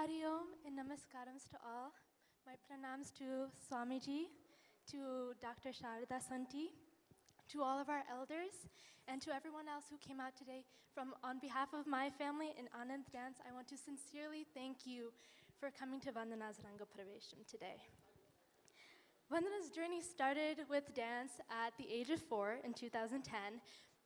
Hari Om and Namaskarams to all. My pranams to Swamiji, to Dr. Sharada Santi, to all of our elders, and to everyone else who came out today. On behalf of my family in Anand Dance, I want to sincerely thank you for coming to Vandana's Ranga Pravesham today. Vandana's journey started with dance at the age of 4 in 2010.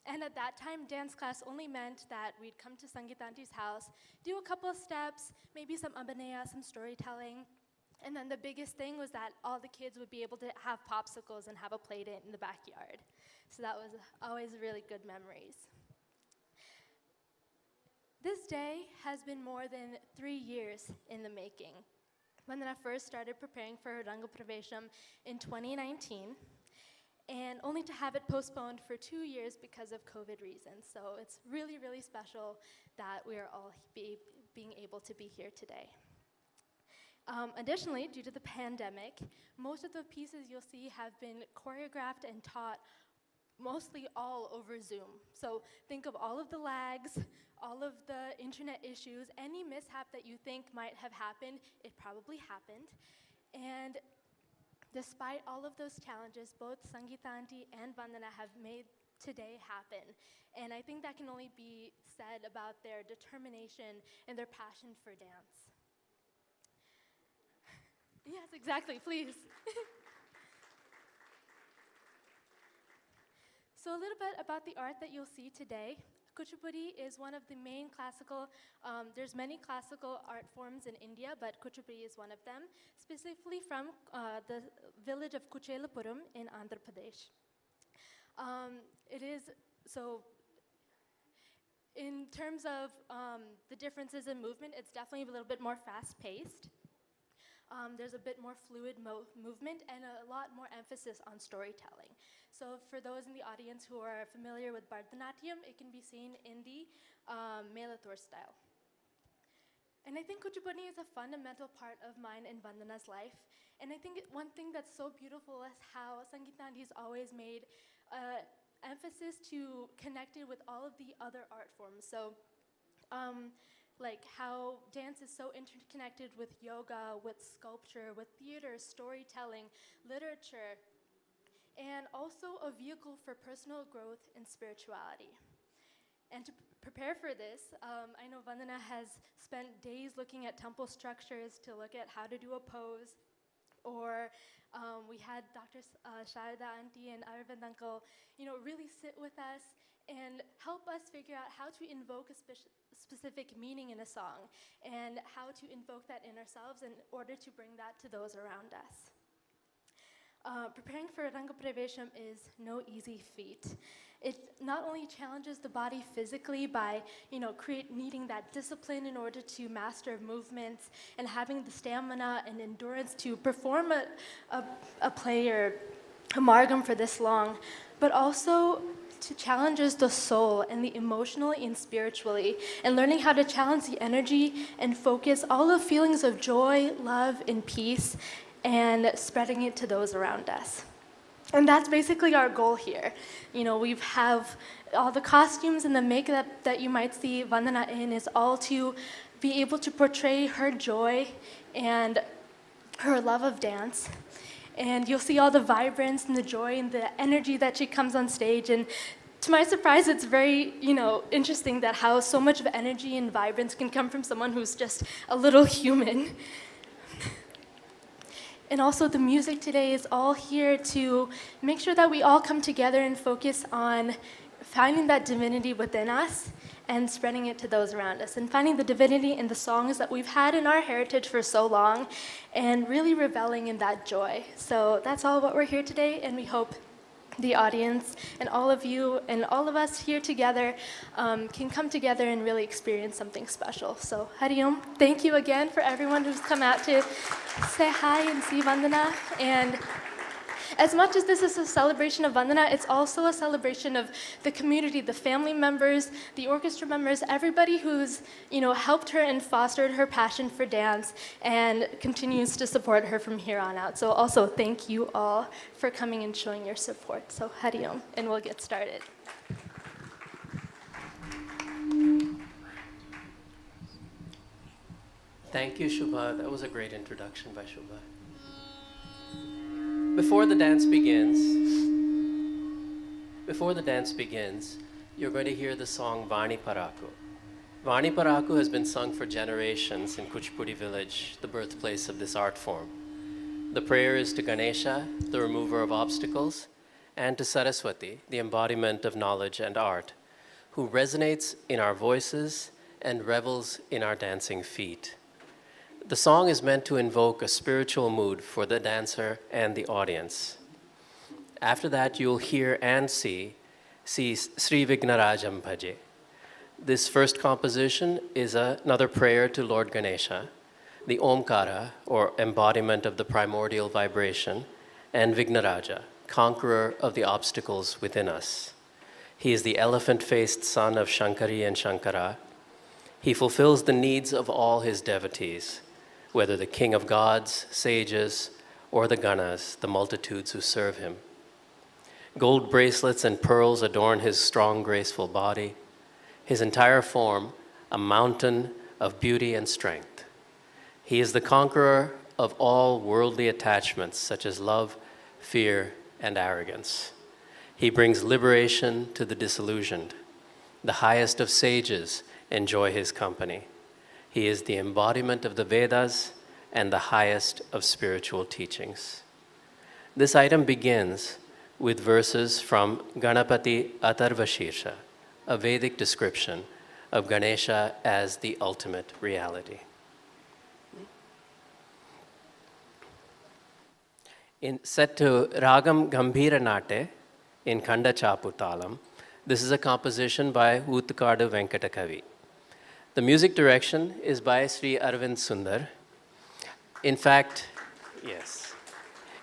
And at that time, dance class only meant that we'd come to Sangeetanti's house, do a couple of steps, maybe some abhinaya, some storytelling. And then the biggest thing was that all the kids would be able to have popsicles and have a play date in the backyard. So that was always really good memories. This day has been more than 3 years in the making. Vandana first started preparing for her Ranga Pravesham in 2019. And only to have it postponed for 2 years because of COVID reasons. So it's really, really special that we are all being able to be here today. Additionally, due to the pandemic, most of the pieces you'll see have been choreographed and taught mostly all over Zoom. So think of all of the lags, all of the internet issues, any mishap that you think might have happened, it probably happened. And despite all of those challenges, both Sangeetanti and Vandana have made today happen. And I think that can only be said about their determination and their passion for dance. Yes, exactly, please. So a little bit about the art that you'll see today. Kuchipudi is one of the main classical, there's many classical art forms in India, but Kuchipudi is one of them, specifically from the village of Kuchelapuram in Andhra Pradesh. In terms of the differences in movement, it's definitely a little bit more fast-paced. There's a bit more fluid movement and a lot more emphasis on storytelling. So for those in the audience who are familiar with Bharatanatyam, it can be seen in the Melathur style. And I think Kuchipudi is a fundamental part of mine and Vandana's life. And I think one thing that's so beautiful is how Sangeetanti's always made emphasis to connect it with all of the other art forms. So like how dance is so interconnected with yoga, with sculpture, with theater, storytelling, literature, and also a vehicle for personal growth and spirituality. And to prepare for this, I know Vandana has spent days looking at temple structures to look at how to do a pose, or we had Dr. Sharada Auntie and Arvind Uncle, really sit with us and help us figure out how to invoke a specific meaning in a song and how to invoke that in ourselves in order to bring that to those around us. Preparing for Ranga Pravesham is no easy feat. It not only challenges the body physically by, needing that discipline in order to master movements and having the stamina and endurance to perform a play or a margam for this long, but also to challenges the soul and the emotionally and spiritually, and learning how to challenge the energy and focus all the feelings of joy, love, and peace, and spreading it to those around us. And that's basically our goal here. We have all the costumes and the makeup that you might see Vandana in is all to be able to portray her joy and her love of dance. And you'll see all the vibrance and the joy and the energy that she comes on stage. And to my surprise, it's very, interesting that how so much of energy and vibrance can come from someone who's just a little human. And also the music today is all here to make sure that we all come together and focus on finding that divinity within us and spreading it to those around us, and finding the divinity in the songs that we've had in our heritage for so long, and really reveling in that joy. So that's all what we're here today, and we hope the audience and all of you and all of us here together can come together and really experience something special. So Hari Om, thank you again for everyone who's come out to say hi and see Vandana. And as much as this is a celebration of Vandana, it's also a celebration of the community, the family members, the orchestra members, everybody who's helped her and fostered her passion for dance and continues to support her from here on out. So also thank you all for coming and showing your support. So Hari Om, and we'll get started. Thank you, Shubha. That was a great introduction by Shubha. Before the dance begins, you're going to hear the song Vani Paraku. Vani Paraku has been sung for generations in Kuchipudi village, the birthplace of this art form. The prayer is to Ganesha, the remover of obstacles, and to Saraswati, the embodiment of knowledge and art, who resonates in our voices and revels in our dancing feet. The song is meant to invoke a spiritual mood for the dancer and the audience. After that, you'll hear and see Sri Vignarajam Bhaje. This first composition is another prayer to Lord Ganesha, the Omkara, or embodiment of the primordial vibration, and Vignaraja, conqueror of the obstacles within us. He is the elephant-faced son of Shankari and Shankara. He fulfills the needs of all his devotees, whether the king of gods, sages, or the ganas, the multitudes who serve him. Gold bracelets and pearls adorn his strong, graceful body, his entire form a mountain of beauty and strength. He is the conqueror of all worldly attachments, such as love, fear, and arrogance. He brings liberation to the disillusioned. The highest of sages enjoy his company. He is the embodiment of the Vedas and the highest of spiritual teachings. This item begins with verses from Ganapati Atharvashirsha, a Vedic description of Ganesha as the ultimate reality. Set to Ragam Gambhira Nate in Khanda Chaputalam, this is a composition by Utkadu Venkatakavi. The music direction is by Sri Arvind Sundar. In fact,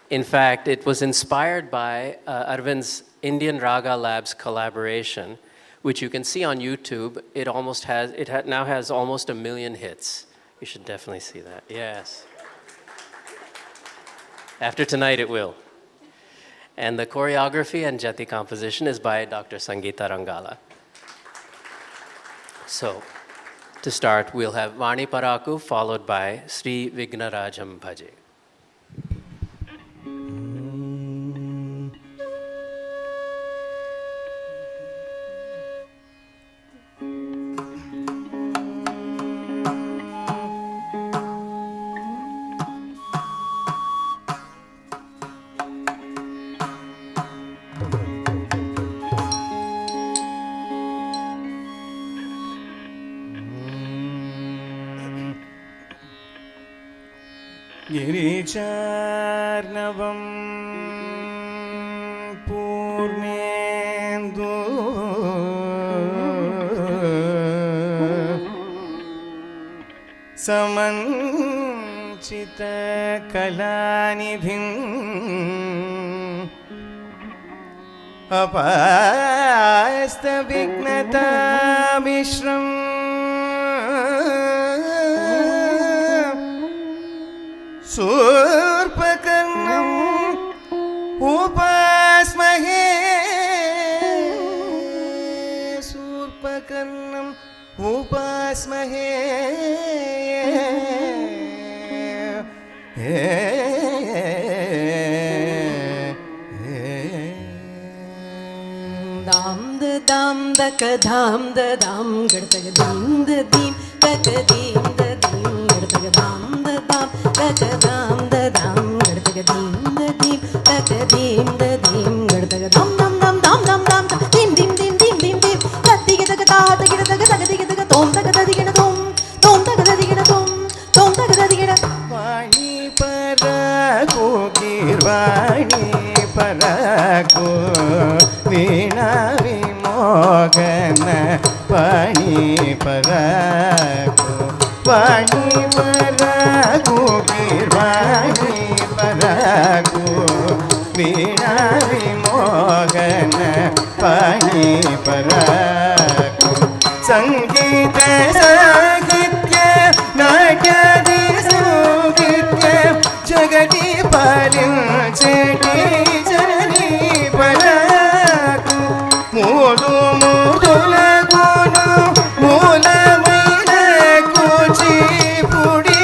it was inspired by Arvind's Indian Raga Labs collaboration, which you can see on YouTube. It now has almost 1 million hits. You should definitely see that. Yes. After tonight, it will. And the choreography and jati composition is by Dr. Sangeeta Rangala. So, to start, we'll have Vani Paraku followed by Sri Vignarajam Bhaje. गिरिचार्णवं Purnendu समञ्चितकलानिधिम् अपास्तविघ्नतामिश्रम् सूर्पकर्णम् उपास्महे सूर्पकर्णम् उपास्महे दाम दाम दक धाम दाम गड़तक दीम दीम दक दीम दीम गड़तक दाम दाम दक धाम गड़तक दीम दक दीम गड़तक धाम धाम धाम धाम धाम धाम दीम दीम दीम दीम दीम दीम तत्तिग तक ता तक दिग तक तोम तक दिगण तोम तक दिगण तोम तक दिगण वाणी पराको गिरवाणी पराको वीणा विमोगन वाणी पराको वाणी पराको गिरवाणी पराको वीणा विमोगन वाणी पराको संगीत साहित्य नाट्यादि संगीत्य जगति पालिंचेटी जननी पराಕು ಮೂದು ಮೂದುಲ ಗುಣ ಮೂಲಮೈನ ಕೂಚಿಪುಡಿ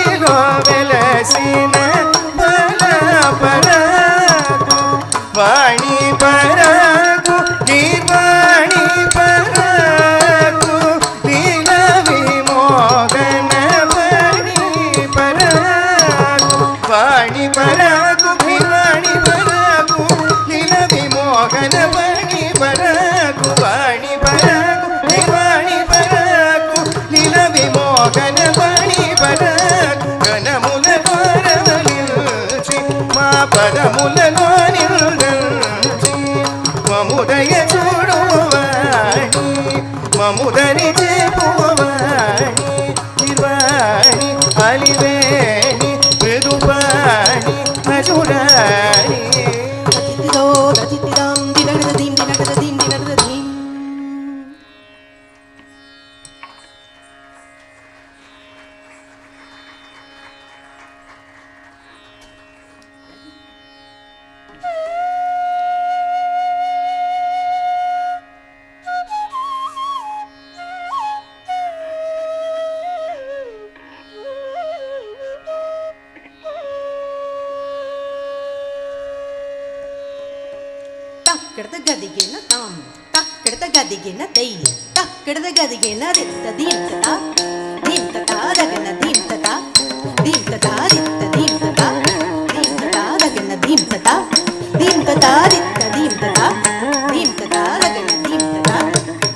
వాణి పరకు నిర్వాణి పరకు నిల విమోహన వాణి పరకు గణములలో నిల్చి మా పదములలో నిల్చి మముదయ చూడువాణి మముదని చేపువాణి నిర్వాణి అలివేణి మృదువాణి అజురాణి Takkarda gadigena tam, takkarda gadigena dei, takkarda gadigena ditta dimtata, dimtata dagana dimtata, dimtata ditta dimtata, dimtata dagana dimtata, dimtata ditta dimtata, dimtata dagana dimtata,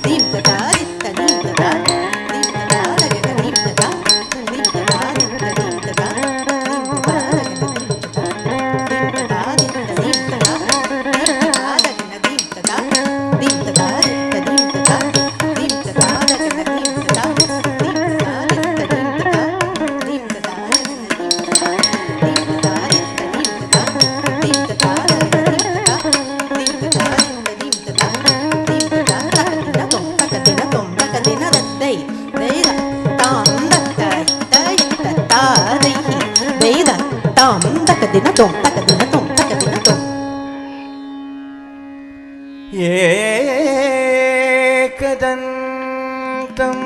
dimtata ditta dimtata, dimtata dagana dimtata, dimtata ditta dimtata, dimtata dagana dimtata, ఏకదంతం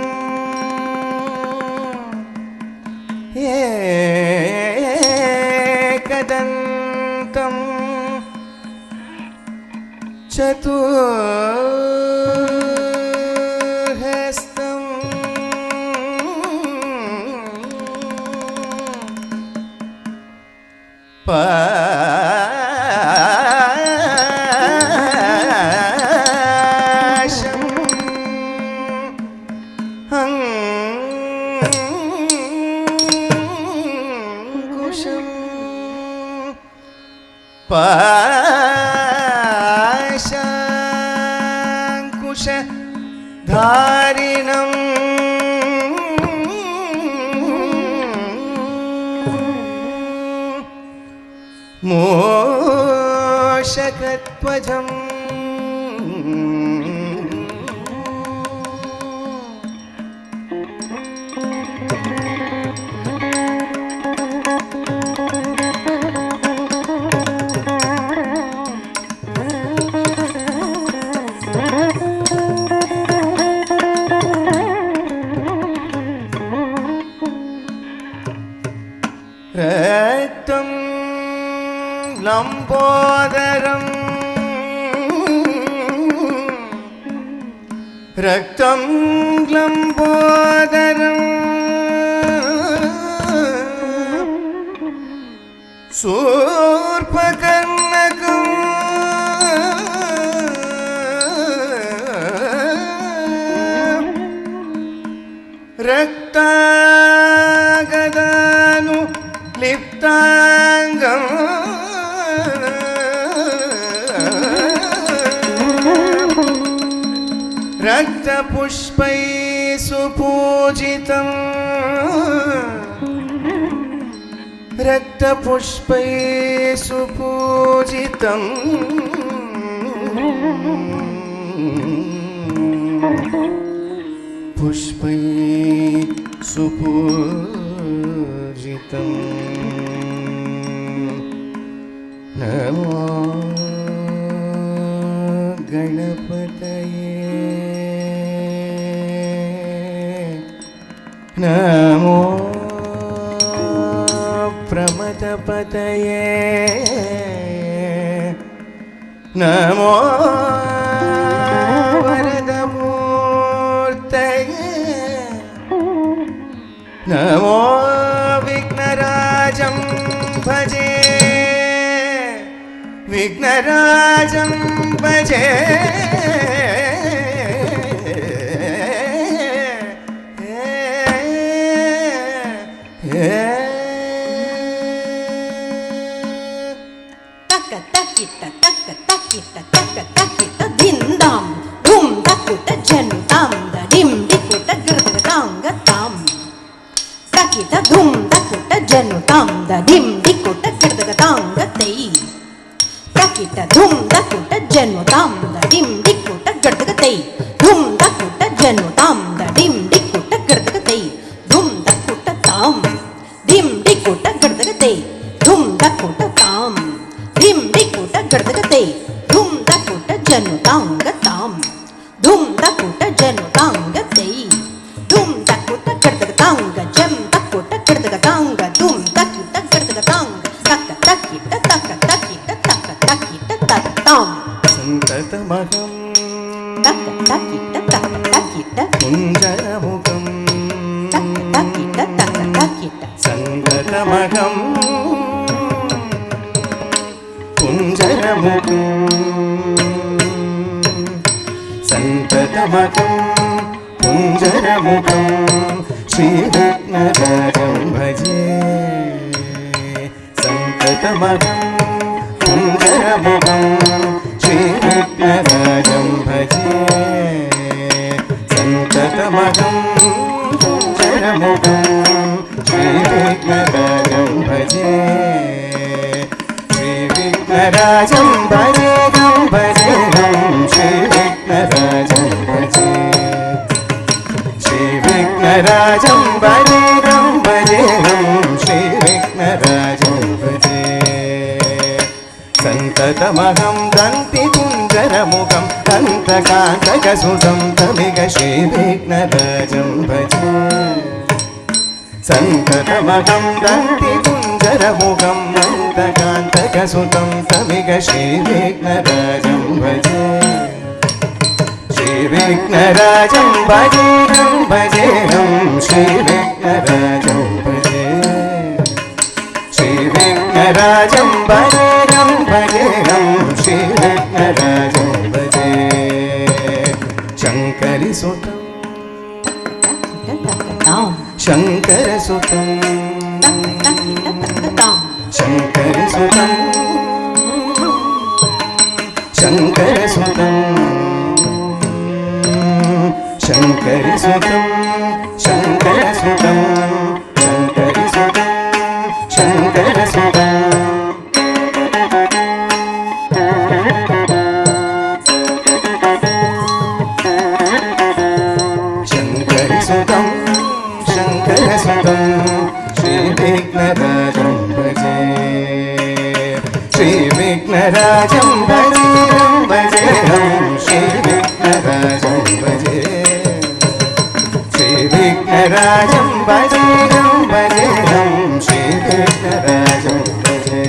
ఏకదంతం చతుర్హస్తం పాశం అంకుశం పాశాంకుశ ధారిణం మూషకత్వజం రక్తం లంబోదరం రక్తం లంబోదరం శూర్పకర్ణకం రక్తాగదాను లిప్తాంగం రక్తపుష్పై సుపూజితం రక్తపుష్పై సుపూజితం పుష్పై సుపూజితం నమో గణపతయే నమో ప్రమథపతయే నమో వరదమూర్తయే నమో విఘ్నరాజం భజే విఘ్నరాజం భజే தே தும் தக்குட்ட ஜனு தாம் த dim டிக்குட்ட கிடதக தே தும் தக்குட்ட தாம் dim டிக்குட்ட கிடதக தே தும் தக்குட்ட தாம் dim டிக்குட்ட கிடதக தே தும் தக்குட்ட ஜனு தாங்க தாம் தும் தக்குட்ட ஜனு தாங்க தே தும் தக்குட்ட கிடதக தாங்க ஜம் தக்குட்ட கிடதக தாங்க தும் தக்குட்ட கிடதக தாங்க தக்க தக்கிட்ட தக்க தக்கிட்ட தக்க தக்கிட்ட தத்தாம் சந்ததமகம் தக்க தக்கிட்ட தக்க தக்கிட்ட குஞ்சரமுகம் தக்க தக்கிட்ட தக்க தக்கிட்ட சந்ததமகம் குஞ்சரமுகம் சந்ததமகம் குஞ்சரமுகம் ஸ்ரீவிக்னராஜம் பஜே சந்ததமகம் குஞ்சரமுகம் श्रीविघ्नराजं भजे सन्ततमहं कुञ्जरमुखं श्रीविघ्नराजं भजे श्रीविघ्नराजं भजेहं भजेहं श्रीविघ्नराजं भजे श्रीविघ्नराजं भजेहं भजेहं श्रीविघ्नराजं भजे सन्ततमहं दन्ति कुञ्जरमुखं दन्तकान्तकसुतं तमिग श्रीविघ्नराजं भजे सन्ततमहं दन्ति कुञ्जरमुखं दन्तकान्तकसुतं तमिग श्रीविघ्नराजं भजे श्रीविघ्नराजं भजेहं भजेहं श्रीविघ्नराजं भजे श्रीविघ्नराजं भजेहं भजेहं श्रीविघ्नराजं भजे शङ्करसुतं शङ्करसुतं शङ्करसुतं शङ्करसुतं शङ्करसुतं शङ्करसुतं शङ्करसुतं शङ्करसुतं शङ्करसुतं शङ्करसुतं श्रीविघ्नराजं भजे श्रीविघ्नराजं भजेहं भजेहं श्रीविघ्नराजं भजे श्रीविघ्नराजं भजेहं भजेहं श्रीविघ्नराजं भजे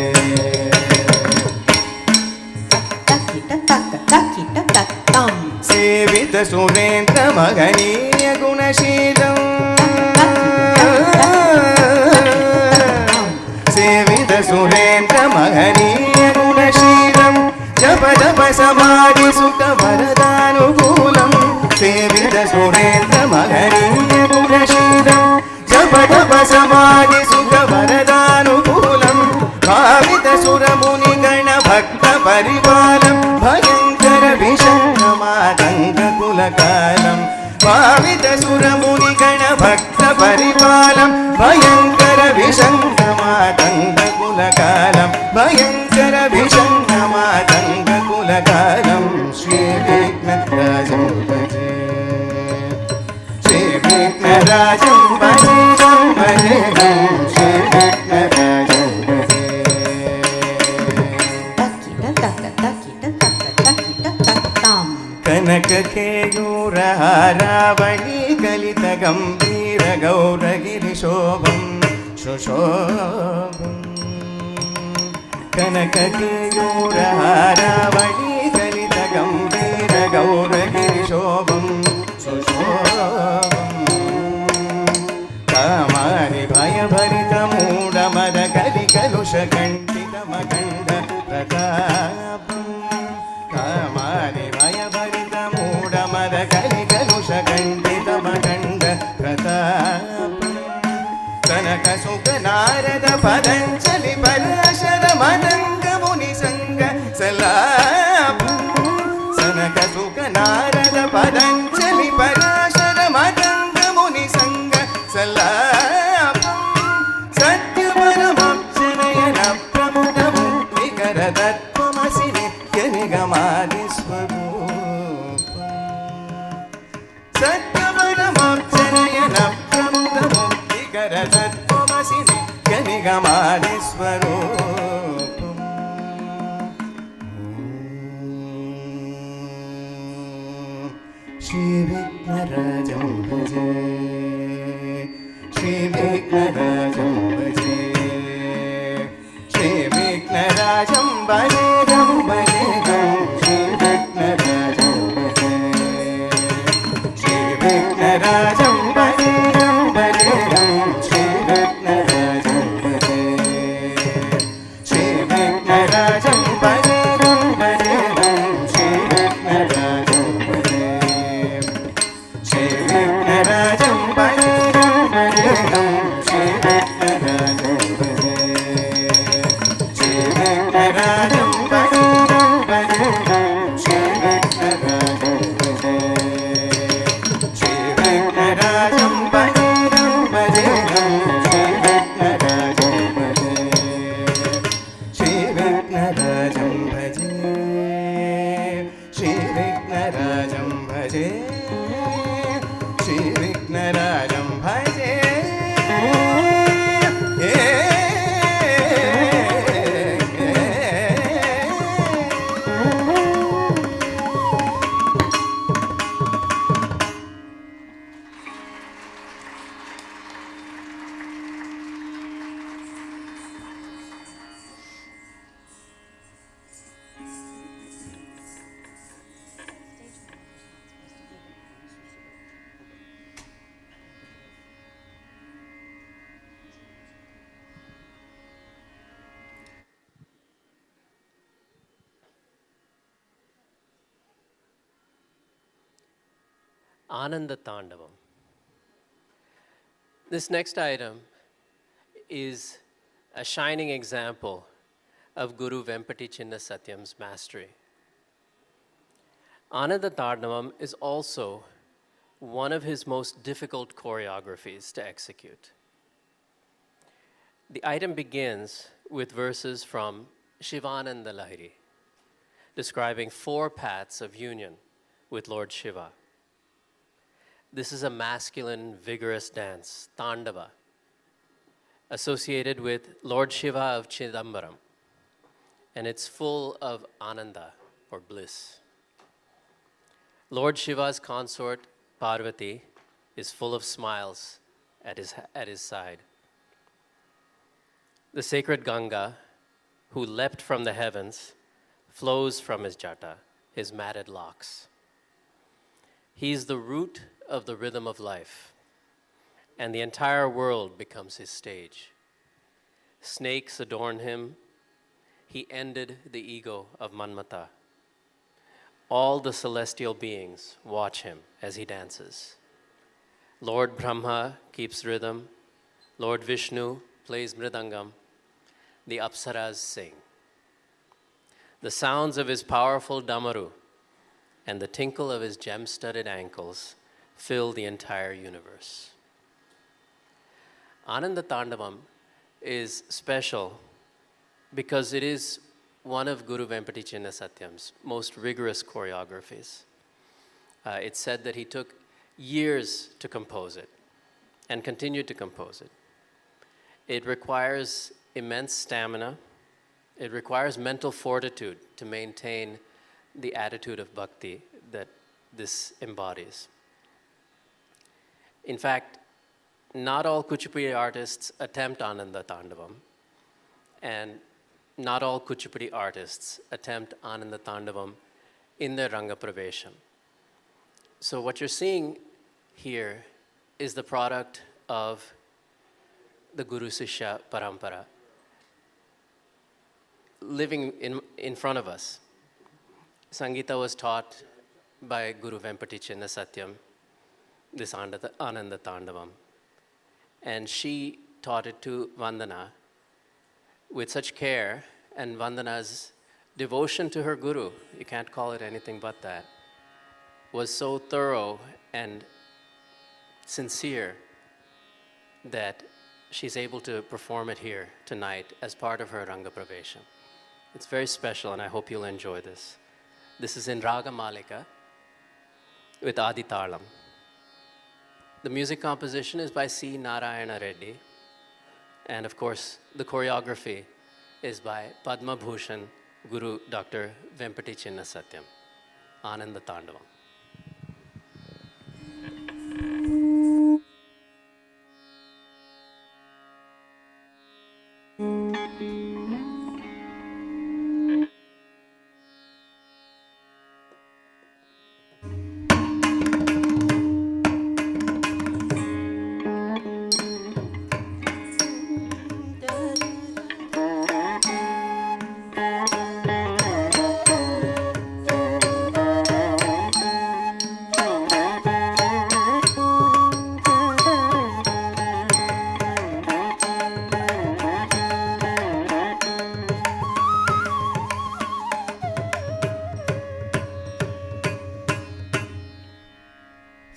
सेवित सुरेन्द्र मगनीय गुणशीलं सेवित सुरेन्द्र मगनीय गुणशीलं जप जप समाधि सुख वरदानुकूलं सेवित सुरेन्द्र मगनीय गुणशीलं जप जप समाधि सुख वरदानुकूलं भावित सुरमुनिगण भक्त परिपालं भयङ्कर विषण्णमातङ्ककुलकालं भावित सुरमुनिगण भक्त परिपालं भयङ्कर विषण्णमातङ्ककुलकालं भयङ्कर विषण्णमातङ्ककुलकालं श्रीविघ्नराजं भजे श्रीविघ्नराजं भजेहं भजेहं श्रीविघ्नराजं भजे कनक केयूर हारावली कलित गंभीर गौरगिरिशोभं सुशोभं कनक केयूर हारावली कलित गंभीर गौरगिरिशोभं सुशोभं कामारि भयभरित मूढमद कलिकलुष कंठित मकंड प्रतापं कामारि भयभरित मूढमद कलिकलुष कंठित मकंड प्रतापं कनक सुख नारद पदंजलि पराशर मदंग मुनि संग सलापं सनक सुख नारद पदंजलि पराशर मदंग मुनि संग सलापं सत्य परमक्षरयन प्रमुद मुक्तिकर तत्त्वमसि नित्य निगमादि स्वरूपं సత్యవనమోక్షనయన ప్రముఖముక్తికర తత్వమసిని గనిగమాది స్వరూపం. శ్రీ విఘ్నరాజం భజే, శ్రీ విఘ్నరాజం భజే, శ్రీ విఘ్నరాజం భజే గం భజే గం, శ్రీ విఘ్నరాజం భజే, శ్రీ విఘ్నరాజం భజే గం భజే గం, శ్రీ విఘ్నరాజం భజే, శ్రీ విఘ్నరాజం భజే గం భజే గం, శ్రీ విఘ్నరాజం భజే, శ్రీ విఘ్నరాజం భజే గం భజే గం, శ్రీ విఘ్నరాజం భజే, శ్రీ విఘ్నరాజం భజే గం భజే గం, శ్రీ విఘ్నరాజం భజే, శ్రీ విఘ్నరాజం భజే గం భజే గం, శ్రీ విఘ్నరాజం భజే, శ్రీ విఘ్నరాజం భజే, శ్రీ విఘ్నరాజం భజే, శ్రీ విఘ్నరాజం భజే. Ananda Tandavam. This next item is a shining example of Guru Vempati Chinna Satyam's mastery. Ananda Tandavam is also one of his most difficult choreographies to execute. The item begins with verses from Shivananda Lahiri, describing 4 paths of union with Lord Shiva. This is a masculine, vigorous dance, Tandava, associated with Lord Shiva of Chidambaram, and it's full of Ananda, or bliss. Lord Shiva's consort, Parvati, is full of smiles at his side. The sacred Ganga, who leapt from the heavens, flows from his jata, his matted locks. He is the root of the rhythm of life, and the entire world becomes his stage. Snakes adorn him. He ended the ego of Manmata. All the celestial beings watch him as he dances. Lord Brahma keeps rhythm. Lord Vishnu plays mridangam. The apsaras sing. The sounds of his powerful damaru and the tinkle of his gem-studded ankles fill the entire universe. Ananda Tandavam is special because it is one of Guru Vempati Chinna Satyam's most rigorous choreographies. It's said that he took years to compose it and continued to compose it. It requires immense stamina. It requires mental fortitude to maintain the attitude of bhakti that this embodies. In fact, not all Kuchipudi artists attempt Ananda Tandavam, and not all Kuchipudi artists attempt Ananda Tandavam in their Ranga Pravesham. So what you're seeing here is the product of the Guru Sishya Parampara living in front of us. Sangeeta was taught by Guru Vempati Chinna Satyam, this Ananda Tandavam. And she taught it to Vandana with such care, and Vandana's devotion to her Guru, you can't call it anything but that, was so thorough and sincere that she's able to perform it here tonight as part of her Ranga Pravesham. It's very special, and I hope you'll enjoy this. This is in Raga Malika with Adi Talam. The music composition is by C. Narayana Reddy. And of course, the choreography is by Padma Bhushan Guru Dr. Vempati Chinna Satyam. Ananda Tandavam.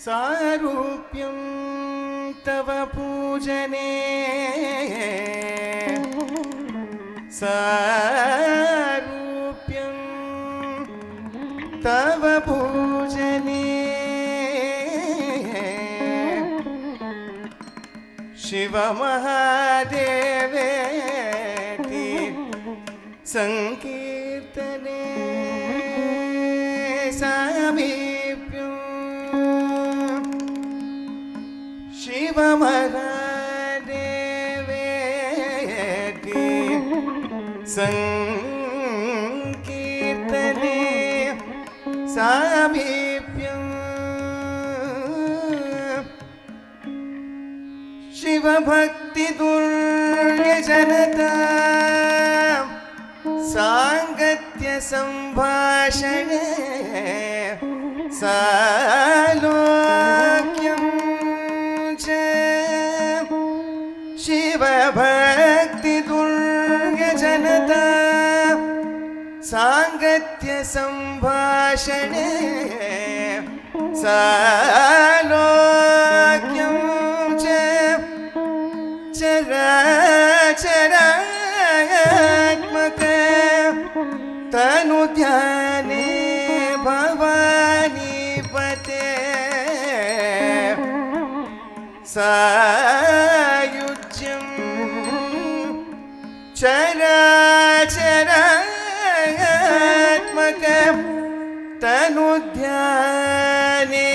सारूप्यं तव पूजने सारूप्यं तव पूजने शिव महादेवेति संकीर्तने सामीप्यं शिव महादेवेति संकीर्तने सामीप्यं शिव भक्ति दुर्यजनता सांगत्य संभाषणे सालोक्यं च शिव भक्ति दुर्यजनता सांगत्य संभाषणे सालोक्यं च चराचरात्मक तनुध्याने भवानीपते सायुज्यं चराचरात्मक तनुध्याने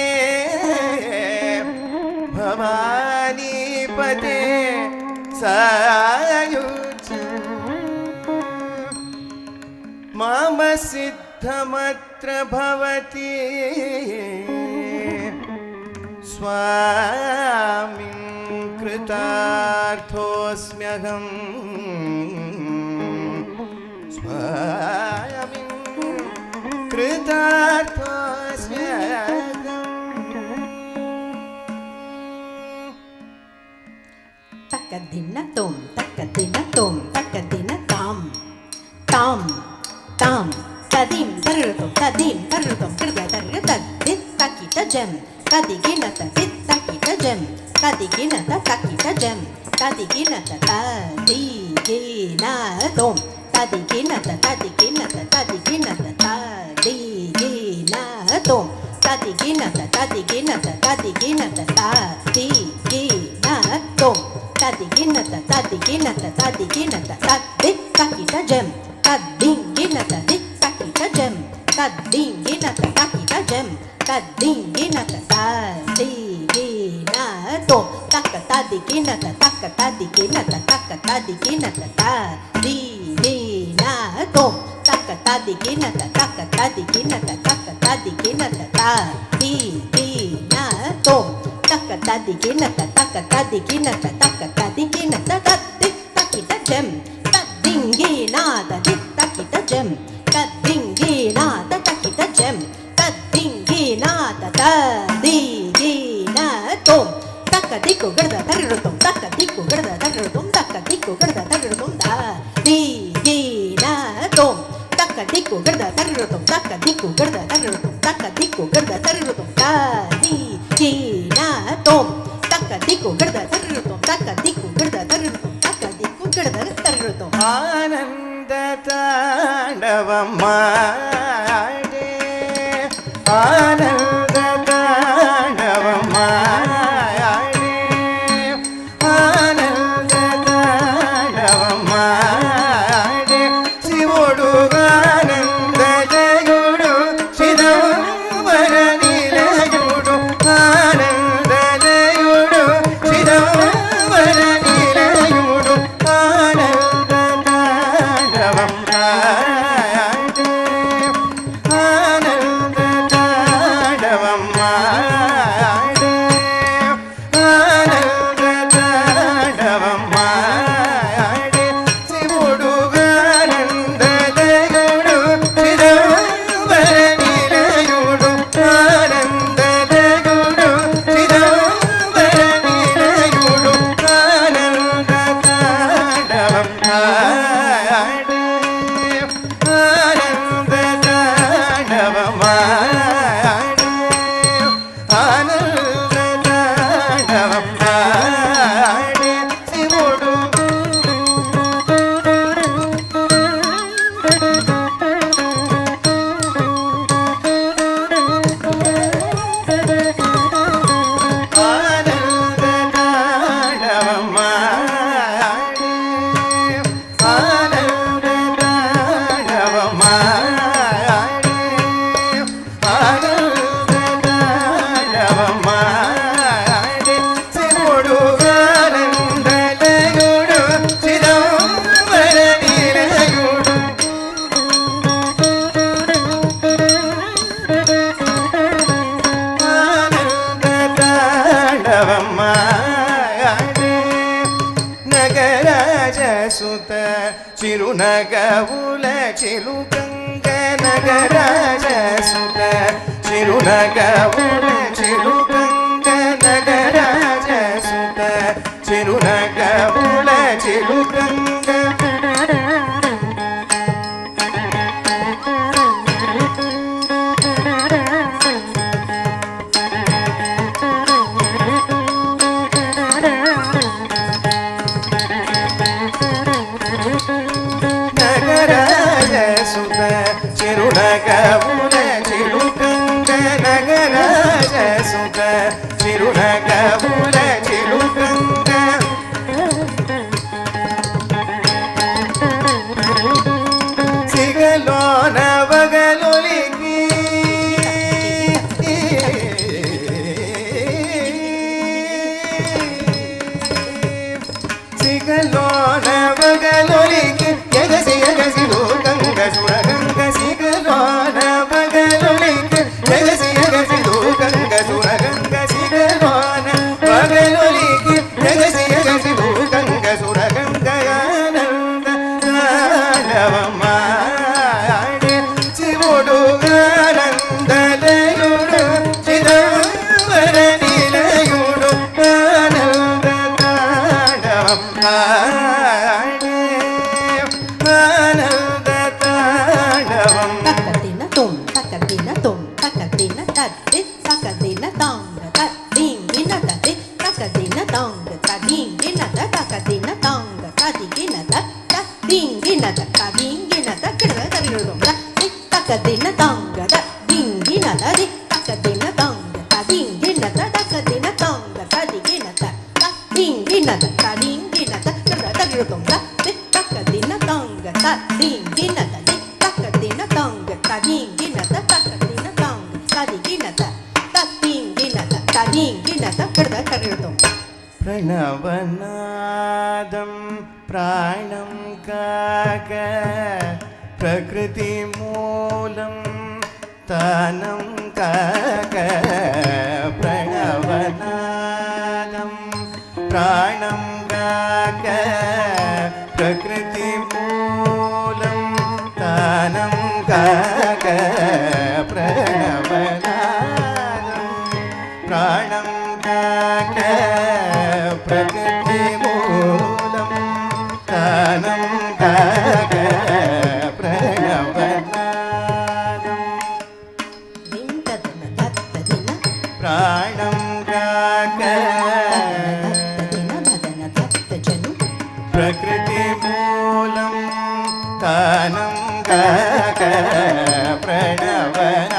भवानीपते सायुज्यं मम सिद्धमत्र भवति स्वामिं कृतार्थोऽस्म्यहं स्वामिं कृतार्थोऽस्म्यहम् Takadina tom, takadina tom, takadina tam, tam, tam, tadim, tarutum, kirda tarita, dit takita gem, tadiginata, dit takita gem, tadiginata, takita gem, tadiginata, tadiginatom, tadiginata, tadiginatom, tadiginatom, tadiginata, tadiginatom, tadiginata, dit takita gem, tadinginata, dit takita gem, tadinginata, takita gem, tadinginata, tadiginatom, takatadiginata, takatadiginata, takatadiginata, tadininatom, takatadiginata, takatadiginata, takatadiginata, tadininatom, takatadiginata, takatadiginata, takatadiginata, dit takita gem, tadinginata, dit takita gem, tadinginata, takita gem, tadinginata, tadiginatom, takadiku garda tarutum, takadiku garda tarutum, takadiku garda tarutum, tadiginatom, takadiku garda tarutum, takadiku garda tarutum, takadiku garda tarutum, tadiginatom, takadiku garda tarutum, takadiku garda tarutum, takadiku garda tarutum. आनंद तांडवमाडे आनंद तांडवमाडे ఆనంద తాండవం ఆడే శివుడు చిరునగవుల చిలుకంగ నగరాజ సుత చిరునగవుల చిలుకంగ నగరాజ సుత చిరునగవుల చిలుకంగ చిరునగవుల చిలుకంగ నగరాజ సుత చిరునగవుల చిలుకంగ సిగలోన వగలొలికి సిగలోన వగలొలికి ఎగసి ఎగసి లోకంగ సురగంగ సిగలోన వగలొలికి ఎగసి ఎగసి లోకంగ సురగంగ సిగలోన వగలొలికి ఎగసి ఎగసి లోకంగ సురగంగ ఆనంద తాండవమాడే శివుడు ఆనందలయుడు చిదంబర నిలయుడు ఆనంద తాండవం ఆడే ఆనంద తాండవం తక్కదిన తుం తక్కదిన తుం తక్కదిన తత్తి తక్కదిన తాంగ తద్దింగిన తత్తి తక్కదిన తాంగ తదింగిన తక్కదిన తాంగ తదిగిన తద్దింగిన తదింగిన తక్కడ తగిడుం తత్తి తక్కదిన తాంగ తదింగిన తది తక్కదిన తాంగ తదింగిన తక్కదిన తాంగ తదిగిన తద్దింగిన తదింగిన తక్కడ తగిడుం తత్తి తక్కదిన తాంగ తదింగిన తది తక్కదిన తాంగ తదింగిన తక్కదిన తాంగ తదిగిన తద్దింగిన తదింగిన తక్కడ తగిడుం ప్రణవనాదం ప్రాణం కాక ప్రకృతి మూలం తానం కాక ప్రణవనాదం ప్రాణం కాక ప్రకృతి మూలం తానం కాక ప్రణవనాదం ప్రాణం కాక ప్రకృతి మూలం తానం కాక ప్రణవనాదం వింతదన దత్తదిన ప్రాణం కాక దత్తదిన భదన దత్తజను ప్రకృతి మూలం తానం కాక ప్రణవనాదం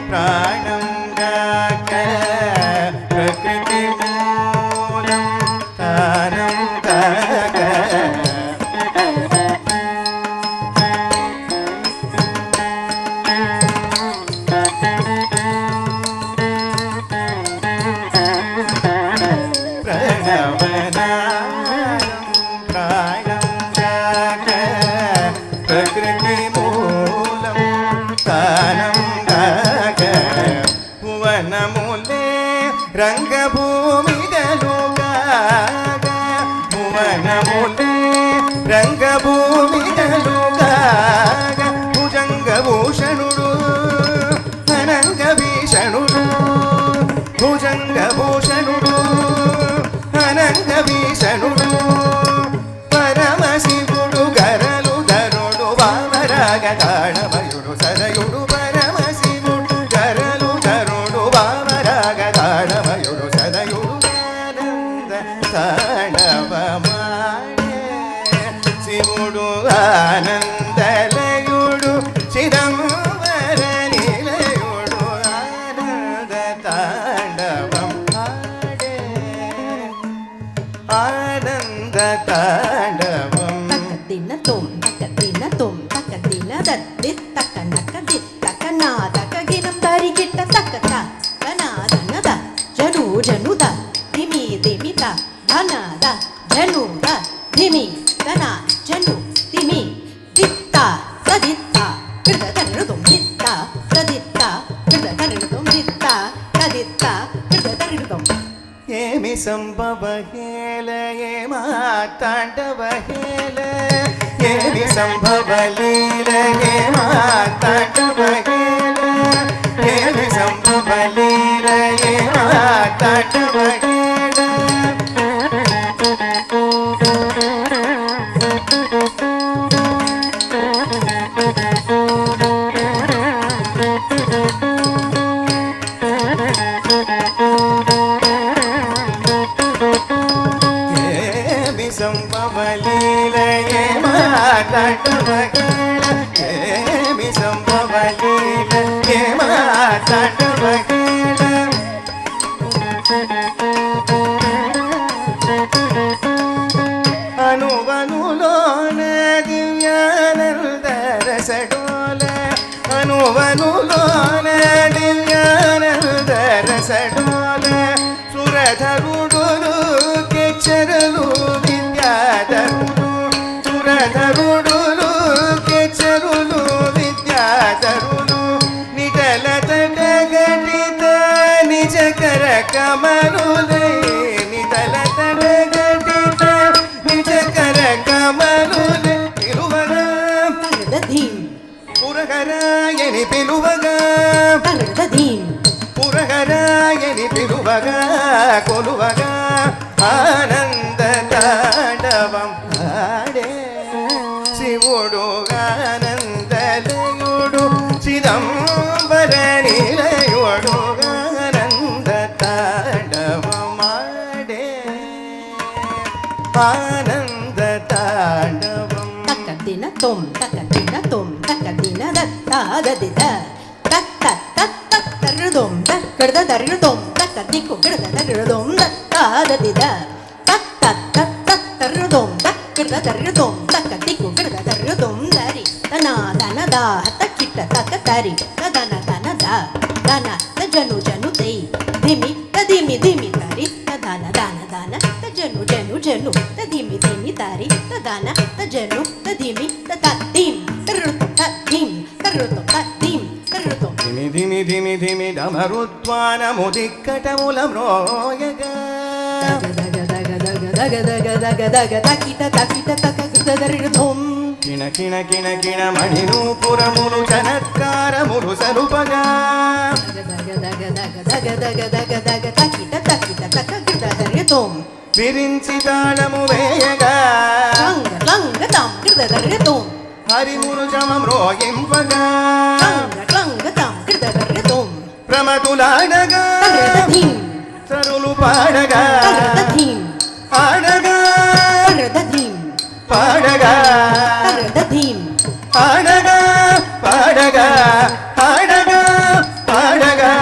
ప్రాణం కాక ప్రకృతి మూలం తానం కాక ప్రణవనాదం ప్రాణం కాక ప్రకృతి మూలం తానం కాక భువనములే రంగభూమిదలుగాక భువనములే రంగభూమిదలుగాక భుజంగభూషణుడు అనంగభీషణుడు భుజంగభూషణుడు అనంగభీషణుడు పరమశివుడు గరలు ధరుడు వామరాగ తాళమయుడు సరయుడు పరమశివుడు గరలు ధరుడు தாண்டவம் ஆடே ஆனந்த தாண்டவம் தக்கத்தின தொம் தக்கத்தின தத்தித் தக்க நக்க தித் தக்க நாதக கினம் தரிகிட்ட தக்கதா தனாதனத ஜனுத திமி திமித தனத ஜனுத திமி தன ஜனு திமி தித்தா சதித்தா கிருததருதும் தித்தா சதித்தா கிருததருதும் தித்தா சதித்தா கிருததருதும் ஏமி சம்பவ ஹேல ஏமா தாண்டவ ஹேல ஏமி சம்பவ லீல ஏமா தாண்டவ ஹேல ஏமி சம்பவ லீல ஏமா தாண்டவ ஹேல ಸಂಭವಲೀಲೆಯೇ ಮಾತಾಡುವಗೇಮಿ ಸಂಭವಲೀಲೆಯೇ ಮಾತಾಡುವಗೇಲ ಅನುವನುಲೋನ ದಿವ್ಯಾನಂದ ರಸಡೋಲ ಅನುವನುಲೋನ ದಿವ್ಯಾನಂದ ರಸಡೋಲ ಸುರಧರುಡುಲು ಕೆಚ್ಚರಲು ಸುರಧರುಡುಲು ಕೆಚ್ಚರುಲು ವಿದ್ಯಾಧರುಲು ನಿಟಲ ತಟಗಟಿತ ನಿಜಕರ ಕಮಲುಲೇ ನಿಟಲ ತಟಗಟಿತ ನಿಜಕರ ಕಮಲುಲೇ ಪಿಲುವಗ ಪುರಹರಾಯನಿ ಪಿಲುವಗ ಪುರಹರಾಯನಿ ಪಿಲುವಗ ಕೊಲುವಗ ಆನಂದ ತಾಂಡವಂ ಆಡೆ ಶಿವುಡು ಆನಂದಲಯುಡು ಚಿದಂಬರ ನಿಲಯುಡು ಆನಂದ ತಾಂಡವಂ ಆಡೆ ಆನಂದ ತಾಂಡವಂ ತಕ್ಕದಿನ ತೊಂ ತಕ್ಕದಿನ ದತ್ತಾದದಿದ ತತ್ತ ತತ್ತ ತರುದೊಂ ತಕ್ಕದ ತರುದೊಂ ತಕ್ಕದಿಕ್ಕು ಗಿಡದ ತರುದೊಂ ದತ್ತಾದದಿದ ತತ್ತ ತತ್ತ ತರುದೊಂ ತಕ್ಕದ ತರುದೊಂ ತಕ್ಕದಿಕ್ಕು ಗಿಡದ ತರುದೊಂ ದರಿ ತನ ದನದ ತಕ್ಕಿಟ್ಟ ತಕ್ಕ ತರಿ ತದನ ದನದ ದನ ತಜನು ಜನು ತೈ ಧಿಮಿ ತದಿಮಿ ಧಿಮಿ ತರಿ ತದನ ದನ ದನ ತಜನು ಜನು ಜನು ತದಿಮಿ ಧಿಮಿ ತರಿ ತದನ ತಜನು ತದಿಮಿ ತತ್ತಿಂ ತರುತು ತತ್ತಿಂ ತರುತು ತತ್ತಿಂ ತರುತು ಧಿಮಿ ಧಿಮಿ ಧಿಮಿ ಧಿಮಿ ಡಮರುತ್ವಾನ ಮುದಿಕ್ಕಟಮೂಲಂ ರೋಯಗ ಕಿಣ ಕಿಣ ಕಿಣ ಕಿಣ ಮಣಿನೂಪುರ ಮುರು ಚನತ್ಕಾರ ಮುರು ಸರುಪಗ విరించి తాళము వేయగా హరిమును జమం రోగింపగా ప్రమతులాడగా సరులు పాడగా ఆడగా పాడగా ఆడగా పాడగా ఆడగా పాడగా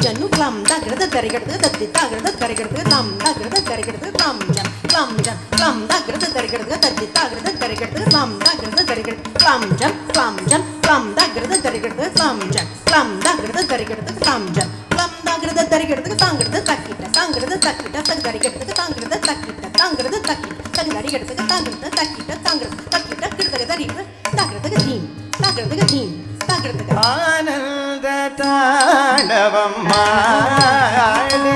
జను క్లం దగ్గర దరిగడ దత్తి తాగడ కరిగడ క్లం దగ్గర దరిగడ క్లం జం క్లం జం క్లం దగ్గర దరిగడ దత్తి తాగడ కరిగడ క్లం దగ్గర దరిగడ క్లం జం క్లం జం క్లం దగ్గర దరిగడ క్లం జం క్లం దగ్గర దరిగడ క్లం జం క్లం దగ్గర దరిగడ తాంగడ తక్కిట తాంగడ తక్కిట తగరిగడ తాంగడ తక్కిట తాంగడ తక్కిట తగరిగడ తాంగడ తక్కిట తాంగడ తక్కిట కిడగ దరిగడ తాగడ ధీం తాగడ ధీం తాగడ ఆనంద తాండవం మాడే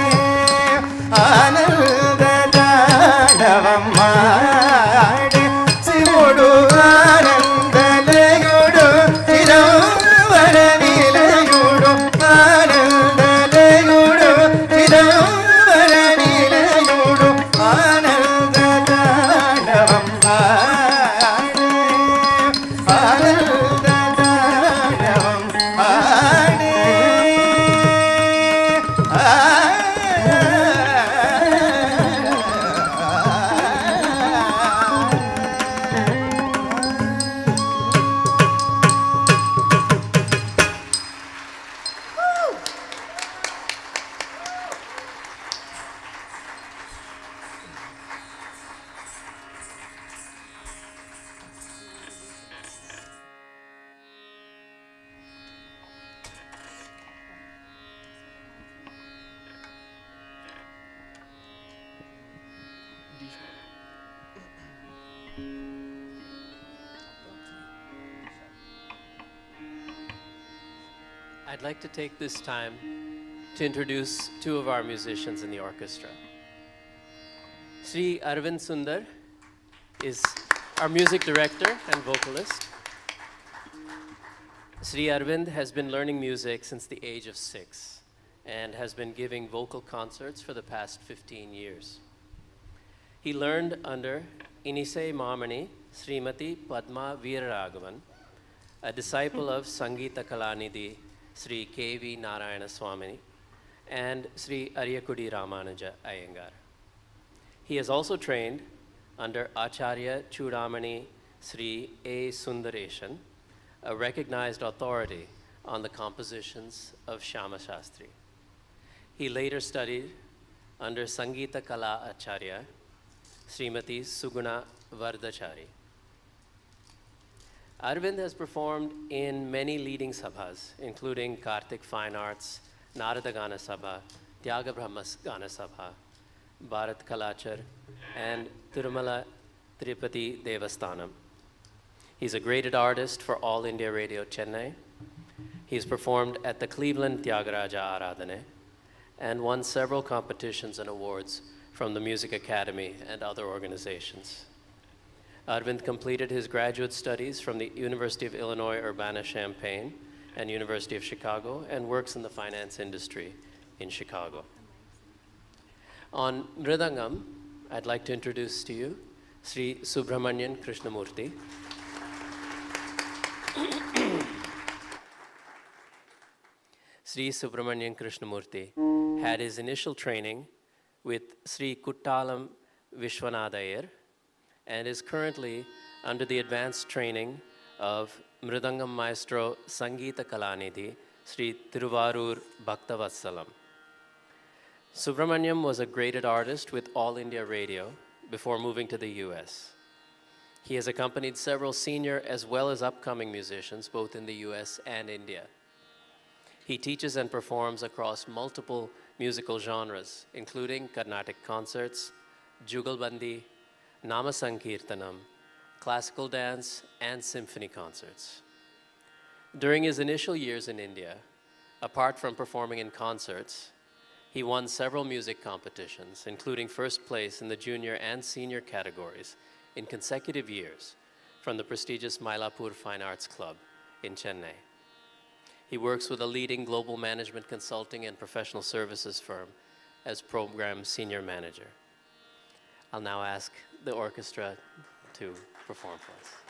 ఆనంద తాండవం మాడే శివుడు ఆనందలయుడు చిదంబర నిలయుడు ఆనందలయుడు చిదంబర నిలయుడు ఆనంద తాండవం మాడే ఆనంద తాండవం మాడే I'd like to take this time to introduce two of our musicians in the orchestra. Sri Arvind Sundar is our music director and vocalist. Sri Arvind has been learning music since the age of 6 and has been giving vocal concerts for the past 15 years. He learned under Inisai Mamani Srimati Padma Veeraraghavan, a disciple of Sangeeta Kalanidhi Sri K.V. Narayana Swami and Sri Aryakudi Ramanuja Iyengar. He has also trained under Acharya Chudamani Sri A. Sundareshan, a recognized authority on the compositions of Shyama Shastri. He later studied under Sangeeta Kala Acharya, Srimati Suguna Vardachari. Arvind has performed in many leading sabhas, including Kartik Fine Arts, Narada Gana Sabha, Tyaga Brahma Gana Sabha, Bharat Kalachar, and Tirumala Tirupati Devasthanam. He's a graded artist for All India Radio Chennai. He's performed at the Cleveland Tyagaraja Aradhane and won several competitions and awards from the Music Academy and other organizations. Arvind completed his graduate studies from the University of Illinois Urbana-Champaign and University of Chicago and works in the finance industry in Chicago. On Mridangam, I'd like to introduce to you Sri Subramanian Krishnamurti. Sri Subramanian Krishnamurti had his initial training with Sri Kuttalam Vishwanatha and is currently under the advanced training of Mridangam Maestro Sangeeta Kalanidhi, Sri Tiruvarur Bhaktavatsalam. Subramaniam was a graded artist with All India Radio before moving to the US. He has accompanied several senior as well as upcoming musicians, both in the US and India. He teaches and performs across multiple musical genres, including Carnatic concerts, Jugalbandi, Nama Sankirtanam, classical dance, and symphony concerts. During his initial years in India, apart from performing in concerts, he won several music competitions, including first place in the junior and senior categories in consecutive years from the prestigious Mylapore Fine Arts Club in Chennai. He works with a leading global management consulting and professional services firm as program senior manager. I'll now ask the orchestra to perform for us.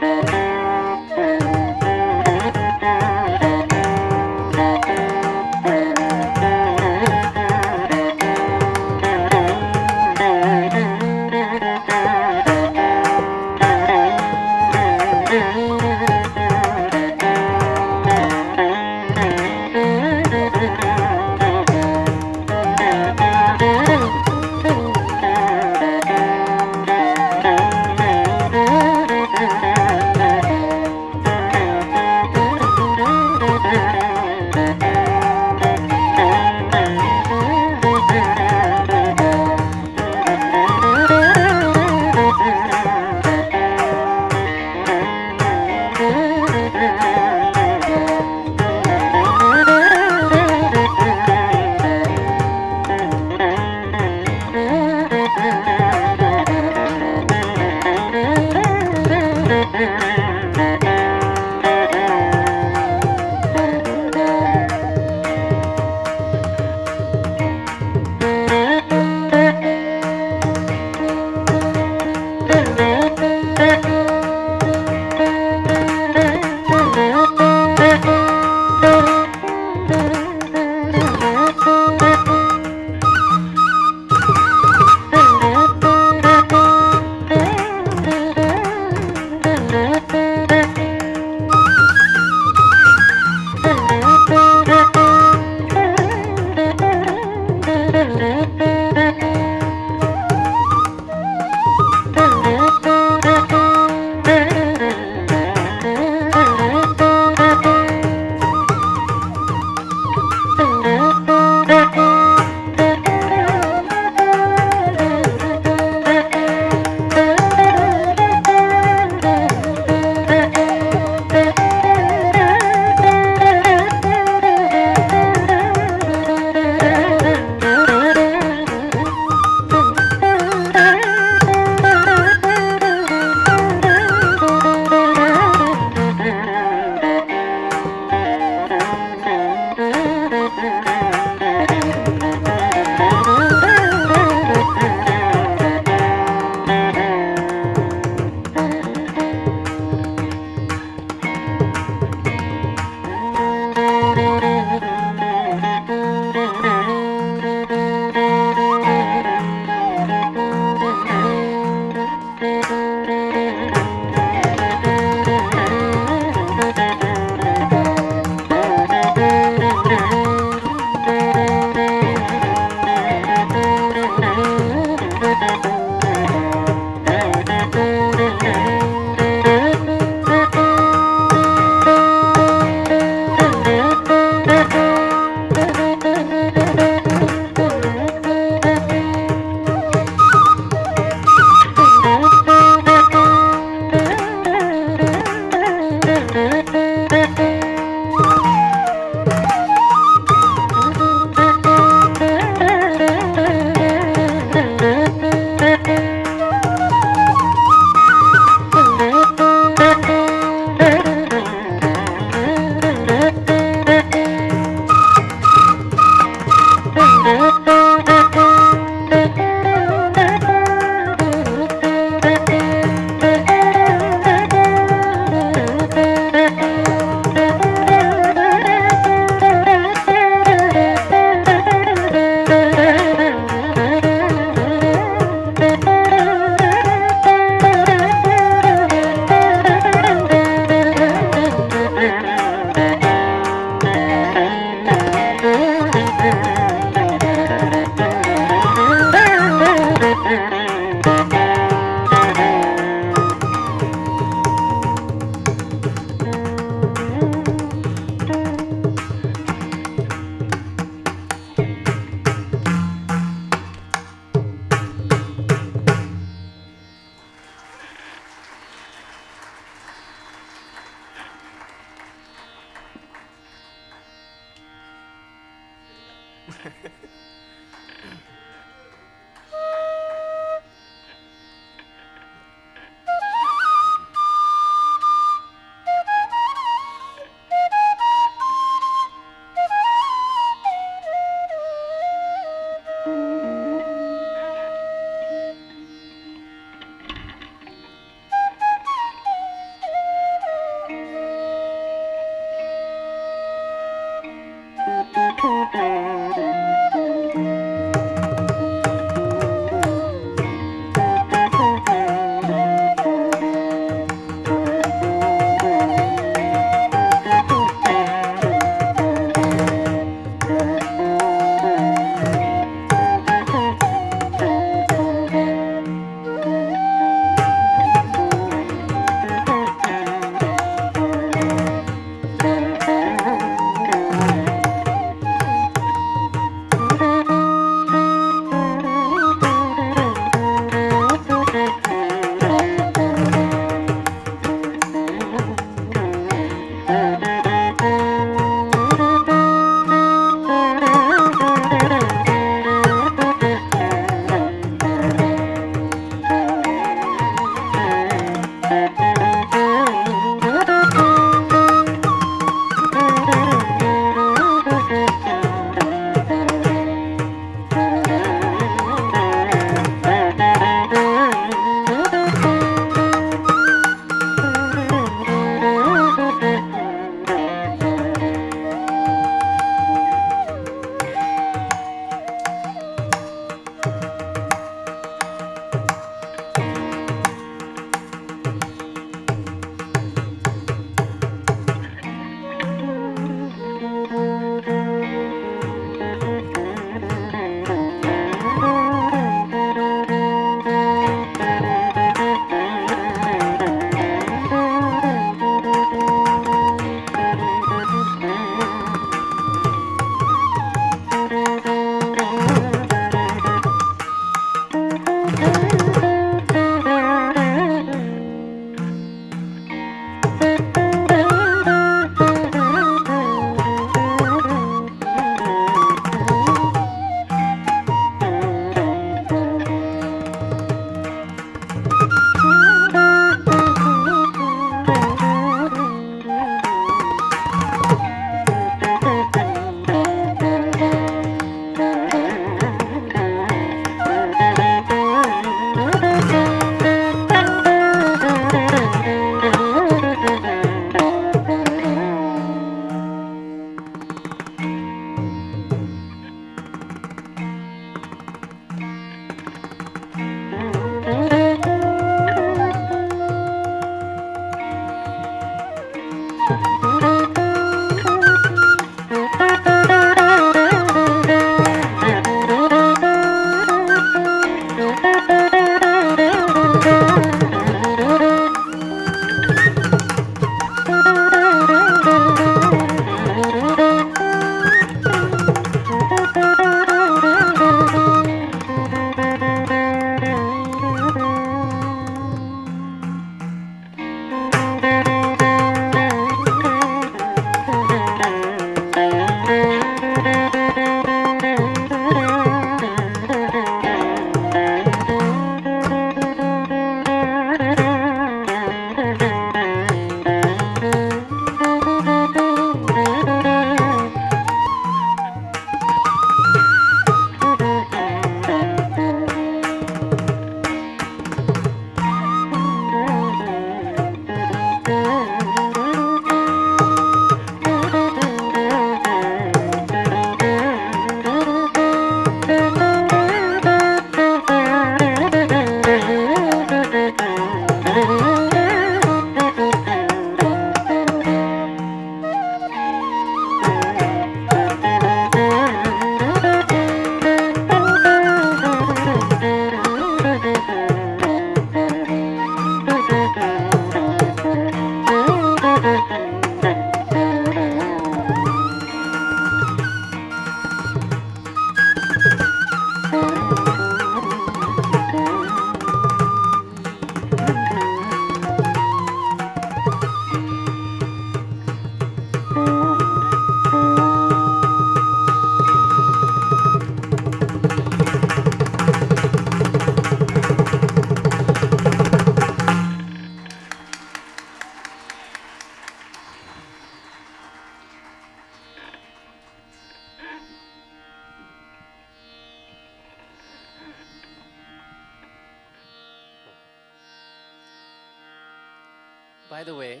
By the way,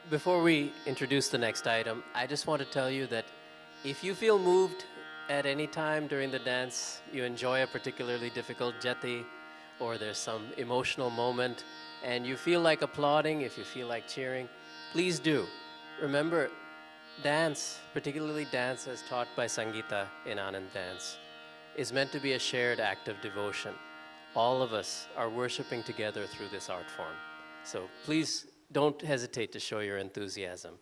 before we introduce the next item, I just want to tell you that if you feel moved at any time during the dance, you enjoy a particularly difficult jati, or there's some emotional moment, and you feel like applauding, if you feel like cheering, please do. Remember, dance, particularly dance as taught by Sangeeta in Anand Dance, is meant to be a shared act of devotion. All of us are worshiping together through this art form. So please don't hesitate to show your enthusiasm.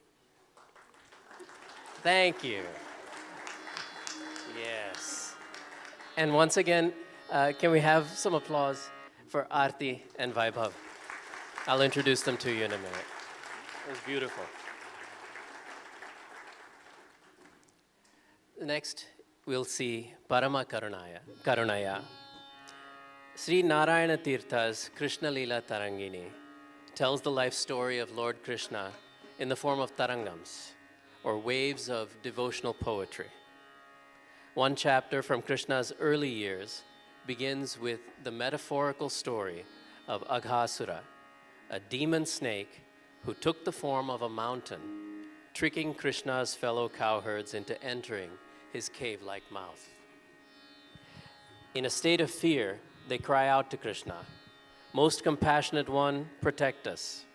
Thank you. Yes. And once again, can we have some applause for Aarti and Vaibhav? I'll introduce them to you in a minute. It was beautiful. Next, we'll see Parama Karunaya. Sri Narayana Tirtha's Krishna Leela Tarangini tells the life story of Lord Krishna in the form of tarangams, or waves of devotional poetry. One chapter from Krishna's early years begins with the metaphorical story of Aghasura, a demon snake who took the form of a mountain, tricking Krishna's fellow cowherds into entering his cave-like mouth. In a state of fear, they cry out to Krishna, "Most compassionate one, protect us.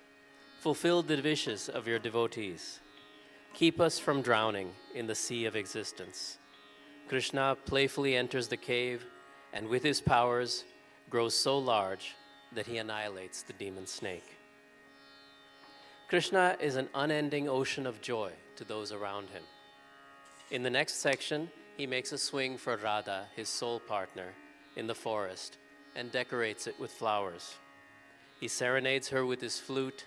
Fulfill the wishes of your devotees. Keep us from drowning in the sea of existence." Krishna playfully enters the cave and with his powers grows so large that he annihilates the demon snake. Krishna is an unending ocean of joy to those around him. In the next section, he makes a swing for Radha, his soul partner, in the forest and decorates it with flowers. He serenades her with his flute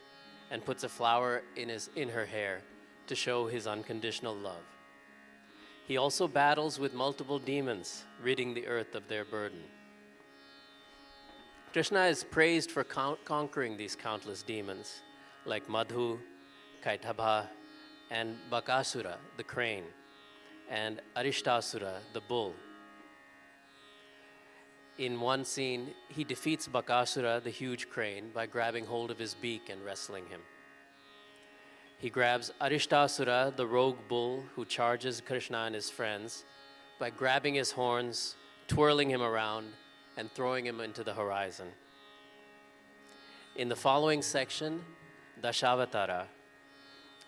and puts a flower in her hair to show his unconditional love. He also battles with multiple demons, ridding the earth of their burden. Krishna is praised for conquering these countless demons, like Madhu, Kaitabha, and Bakasura, the crane, and Arishtasura, the bull. In one scene, he defeats Bakasura, the huge crane, by grabbing hold of his beak and wrestling him. He grabs Arishtasura, the rogue bull, who charges Krishna and his friends, by grabbing his horns, twirling him around, and throwing him into the horizon. In the following section, Dashavatara,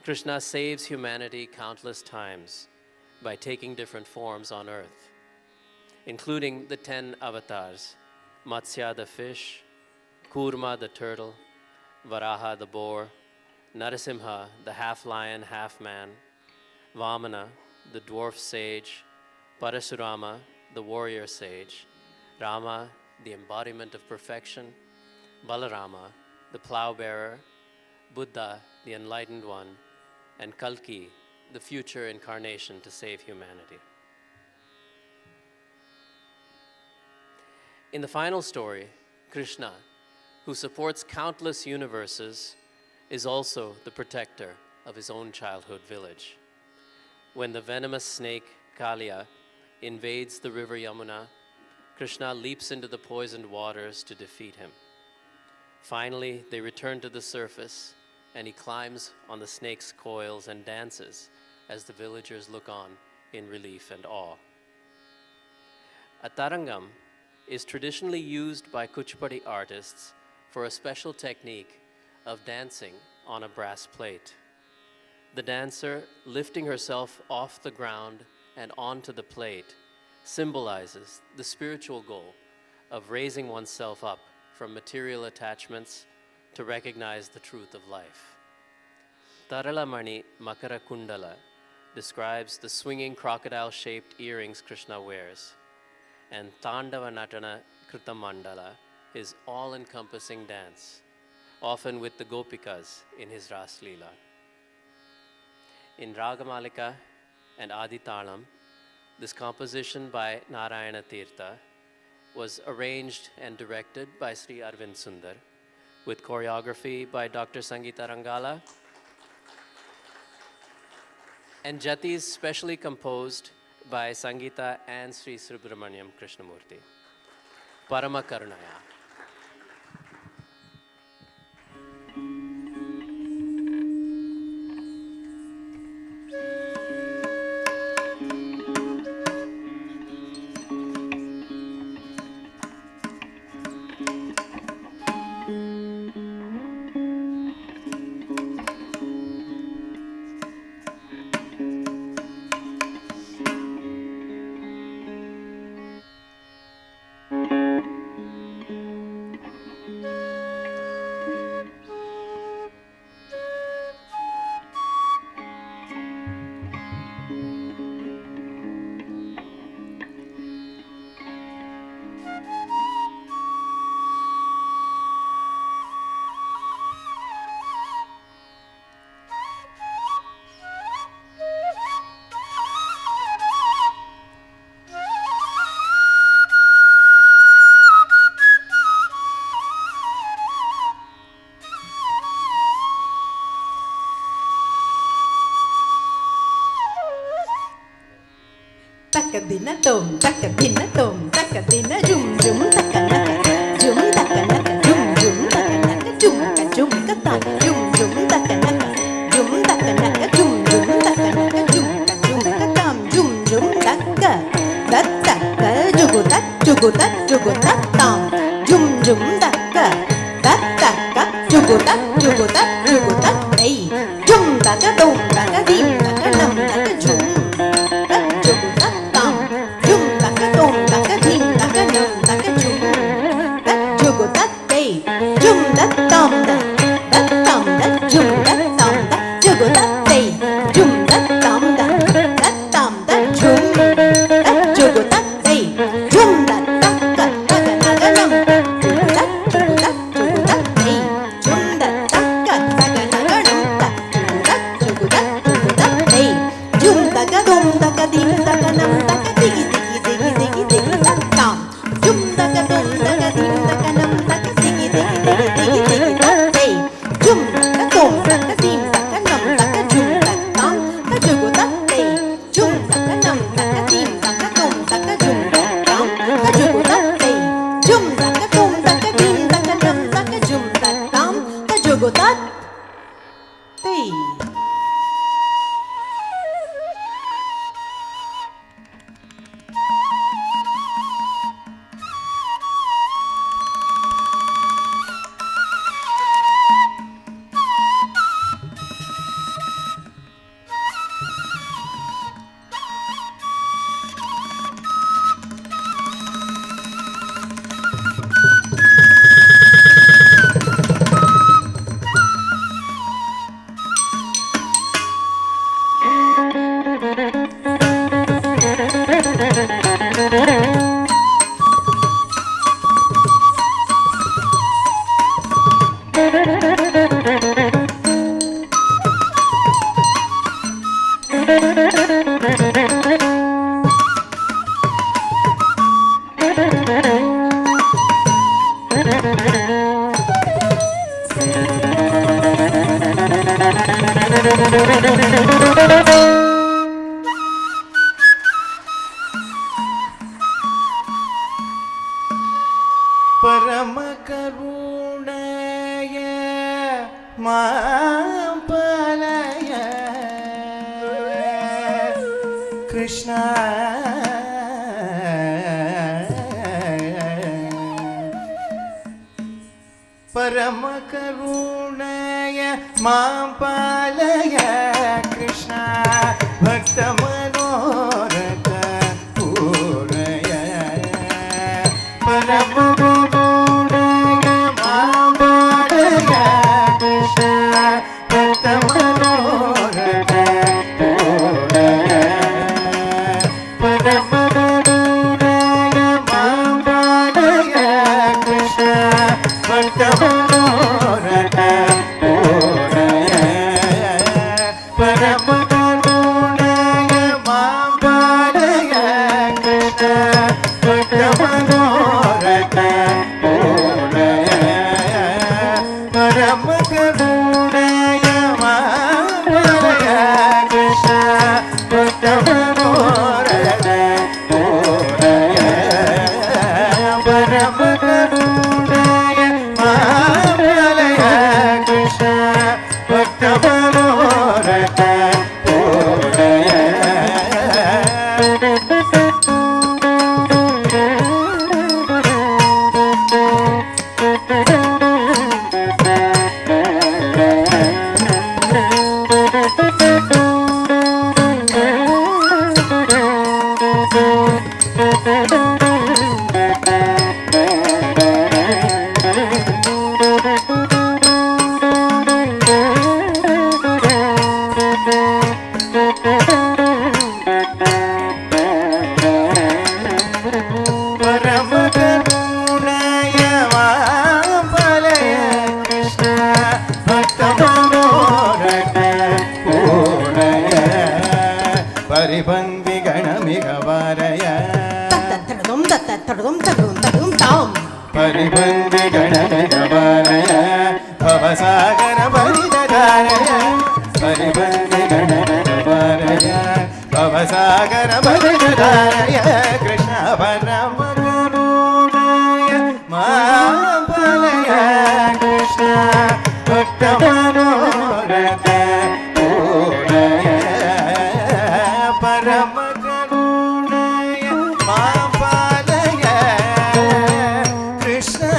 Krishna saves humanity countless times by taking different forms on earth, including the 10 avatars: Matsya the fish, Kurma the turtle, Varaha the boar, Narasimha the half-lion, half-man, Vamana the dwarf sage, Parasurama the warrior sage, Rama the embodiment of perfection, Balarama the plow-bearer, Buddha the enlightened one, and Kalki the future incarnation to save humanity. In the final story, Krishna, who supports countless universes, is also the protector of his own childhood village. When the venomous snake, Kaliya, invades the river Yamuna, Krishna leaps into the poisoned waters to defeat him. Finally, they return to the surface, and he climbs on the snake's coils and dances as the villagers look on in relief and awe. A tarangam is traditionally used by Kuchipudi artists for a special technique of dancing on a brass plate. The dancer, lifting herself off the ground and onto the plate, symbolizes the spiritual goal of raising oneself up from material attachments to recognize the truth of life. Taralamani Makara Kundala describes the swinging crocodile-shaped earrings Krishna wears, and Tandava Natana Kritamandala, his all-encompassing dance, often with the Gopikas in his Ras Leela. In Ragamalika and Aditalam, this composition by Narayana Tirtha was arranged and directed by Sri Arvind Sundar, with choreography by Dr. Sangeeta Rangala, and jatis specially composed by Sangeeta and Sri Subramaniam Krishnamurti. Parama Karunaya. takadina tom takadina tom takadina jum jum takanaka jum takanaka jum jum takanaka jum ka jum ka ta jum jum takanaka jum takanaka jum jum takanaka jum ka tam jum jum takka tattaka jugutat tam jum jum takka tattaka jugutat ei jum taka tom taka dim taka nam taka jum परम करुणय मापलय कृष्ण परम करुणय मापलय कृष्ण भक्त मनोरथ पूरय परम भवसागर भजदाय कृष्ण परम करुणाय महाबलय कृष्ण भक्त मनोरथ पूरय परम करुणाय महाबलय Krishna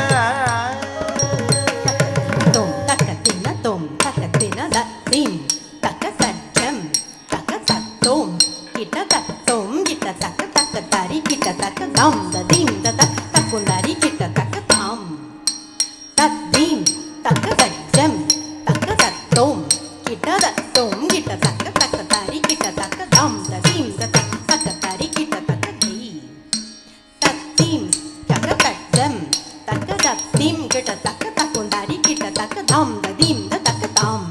Tom takatina da tim takasajam takasatom kita takom kita takatari kita takadam da dim da takundari kita takatam tadim takasajam takasatom kita takom kita takatari kita takadam da dim da takatari kita takadi tadim takasajam takadatim kita takundari kita takadam da dim da takadam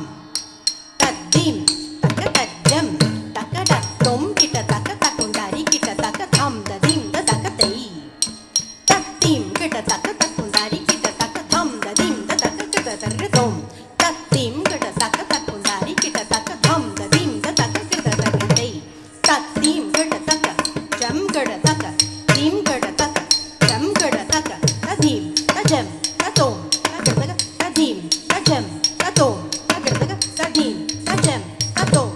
tadim takadajam takadatom kita takundari kita takadam da dim da takadai tadim kita takundari kita takadam da dim da takadam tadim kita takundari kita takadam da dim da takadai tadim kita takajam kita takadim kita takajam kita takadadim tajam tatom tadim tajam tatom tadim tajam tatom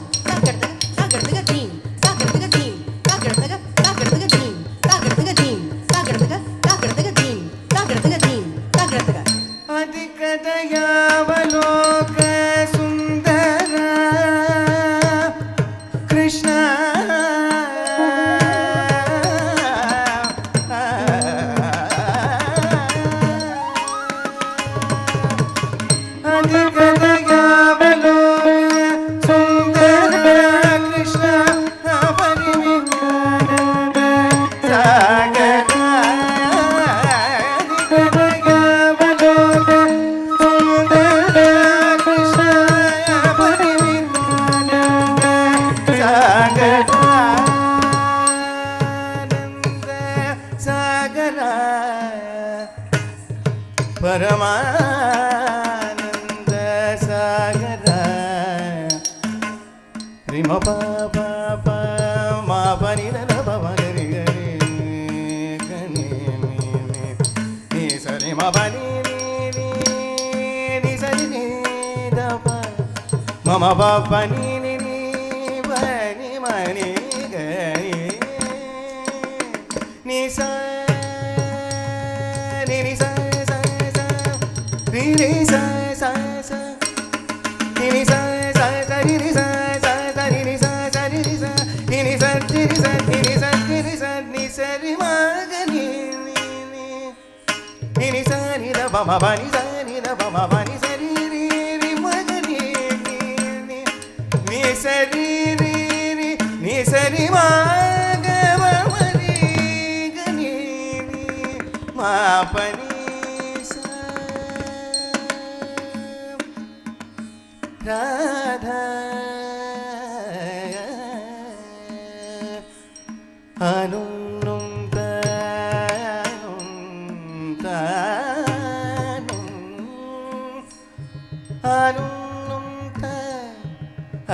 tagardadim tagardadim tagardadim अधिकदयावलोक सुन्दर कृष्ण अधिकदयावलोक सुन्दर कृष्ण परिविज्ञानद सागर परमानंद सागर rim प प प म प नि ध प म ग रि ग रि ग नि नि स रि म प नि नि स रि नि ध प म म प प नि नि प नि म नि ग रि नि स नि नि स ri ri sa sa sa ni ni sa sa sa ri ri sa sa sa ri ri sa sa ri ri sa ni ni sa ri ri sa ni ni sa ri ri sa ni sa ri ma ga ni ni ni sa ni da ba ma ba ni sa ni da ba ma ba ni sa ri ri ri ma ga ni ni sa ri ri ri ni sa ri ma ga ba ma ri ga ni ma pa ni Radha अनुनुं तानुं तानुं अनुनुं ता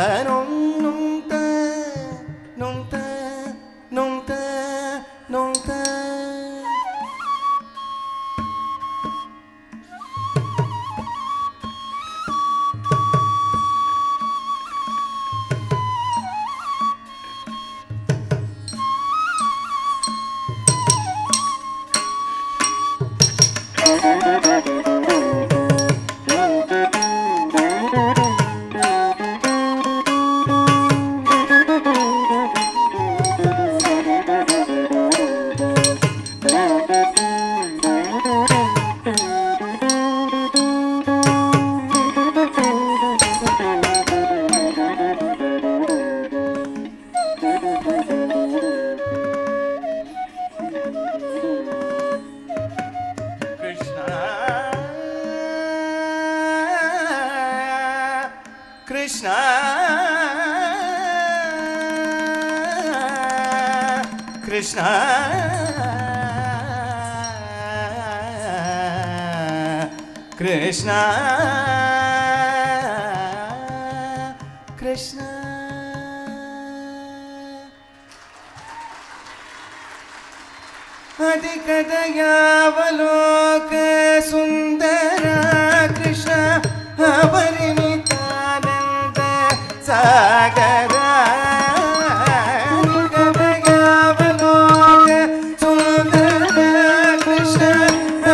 अनुनुं तानुं तानुं तानुं ता Krishna Krishna Krishna Krishna अधिकदयावलोक सुन्दर कृष्ण अपरिमितानन्द सागर अधिकदयावलोक सुन्दर कृष्ण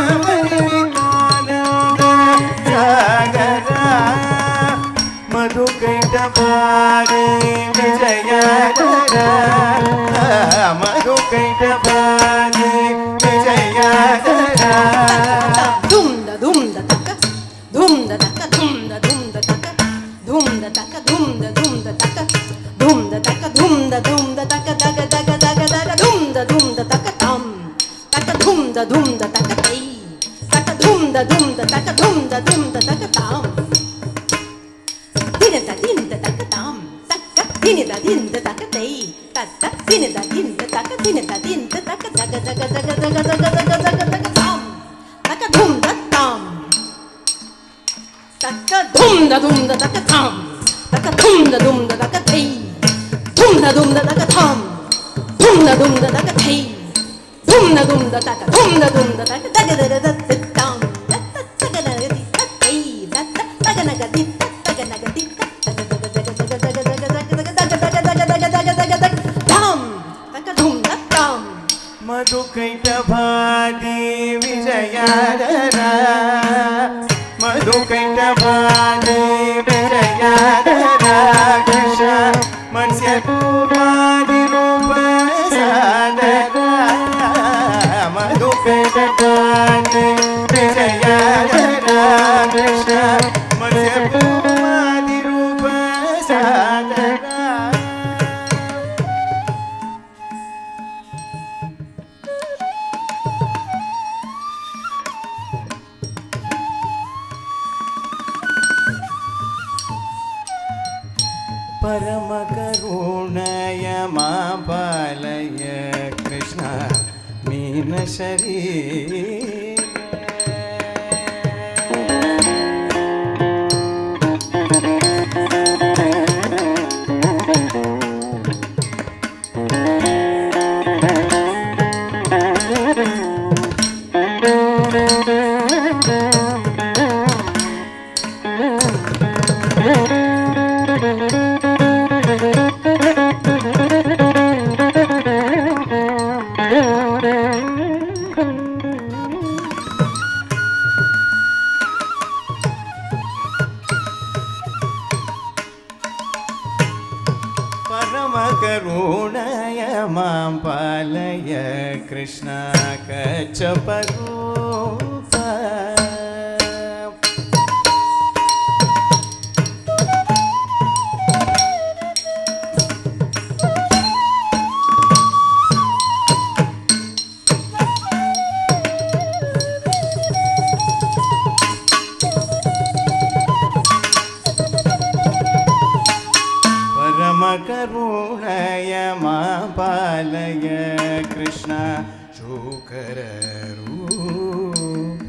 अपरिमितानन्द सागर मधुकैटभागे विजयकर मधुकैटभागे विजयकर धूम दा taka धूम दा taka धूम दा taka धूम दा taka धूम दा taka धूम दा taka daga daga daga daga धूम दा taka tam taka धूम दा taka tei taka धूम दा taka taka tam din da taka tam taka din da taka tei taka din da taka daga daga daga daga daga daga tam taka धूम दा tam taka धूम दा taka tam taka धूम दा taka tei धूम दा taka tam धूम दा taka tei धूम दा taka daga daga daga tam taka daga di tei taka daga di taka daga di मधुकैटभागे Vijaykar मधुकैटभागे Vijaykar Krishna मत्स्यकूर्मादिरूप सादर मधुकैटभागे विजयकर कृष्ण मत्स्यकूर्मादिरूप सादर परमकरुणय मां पालय कृष्ण मीनशरीर परमकरुणय मां पालय कृष्ण कच्छपरूप परमकरुणय मां पालय कृष्ण शूकर रूप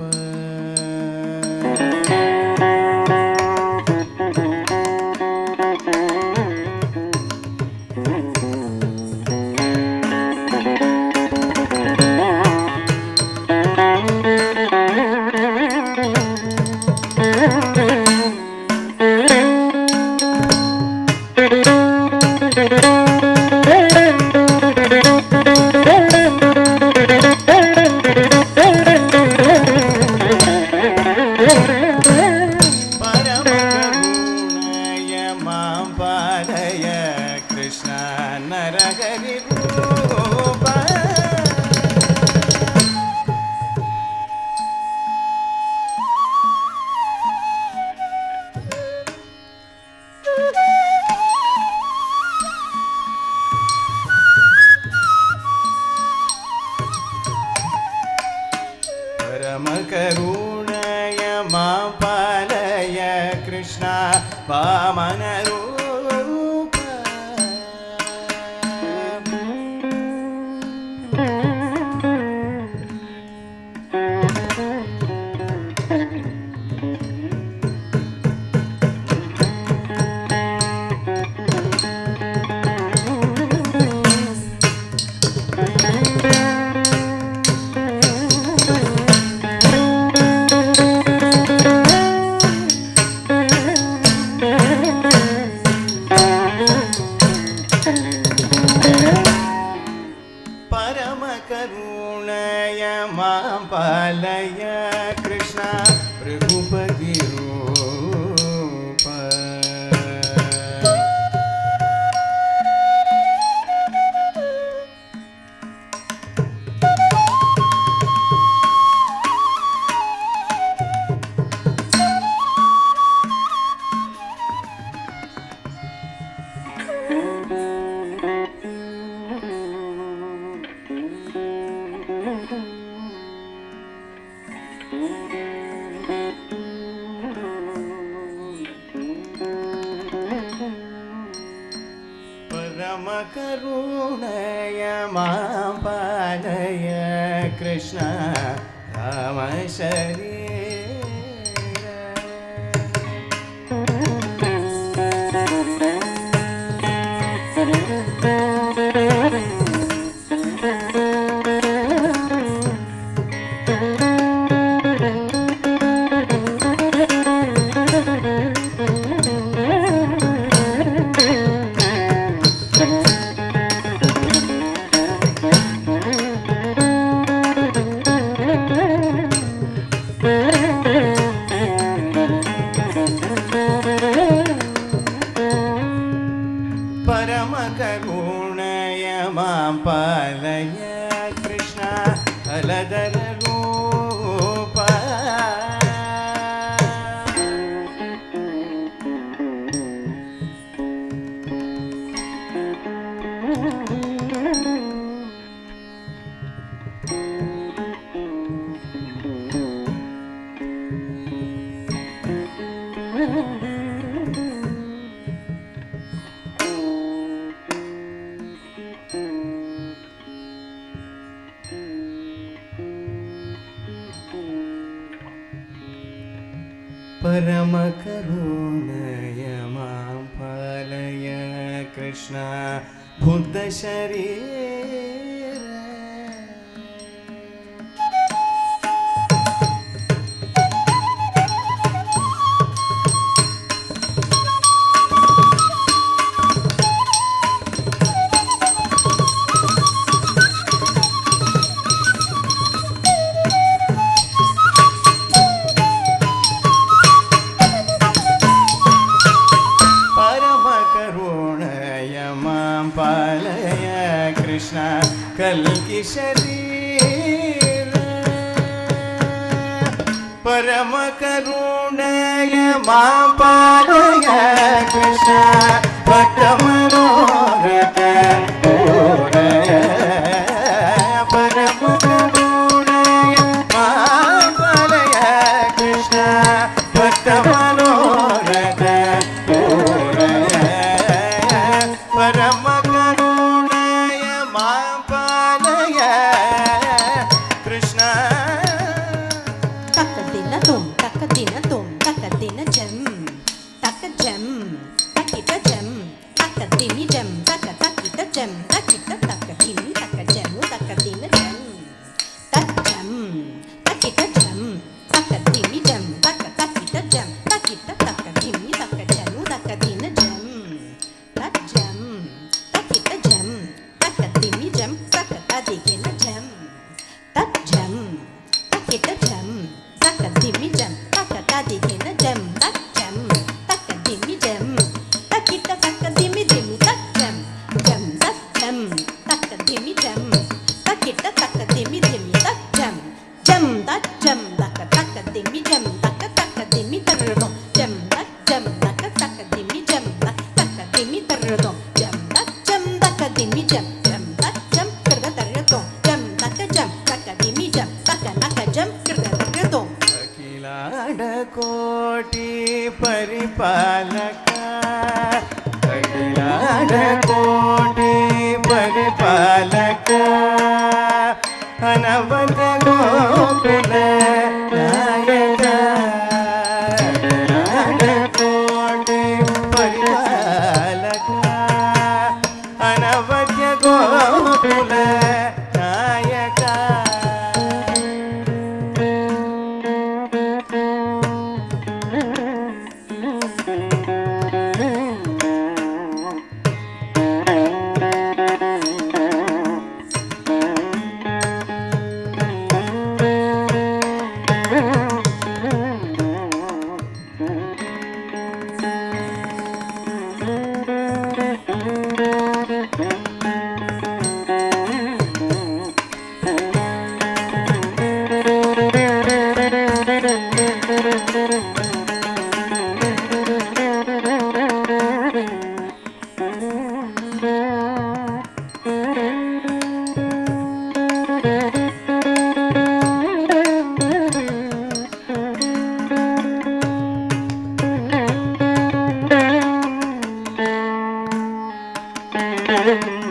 परमकरुणय मां पालय कृष्ण नरहरि रूप परमकरुणय मां पालय कृष्ण वामन रूप करुणय मां पालय कृष्ण राम शरीर परम करुणय मां पालय कृष्ण हलधर रूप परम करुणय मां पालय कृष्ण बुद्ध शरीर पालय कृष्ण कल्कि शरीर परम करुणय मां पालय कृष्ण भक्त मनोरथ पूरय परम करुणय मां पालय कृष्ण भक्त मनोरथ पूरय परम करुणय मां पालय कृष्ण तकदिन तुम तकदिन तुम तकदिन जम तक जम तकिट जम तकदिमि जम तक तकिट जम तकिट तकदिमि तक जम तकदिन जम तक जम तकिट जम तकदिमि जम तक तकिट जम तकिट तकदिमि तक जम तकदिन जम तक जम तकिट जम तकदिमि जम तक तदिगिन जम तक जम तकिट जम तकदिमि जम तक तदिगिन जम तक जम तकदिमि जम तकिट तकदिमि दिमि तक जम जम तक जम तकदिमि जम तकिट तकदिमि दिमि तक जम जम तक जम तक तकदिमि जम तक तकदिमि तरदो जम तक जम तक तकदिमि जम तक तकदिमि तरदो जम तक जम तकदिमि जम जम तक जम करद तरदो जम तक जम तकदिमि जम तक नक जम करद तरदो अखिलांड कोटि परिपालक अखिलांड कोटि परिपालक अनवध गोकुल नायक अखिलांड कोटि परिपालक अनवध गोकुल नायक Thank you.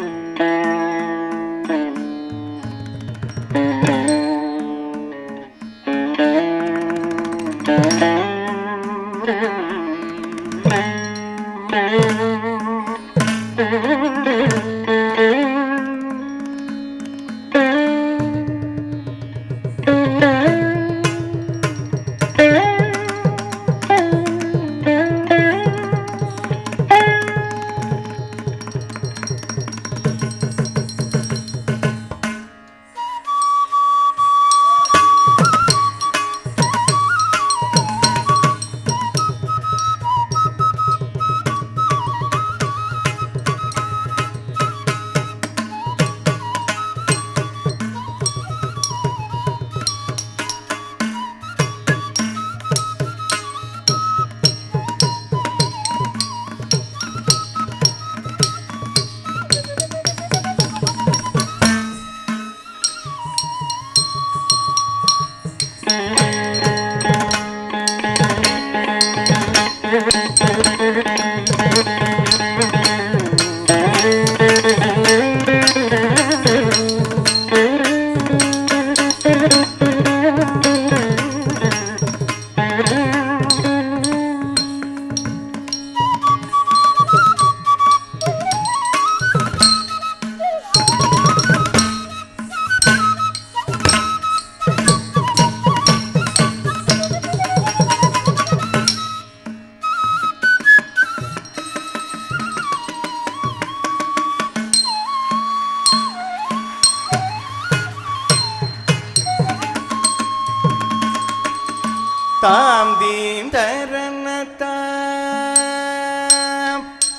தாம் தீம் தரனத்தாம்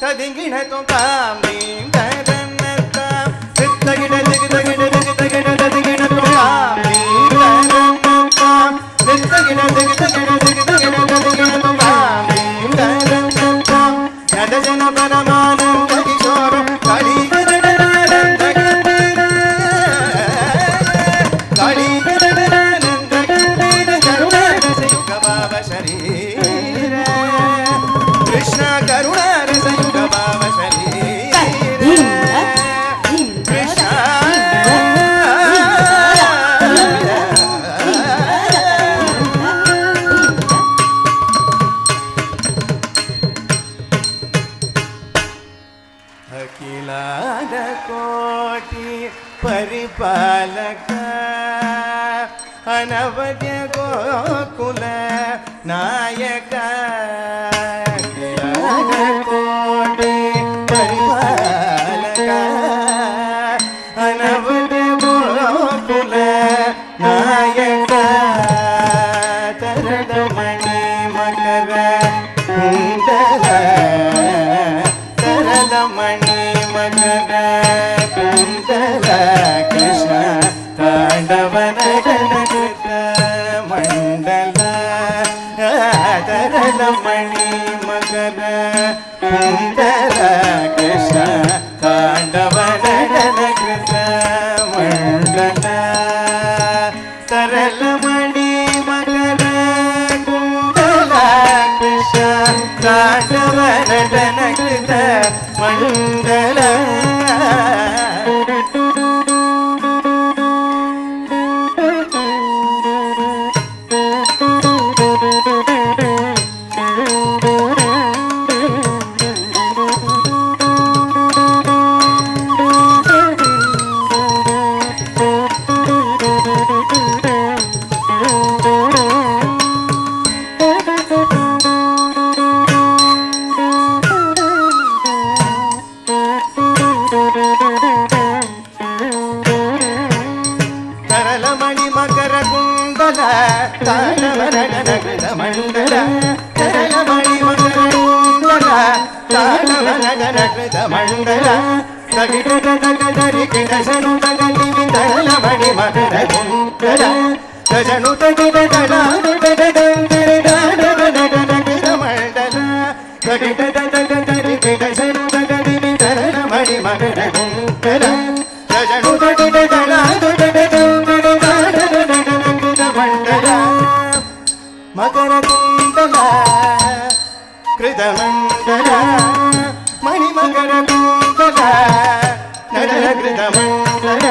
ததிங்கிணத்தும் தாம் தீம் தரனத்தாம் சித்தகிட திகிதகிட திகிதகிட ததிங்கிணத்தும் தாம் தீம் தரனத்தாம் சித்தகிட திகிதகிட திகிதகிட ததிங்கிணத்தும் தாம் தீம் தரனத்தாம் யதஜன பரமானந்த கிஷோரம் கலிகரடனந்த கிண்டர கலிகரடனந்த கிண்டர கருணாரசயுக பாவ சரீர கிருஷ்ண கருணாரசயுக பாவ சரீர கிருஷ்ண ಅಖಿಲಾದ ಕೋಟಿ ಪರಿಪಾಲಕ ಅನವದ್ಯ ಗೋಕುಲ ನಾಯಕ ಅಖಿಲಾದ ಕೋಟಿ ಪರಿಪಾಲಕ ಅನವದ್ಯ ಗೋಕುಲ ನಾಯಕ ತರದ ಮಣಿ ಮಕರ ಕುಂಡಲ ಮಣಿ ಮಕರ ಕುಂಡಲ ಕೃಷ್ಣ ತಾಂಡವನ ಜನಕೃತ ಮಂಡಲ ತರಲ ಮಣಿ ಮಕರ ಕುಂಡಲ ಕೃಷ್ಣ ತಾಂಡವನ ಜನಕೃತ ಮಂಡಲ ತರಲ ಮಣಿ ಮಕರ ಕುಂಡಲ ಕೃಷ್ಣ ತಾಂಡವನ ಜನಕೃತ ಮಂಡಲ ತರಲಮಣಿ ಮಕರ ಕುಂಡಲ ತಾಂಡವನಗನಕೃತ ಮಂಡಲ ತರಲಮಣಿ ಮಕರ ಕುಂಡಲ ತಾಂಡವನಗನಕೃತ ಮಂಡಲ ತಗಿಟದ ತಗದರಿ ಕಿಡಸನು ತಗನಿವಿ ತರಲಮಣಿ ಮಕರ ಕುಂಡಲ ತಜನು ತಗಿಟ ತಡಾನು ತಗದಂದರೆ ತಾಂಡವನಗನಕೃತ ಮಂಡಲ ತಗಿಟದ ತಗದರಿ ಕಿಡಸನು ತಗನಿವಿ ತರಲಮಣಿ ಮಕರ ಕುಂಡಲ ತಜನು ತಗಿಟ ತಡಾನು ತಗದಂದರೆ ತಾಂಡವನಗನಕೃತ ಮಂಡಲ ಮಕರ ಕುಂಡಲ ಕೃತ ಮಂಡಲ ಮಣಿ ಮಕರ ಕುಂಡಲ ನಗರ ಕೃತ ಮಂಡಲ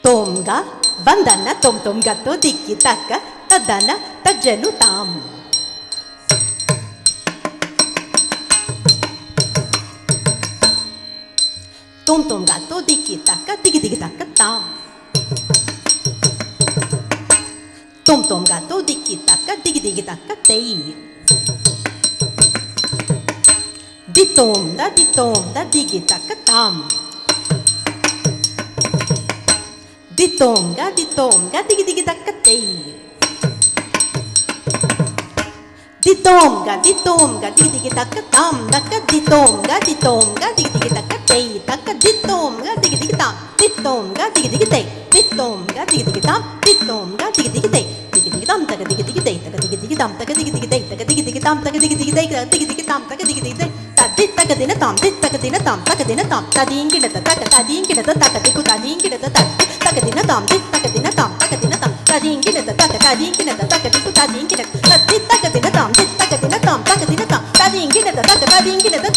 Tomga, Vandana, Tom Tom Gato, Tiki Taka, Tadana, Tajanu Tam. Tom Tom Gato, Tiki Taka, Tiki Tiki Taka Tam. Tom Tom Gato, Tiki Taka, Tiki Tiki Taka Tei. Di Tom da, Tiki Taka Tam. ditonga ditonga digi digi taccatei. Ditonga ditonga digi digi taccatam tacca ditonga ditonga digi digi taccatei tacca ditonga digi digi tam ditonga digi digi tei ditonga digi digi tam ditonga digi digi tei digi digi tam tacca digi digi tei tacca digi digi tam tacca digi digi tei tacca digi digi tam tacca digi digi tei digi digi tam tacca digi digi tei tacca dina tam tacca dina tam tacca dina tam tadingi da tacca diku tadingi da tacca dina tam tacca dina tam tacca dina tam tadingi da tacca diku tadingi da tacca dina tam tacca dina tam tacca dina tam tadingi da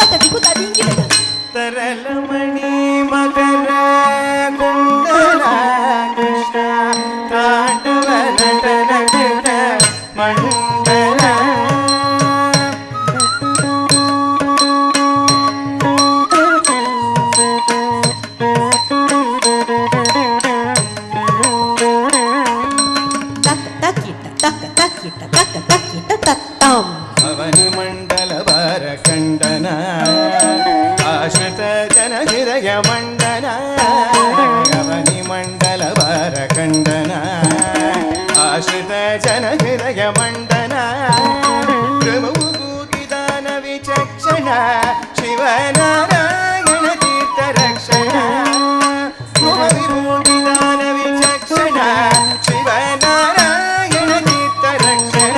tacca diku tadingi da ತರಲಮಣಿ ಮಕರ ಕುಂಡಲ ಕೃಷ್ಣ ತಾಂಡವ ನಟ ನಟ ಮಂಡಲ ಅವನಿ ಮಂಡಲ ವರ ಖಂಡನ ಆಶ್ರಿತ ಜನ ಹೃದಯ ಮಂಡನ ಅವನಿ ಮಂಡಲ ವರ ಖಂಡನ ಆಶ್ರಿತ ಜನ ಹೃದಯ ಮಂಡನ ಪ್ರಭೂತಿದಾನ ವಿಚಕ್ಷಣ ಶಿವನಾರಾಯಣ ತೀರ್ಥ ರಕ್ಷಣ ವಿಭೂತಿದಾನ ವಿಚಕ್ಷಣ ಶಿವನಾರಾಯಣ ತೀರ್ಥ ರಕ್ಷಣ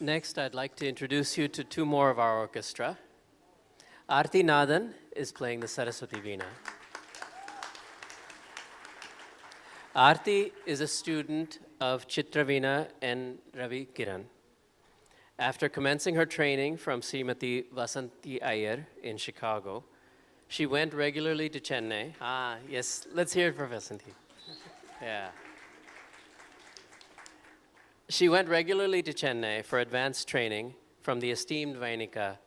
Next, I'd like to introduce you to two more of our orchestra. Arti Nadan is playing the Saraswati Veena. Arti is a student of Chitraveena and Ravi Kiran. After commencing her training from Srimati Vasanti Iyer in Chicago, she went regularly to Chennai. Yes, let's hear it for Vasanti. Yeah. She went regularly to Chennai for advanced training from the esteemed Vainika,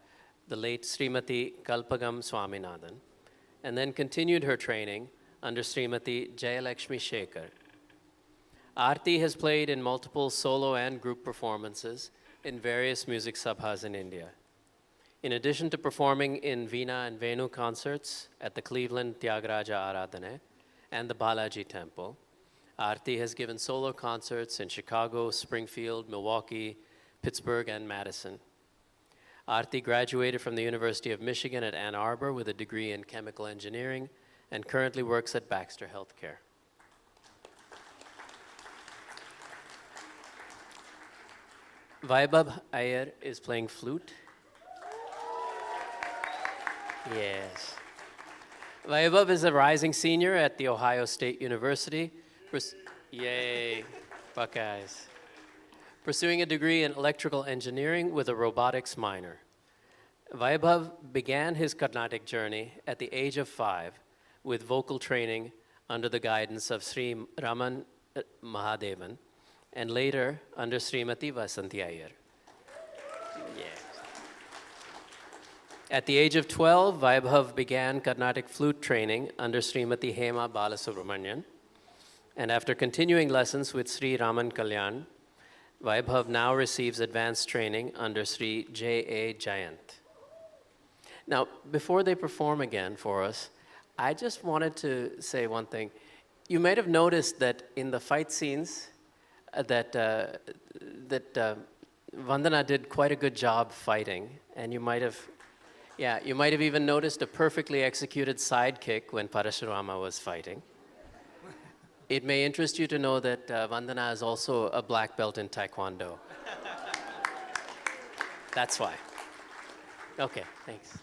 the late Srimati Kalpagam Swaminathan, and then continued her training under Srimati Jayalakshmi Shekhar. Aarti has played in multiple solo and group performances in various music sabhas in India. In addition to performing in Veena and Venu concerts at the Cleveland Tyagaraja Aradhane and the Balaji Temple, Aarti has given solo concerts in Chicago, Springfield, Milwaukee, Pittsburgh, and Madison. Aarti graduated from the University of Michigan at Ann Arbor with a degree in chemical engineering and currently works at Baxter Healthcare. Vaibhav Iyer is playing flute. Yes. Vaibhav is a rising senior at the Ohio State University. Yay, Buckeyes. Pursuing a degree in electrical engineering with a robotics minor. Vaibhav began his Carnatic journey at the age of 5 with vocal training under the guidance of Sri Raman Mahadevan and later under Srimati Vasanti Iyer. At the age of 12, Vaibhav began Carnatic flute training under Srimati Hema Balasubramanian And after continuing lessons with Sri Raman Kalyan, Vaibhav now receives advanced training under Sri J.A. Jayant. Now, before they perform again for us, I just wanted to say one thing. You might have noticed that in the fight scenes that Vandana did quite a good job fighting, and you might have even noticed a perfectly executed side kick when Parashurama was fighting. It may interest you to know that Vandana is also a black belt in Taekwondo. That's why. Okay, thanks.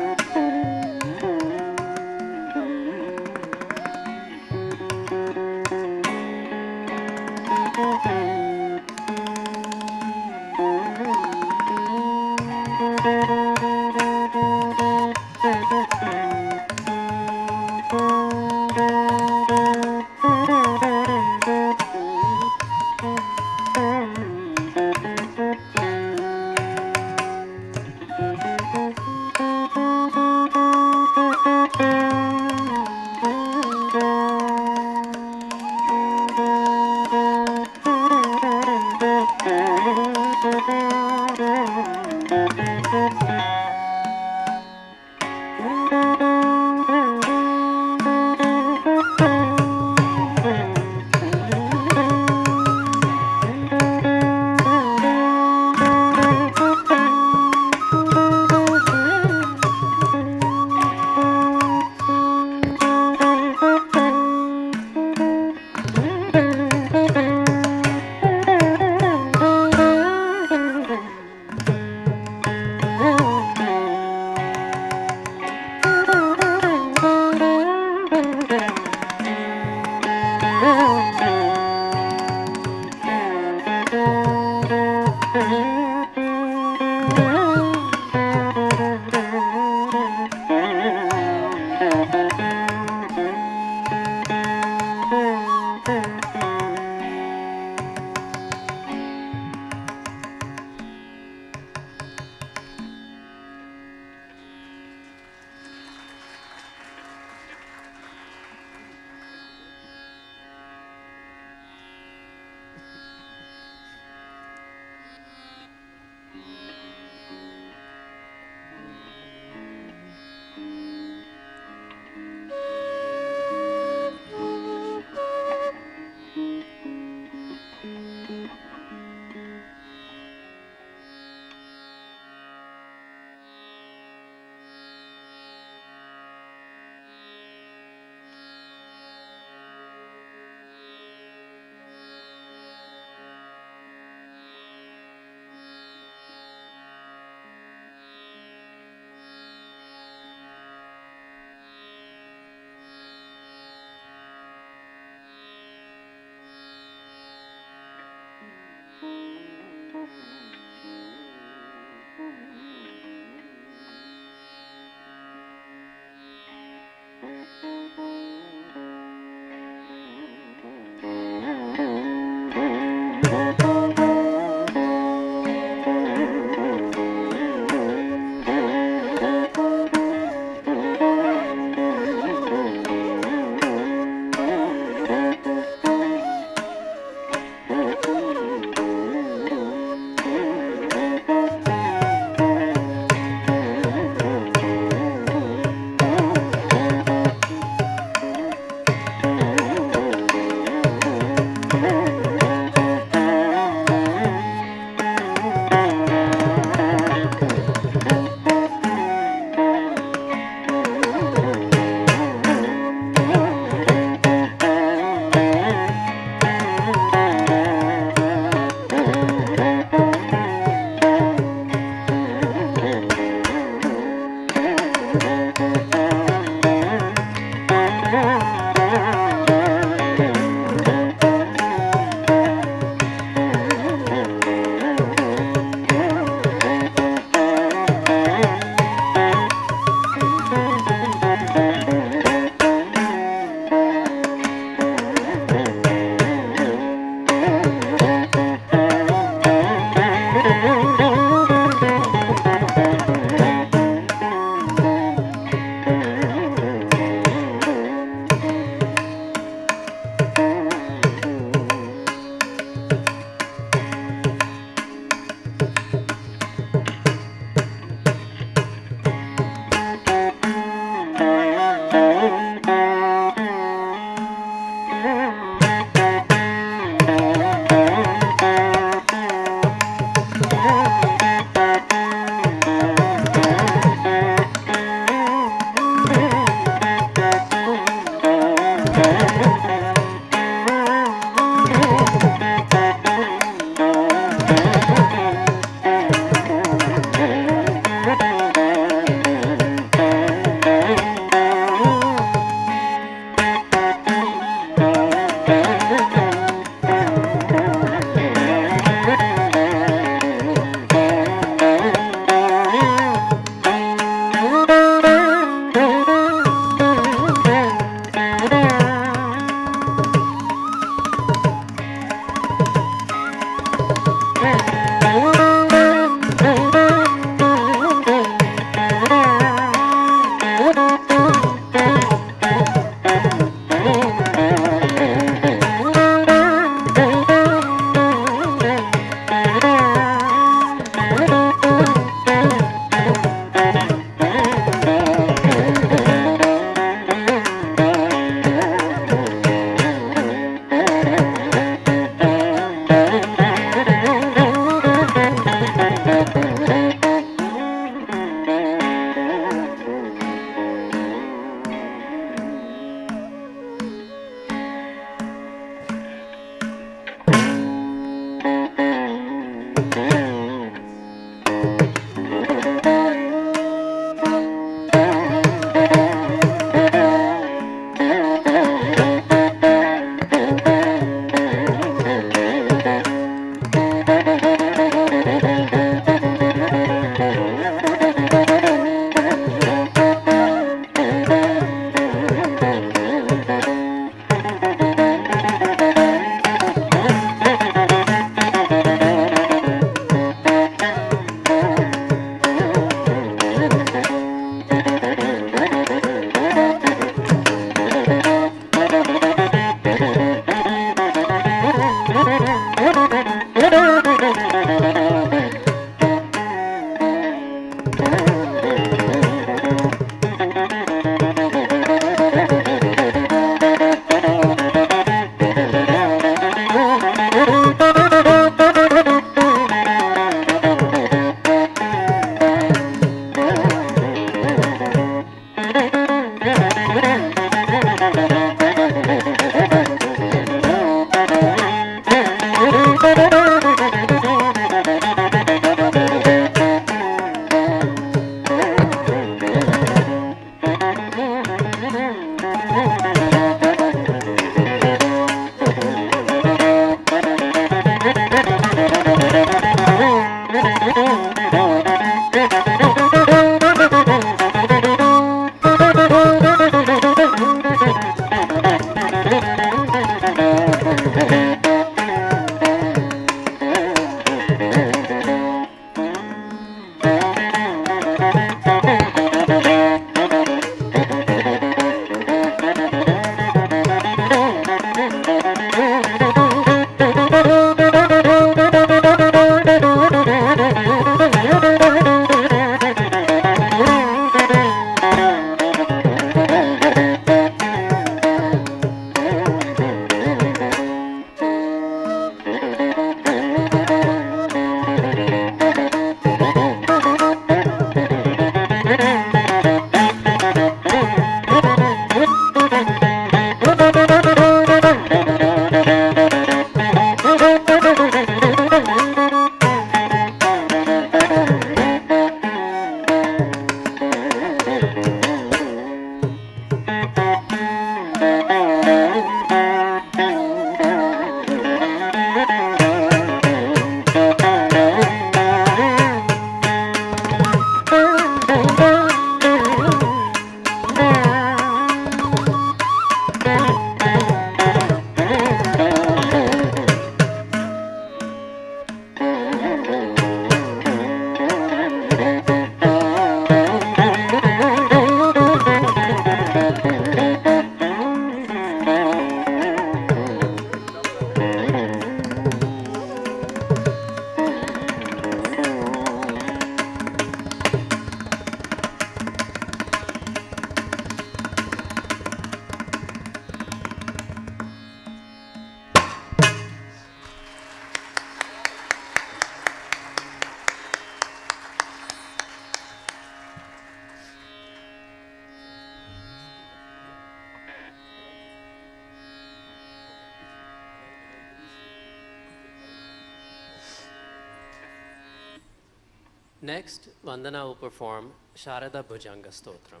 Next, Vandana will perform Sharada Bhujanga Stotram.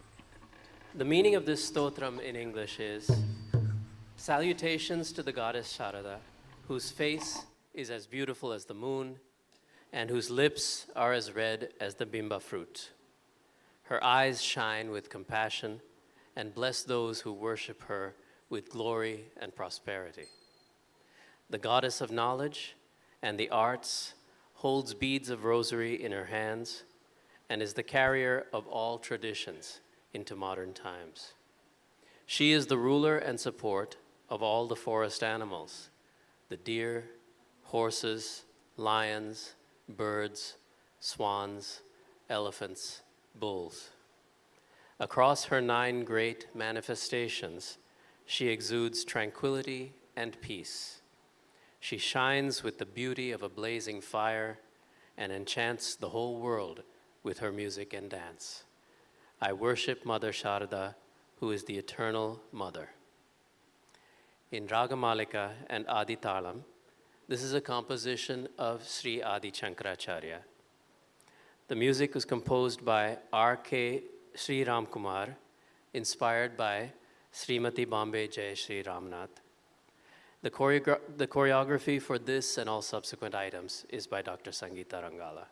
The meaning of this stotram in English is salutations to the goddess Sharada, whose face is as beautiful as the moon and whose lips are as red as the bimba fruit. Her eyes shine with compassion and bless those who worship her with glory and prosperity. The goddess of knowledge and the arts holds beads of rosary in her hands, and is the carrier of all traditions into modern times. She is the ruler and support of all the forest animals, the deer, horses, lions, birds, swans, elephants, bulls. Across her 9 great manifestations, she exudes tranquility and peace. She shines with the beauty of a blazing fire and enchants the whole world with her music and dance. I worship Mother Sharada, who is the eternal mother. In Ragamalika and Adi Talam, this is a composition of Sri Adi Shankaracharya. The music was composed by R.K. Sri Ramkumar, inspired by Srimati Bombay Jai Sri Ramnath. The choreography for this and all subsequent items is by Dr. Sangeeta Rangala.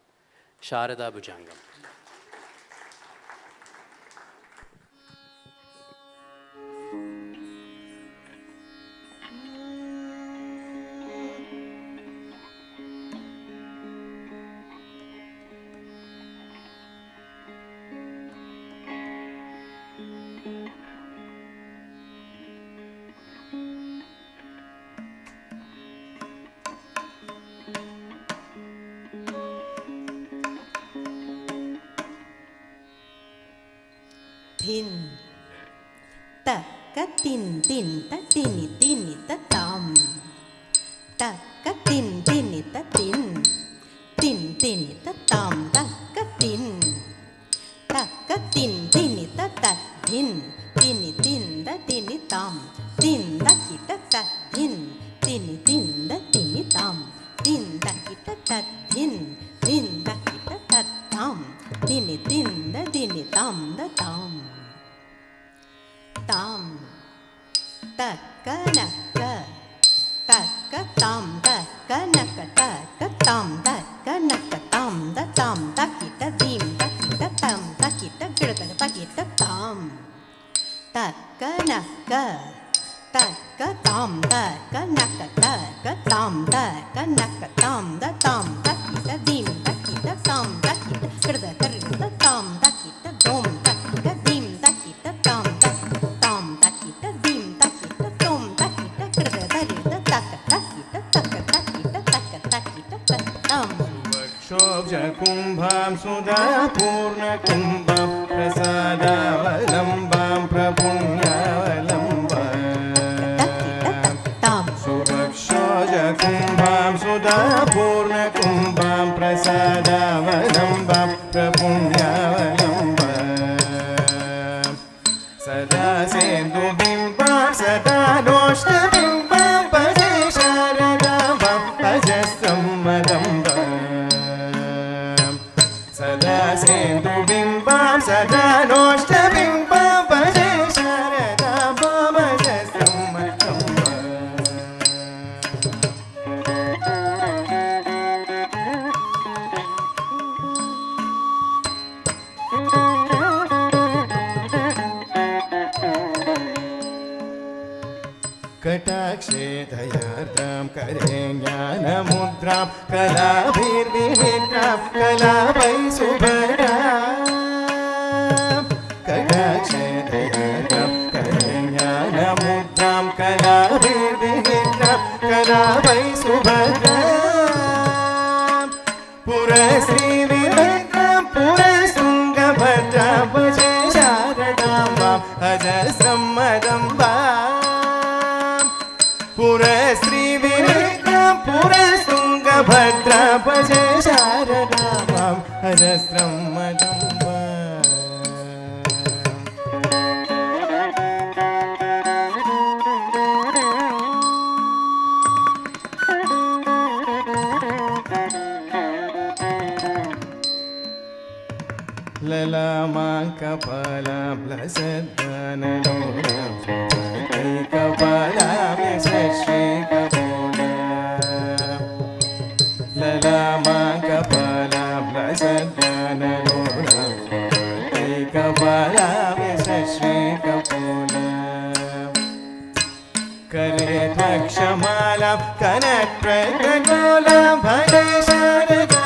Sharada Bhujangam. Tin ta ka tin tin ta tini ta tam ta ka tin ta tin ta tam ta ka tin ta ta tin da tini tam tin da kita ta tin da tini tam tin da kita ta tin da kita ta tam tin da tini tam da tam tam ta ka na ka ta ka tam ta ka na ka ta ka tam ta ka na ka tam da tam ta kita dim ta kita tam ta kita gada ta kita tam ta ka na ka ta ka tam ta ka na ka ta ka tam ta ka na ka tam da tam ta kita dim ta kita tam ta kita gada ta tam ta kita dom ta kita dim ta kita tam ta Kumbham Sudha Purna Kumbham Prasadavalambaam Prapunyavalambaam Suvakshoja Kumbham Sudha Purna Kumbham Prasadavalambaam Prapunyavalambaam Sada Sendhu Bimbam Sada Doshta Bimbam Bhaje Sharadambam Bhaje Sammadambam Sada Sendhu Bimbam Sada Doshta Bimbam Bhaje Sharadambam Bhaje Sammadambam Katakshe Dayardam Kare Jnana Mudram Kalabhir Vinitram Kalabai Subhadam Katakshe Dayardam Kare Jnana Mudram Kalabhir Vinitram Kalabai Subhadam Pura Sri Vinitram Pura Sungabhadram Bhaje Sharadambam Ajasram Madambam Pura Sri Vinitram Pura Sungabhadra Bhaje Sharadambam Ajasram Madambam Lalama Kapala Blasadhanaloram Kapala Shri Kapula Lalama Kapala Blasadhanaloram Kapala Shri Kapula Kare Dhakshamala Kanak Prakagola Bhaje Sharada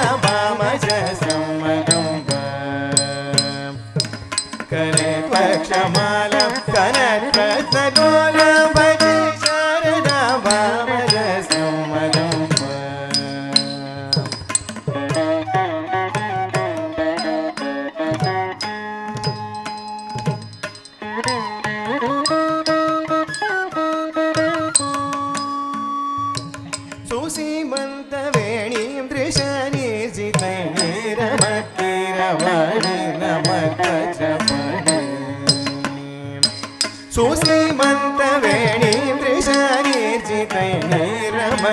तै नीरमत्कीरवाणी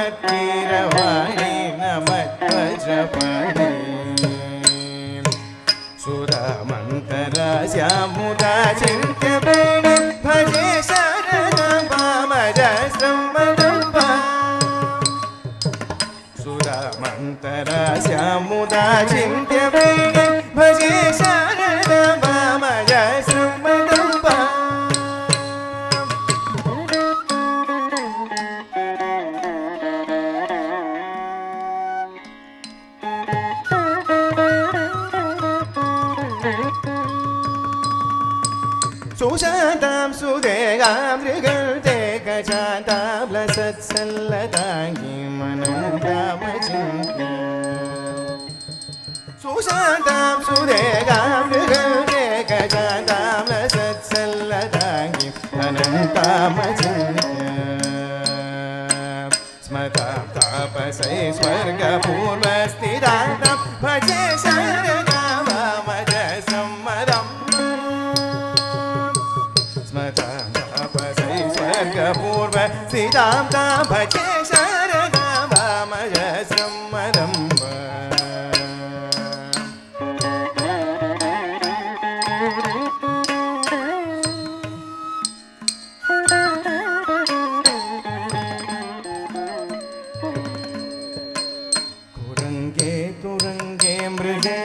नमध्वजपाणि सुरामन्तरास्यामुदा चिन्त्यवेणि भजे शारदाम्बामजस्रम्भदम्बा सुरामन्तरास्यामुदा चिन्त्यवेणि भजे शारदाम्बामजस्रम्भदम्बा सुशान्तां सुदेगां मृगन्ते गजान्तां लसत्सल्लताङ्गीं मनोगामचिन्तीं सुशान्तां सुदेगां मृगन्ते गजान्तां लसत्सल्लताङ्गीं अनन्तामचिन्त्य स्मतां तापसै स्वर्गपूर्वस्थितां भजे शारदाम्बामजसम्मदम् पूर्व सीतां तां भजे शारदाम्बामजस्रम्भदम्ब कुरङ्गे तुरङ्गे मृगे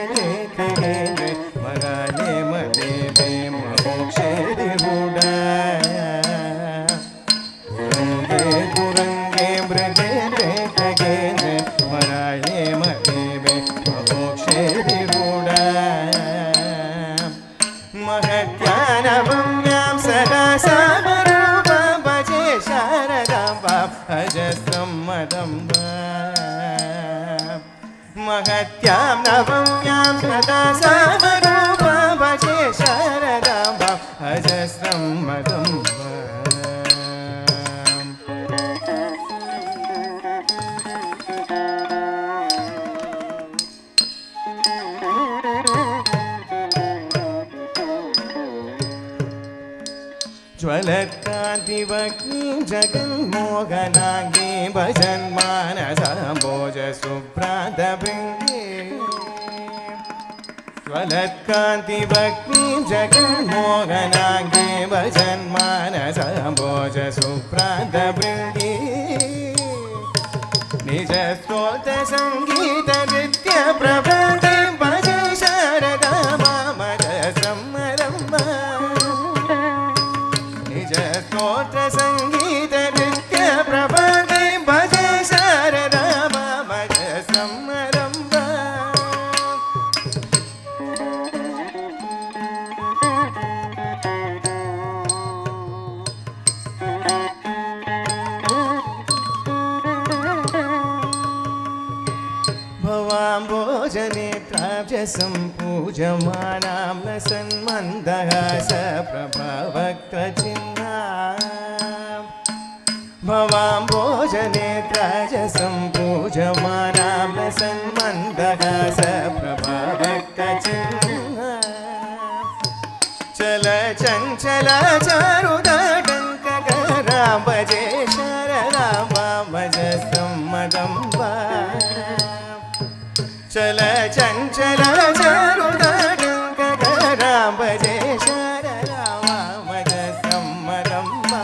खगेन्द्रे मराले मदेवे मोक्षे दिरूढा महत्यां नवम्यां सदा समरूपां भजे शारदाम्बां अजस्रं मदम्बा ज्वलत्कान्तिवग्नीं जगन्मोहनाङ्गीं भजन्मानसाम्भोज सुभ्रान्तभृङ्गे ज्वलत्कान्तिवग्नीं जगन्मोहनाङ्गीं भजन्मानसाम्भोज सुभ्रान्तभृङ्गे निजस्तोत्रसङ्गीतनृत्यप्रभृतिं भजे शारदाम्बामजस्रम्भदम्बा स्तोत्रसङ्गीतनृत्यप्रभृतिं भजे शारदाम्बामजस्रम्भदम्बा भवाम्बोजनेत्राब्जसं पूजमानां लसन्मन्दहासप्रभावक्त्रचिह्नां भवाम्बोजनेत्राब्जसं पूजमानां लसन्मन्दहासप्रभावक्त्रचिह्नां चलचञ्चलचारुदटङ्ककरां भजे शारदाम्बामजस्रम्भदम्बा चल चञ्चल चारुदटङ्ककरां भजे शारदाम्बामजस्रम्भदम्बा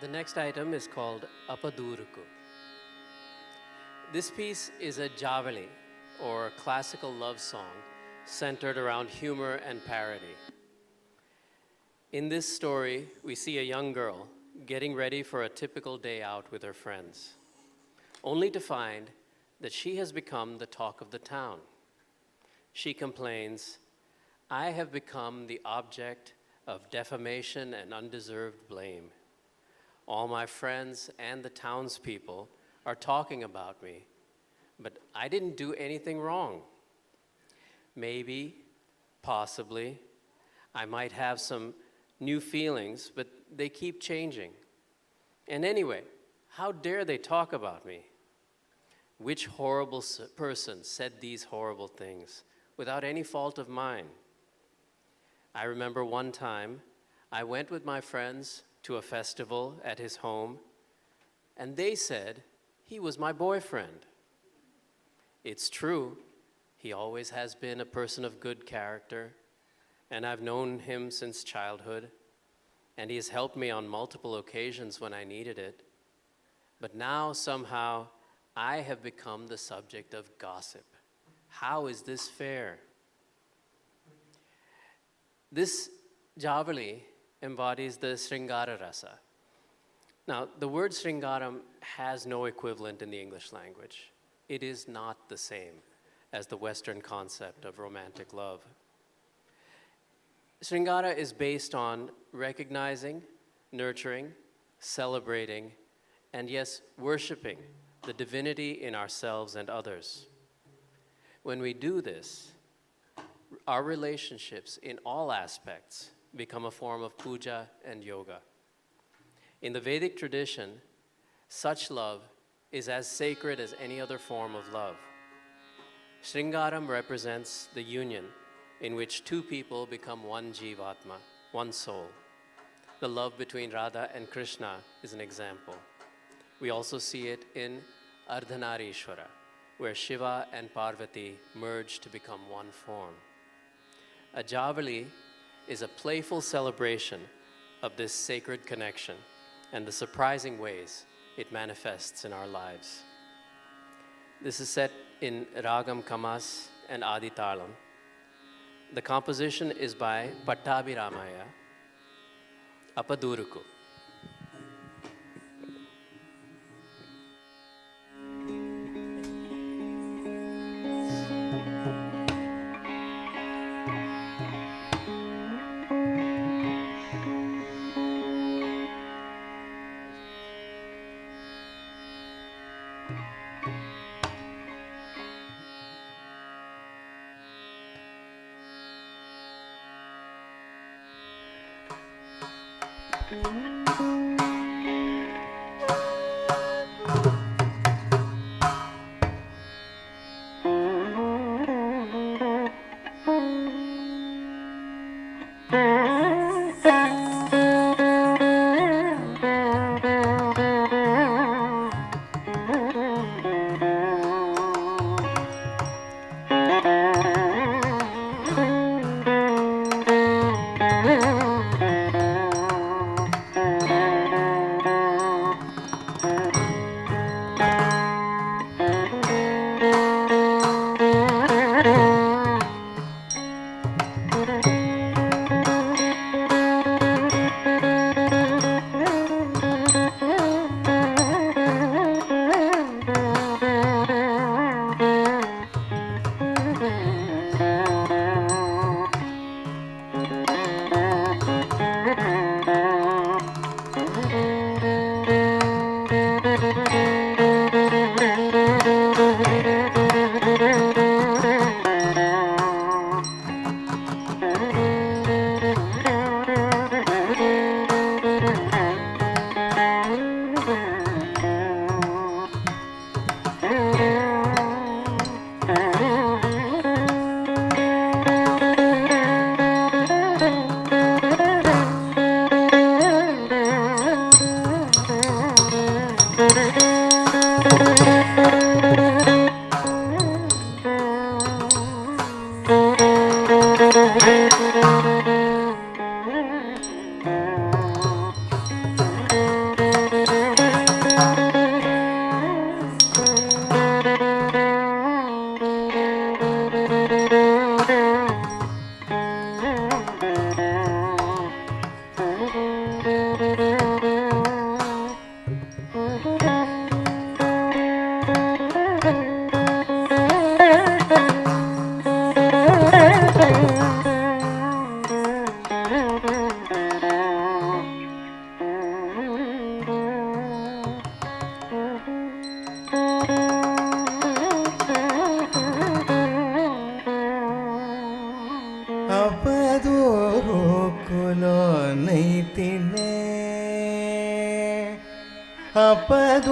The next item is called Apaduruku. This piece is a javali, or classical love song, centered around humor and parody. In this story, we see a young girl getting ready for a typical day out with her friends, only to find that she has become the talk of the town. She complains, "I have become the object of defamation and undeserved blame. All my friends and the townspeople are talking about me, but I didn't do anything wrong. Maybe, possibly, I might have some new feelings, but they keep changing. And anyway, how dare they talk about me? Which horrible person said these horrible things without any fault of mine?" I remember one time I went with my friends to a festival at his home, and they said he was my boyfriend. It's true, he always has been a person of good character, and I've known him since childhood, and he has helped me on multiple occasions when I needed it. But now somehow I have become the subject of gossip. How is this fair? This Javali embodies the Sringara Rasa. Now, the word Sringaram has no equivalent in the English language. It is not the same as the Western concept of romantic love. Sringara is based on recognizing, nurturing, celebrating, and yes, worshiping the divinity in ourselves and others. When we do this, our relationships in all aspects become a form of puja and yoga. In the Vedic tradition, such love is as sacred as any other form of love. Sringaram represents the union in which two people become one Jivatma, one soul. The love between Radha and Krishna is an example. We also see it in Ardhanarishwara, where Shiva and Parvati merge to become one form. A Javali is a playful celebration of this sacred connection and the surprising ways it manifests in our lives. This is set in Ragam Kamas and Adi Talam. The composition is by Pattabhiramaya, Apaduruku.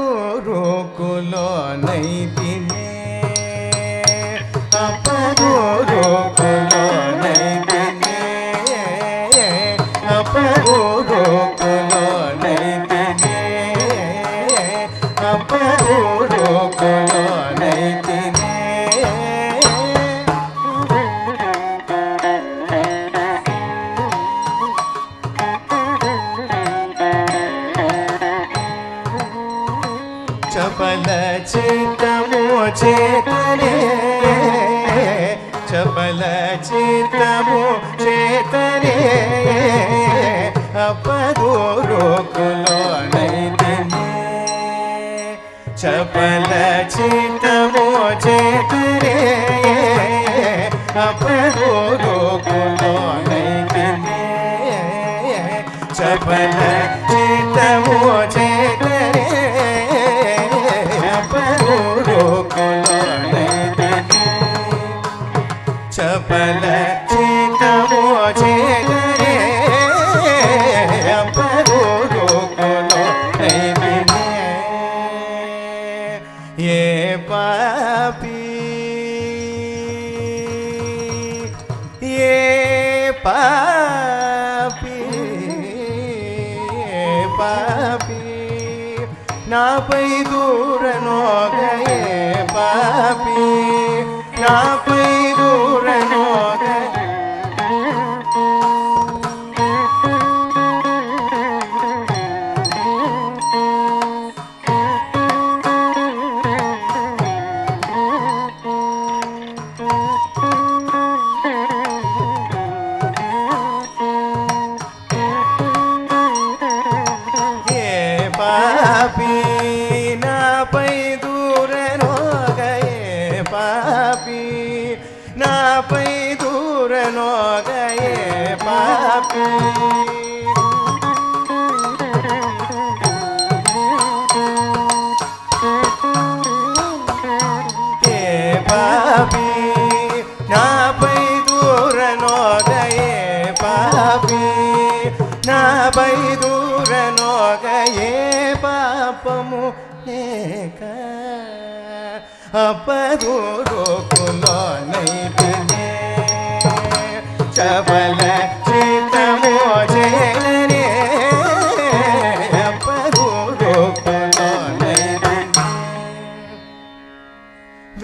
అపదూరుకులో నైతినే అపదూరుకులో నైతినే అపదూరుకులో నైతినే అపదూరుకులో నైతినే చపల చిత్తము చేతనే చపల చిత్తము చేతనే అపదూరుకులో నైతినే చపల చిత్తము చేతనే అపదూరుకులో నైతినే చపల చిత్తము చేతనే చపల చిత్తము చేతనే అపదూరుకులో నైతినే ఏ పాపి ఏ పాపి ఏ పాపి నాపై దూరనోగయే పాపి నాపై దూరనోగ ఏ పాపి నాపై దూరనోగయే పాపి నాపై దూరనోగయే పాపి ఏ పాపి నాపై దూరనోగయే పాపి నాపై దూరనోగయే పాపము లేక అపదూరుకులో నైతినే చపల చిత్తము చేతనే అపదూరుకులో నైతినే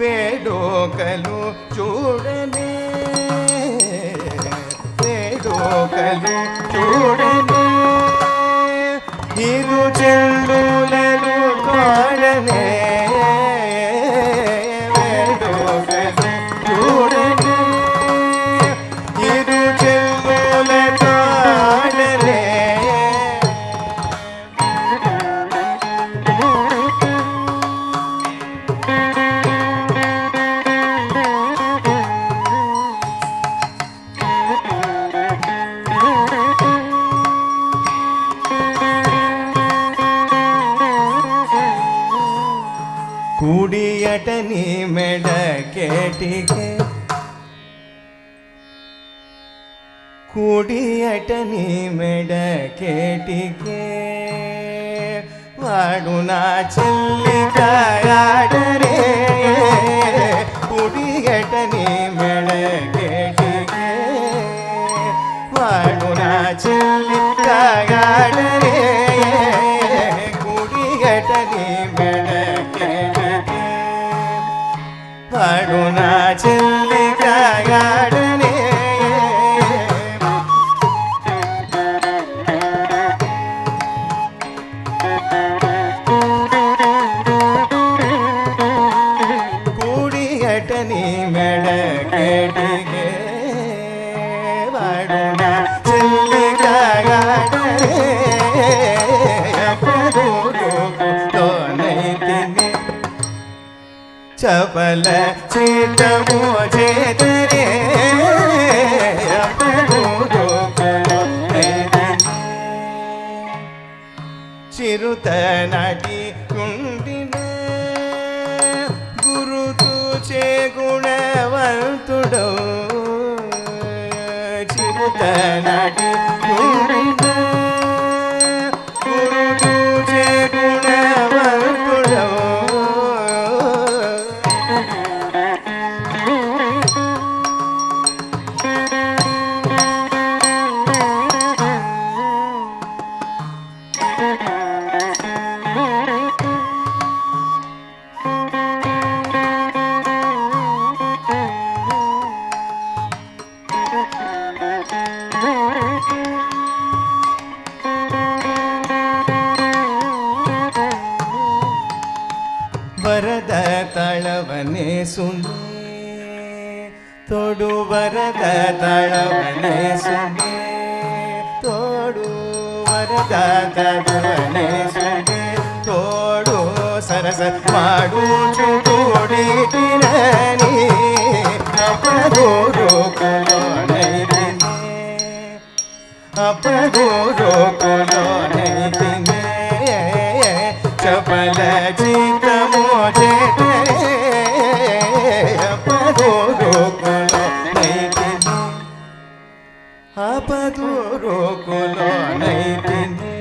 వేడుకలు చూడనే వేడుకలు చూడనే ఇరు చెల్లులను కాడనే వేడుకలు చూడనే ఇరు చెల్లుల కాడనే కుడియట నీ మెడ కేటికే కుడియట నీ మెడ కేటికే వాడు నా చెల్లికాడరే కుడియట నీ మెడ కేటికే వాడు నా చెల్లికాడరే కుడియట నీ మెడ కేటికే వాడు నా చెల్లికాడరే కుడియట నీ మెడ కేటికే వాడు నా చెల్లికాడరే అపదూరుకులో నైతినే చపల చిత్తము చేతనే అపదూరుకులో నైతినే చిరుత నటి కుండిన గురుతు చే గుణవంతుడో చిరుత నటి కుండిన గురుతు చే గుణ ವರದ ತಳವನೆ ಸುಂದೆ ತೋಡು ವರದ ತಳವನೆ ಸುಂದೆ ತೋಡು ವರದ ತಳವನೆ ಸುಂದೆ ತೋಡು ಸರಸ ಮಾಡು ಚುಟೋಡಿ ತಿರನಿ ಅಪಗೋರು ಕೊಲೋ ನೈತಿನೆ ಅಪಗೋರು ಕೊಲೋ ನೈತಿನೆ ಚಪಲ ಚಿತ್ತ ಮೋಜೆ ಅಪಗೋರು ಕೊಲೋ ನೈತಿನೆ ಅಪಗೋರು ಕೊಲೋ ನೈತಿನೆ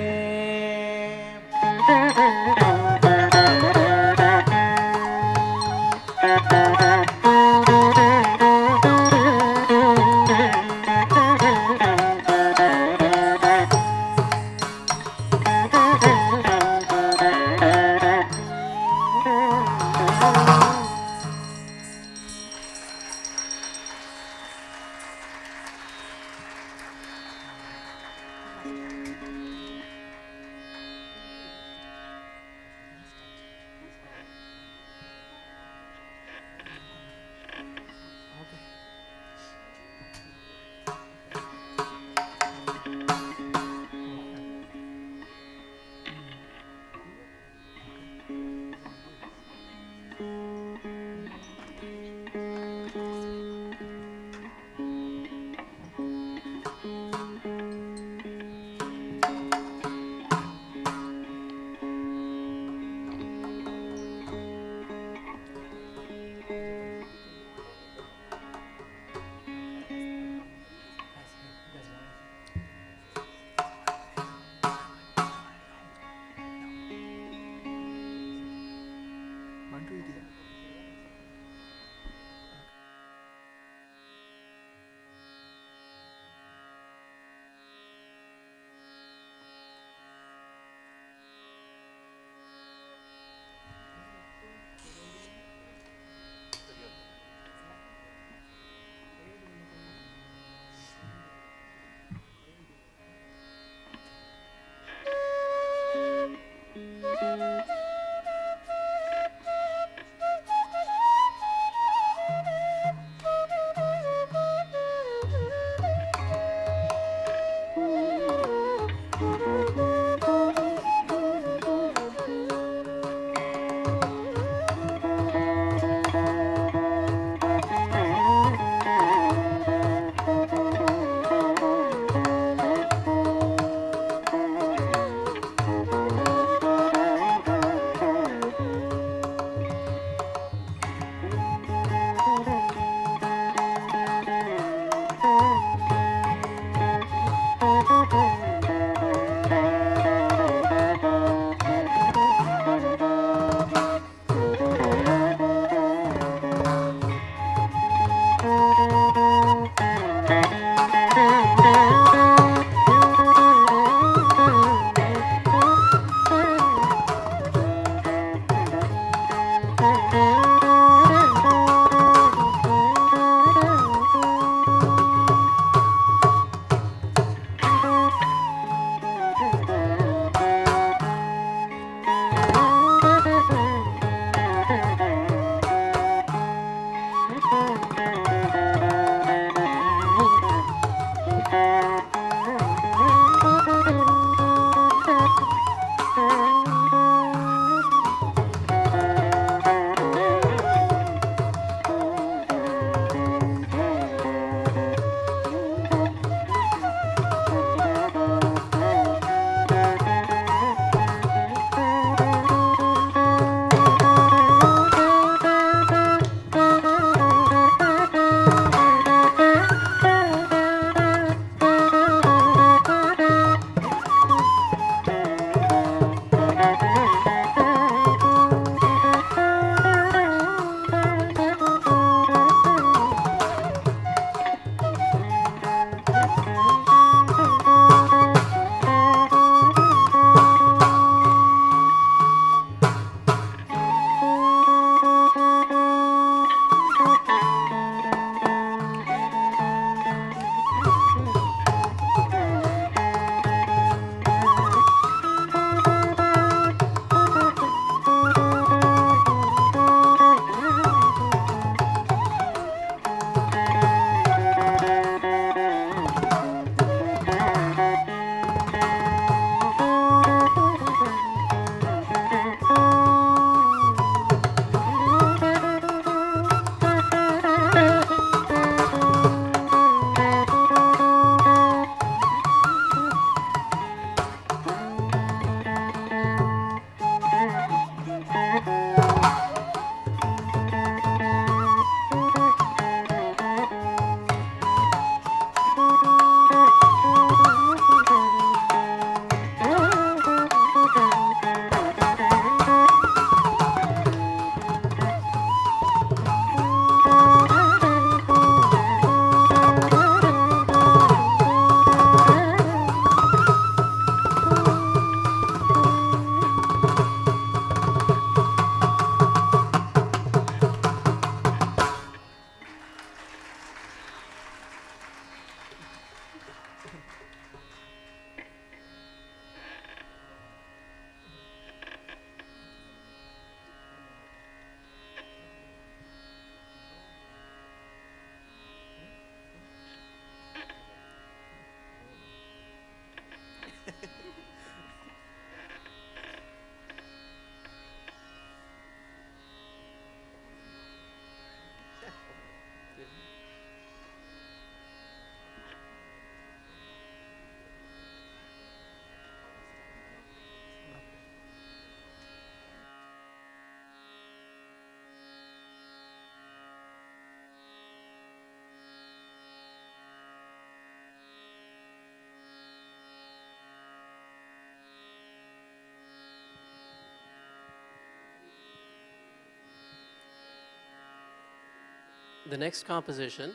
The next composition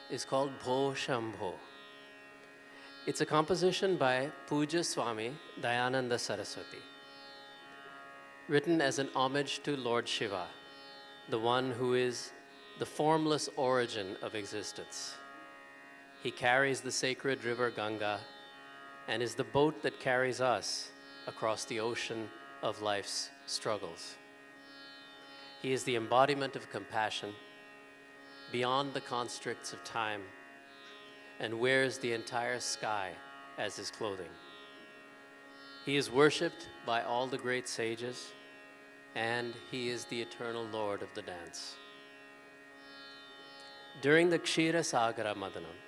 is called Bho Shambho. It's a composition by Puja Swami Dayananda Saraswati, written as an homage to Lord Shiva, the one who is the formless origin of existence. He carries the sacred river Ganga and is the boat that carries us across the ocean of life's struggles. He is the embodiment of compassion beyond the constricts of time and wears the entire sky as his clothing. He is worshipped by all the great sages, and he is the eternal Lord of the dance. During the Kshira Sagara Madanam,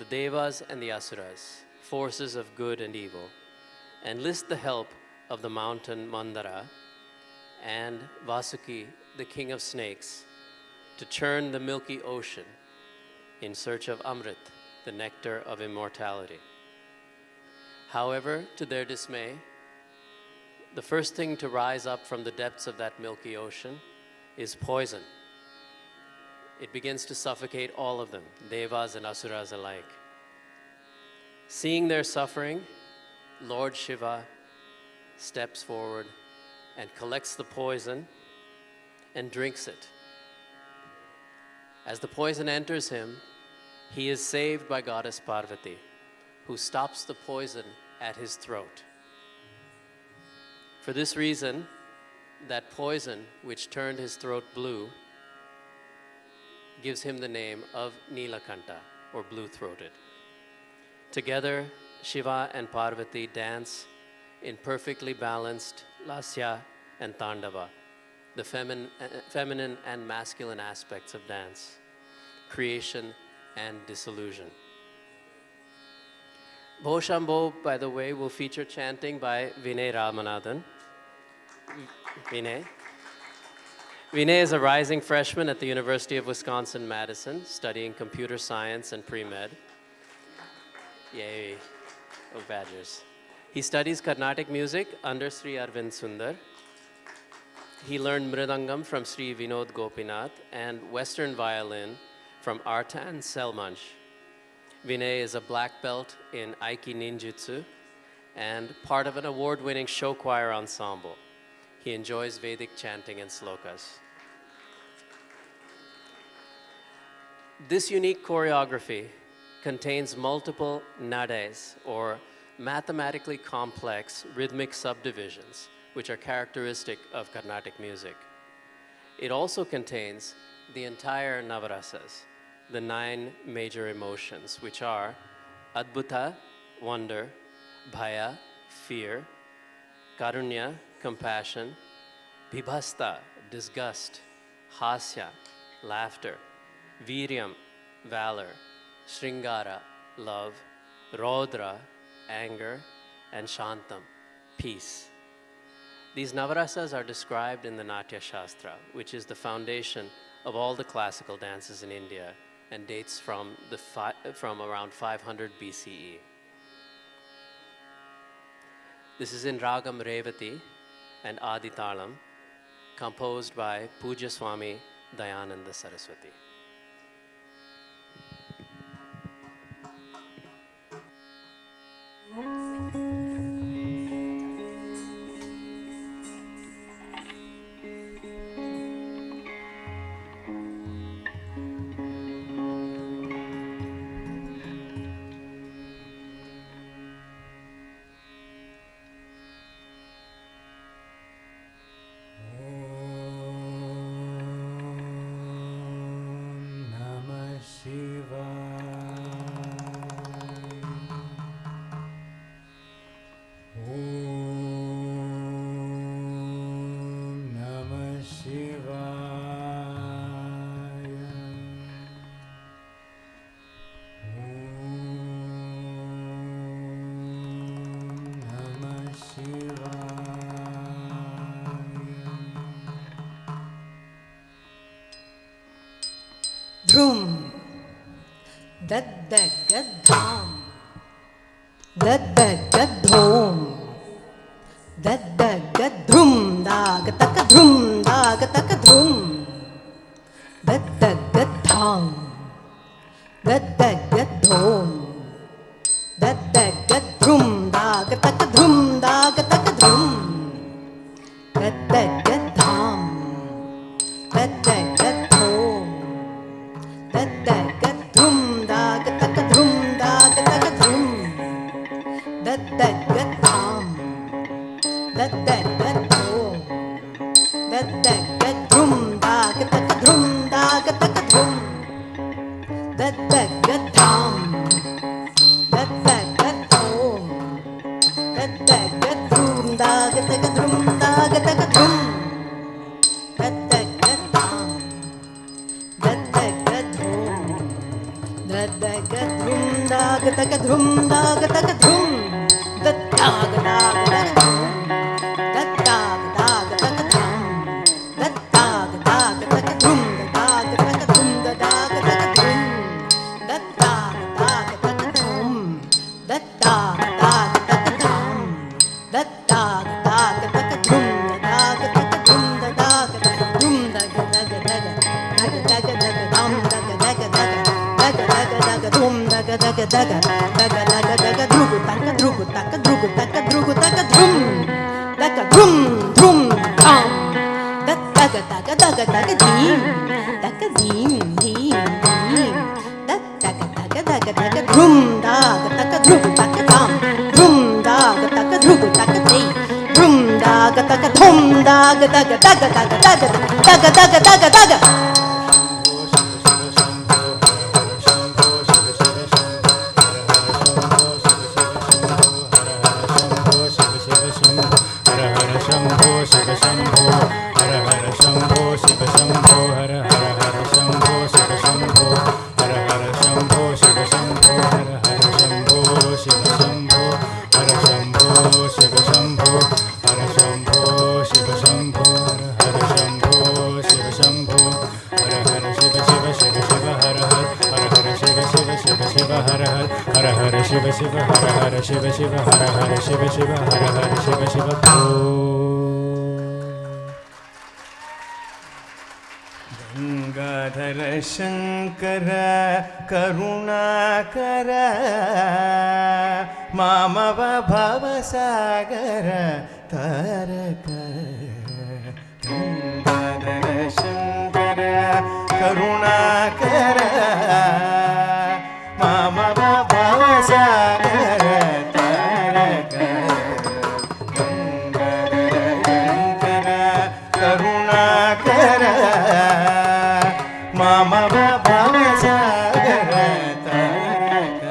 the Devas and the Asuras, forces of good and evil, enlist the help of the mountain Mandara and Vasuki, the king of snakes, to churn the milky ocean in search of Amrit, the nectar of immortality. However, to their dismay, the first thing to rise up from the depths of that milky ocean is poison. It begins to suffocate all of them, Devas and Asuras alike. Seeing their suffering, Lord Shiva steps forward and collects the poison and drinks it. As the poison enters him, he is saved by goddess Parvati, who stops the poison at his throat. For this reason, that poison which turned his throat blue gives him the name of Nilakanta, or blue-throated. Together, Shiva and Parvati dance in perfectly balanced Lasya and Tandava, the feminine and masculine aspects of dance, creation and disillusion. Bho Shambho, by the way, will feature chanting by Vinay Ramanathan. Vinay. Vinay is a rising freshman at the University of Wisconsin-Madison, studying computer science and pre-med. Yay, oh Badgers. He studies Carnatic music under Sri Arvind Sundar. He learned Mridangam from Sri Vinod Gopinath and Western violin from Artan Selmanch. Vinay is a black belt in Aiki Ninjutsu and part of an award-winning show choir ensemble. He enjoys Vedic chanting and slokas. This unique choreography contains multiple nades, or mathematically complex rhythmic subdivisions, which are characteristic of Carnatic music. It also contains the entire Navarasas, the 9 major emotions, which are Adbhuta, wonder, Bhaya, fear, Karunya, compassion, Bibhasta, disgust, Hasya, laughter, Viryam, valor, Sringara, love, Rodra, anger, and Shantam, peace. These Navarasas are described in the Natya Shastra, which is the foundation of all the classical dances in India and dates from around 500 BCE. This is in Ragam Revati and Aditalam, composed by Puja Swami Dayananda Saraswati. Dhrum, daddagadham, daddagadhom, daddagadhrum, dagataka dhrum, dagataka dhrum, daddagadhom. dham dhum dhum dag tak dhum dag tak dhum dham dhum dhum dag tak dhum dag tak dhum dham dhum dag tak dhum dag tak dhum dham Gangadhara Shankara Karunakara ಮಾಮವ ಭವಸಾಗರ ತಾರಕ ಗಂಗಾಧರ ಶಂಕರ ಕರುಣಾಕರ ಮಾಮವ ಭವಸಾಗರ ತಾರಕ ಗಂಗಾಧರ ಶಂಕರ ಕರುಣಾಕರ ಮಾಮವ ಭವಸಾಗರ ತಾರಕ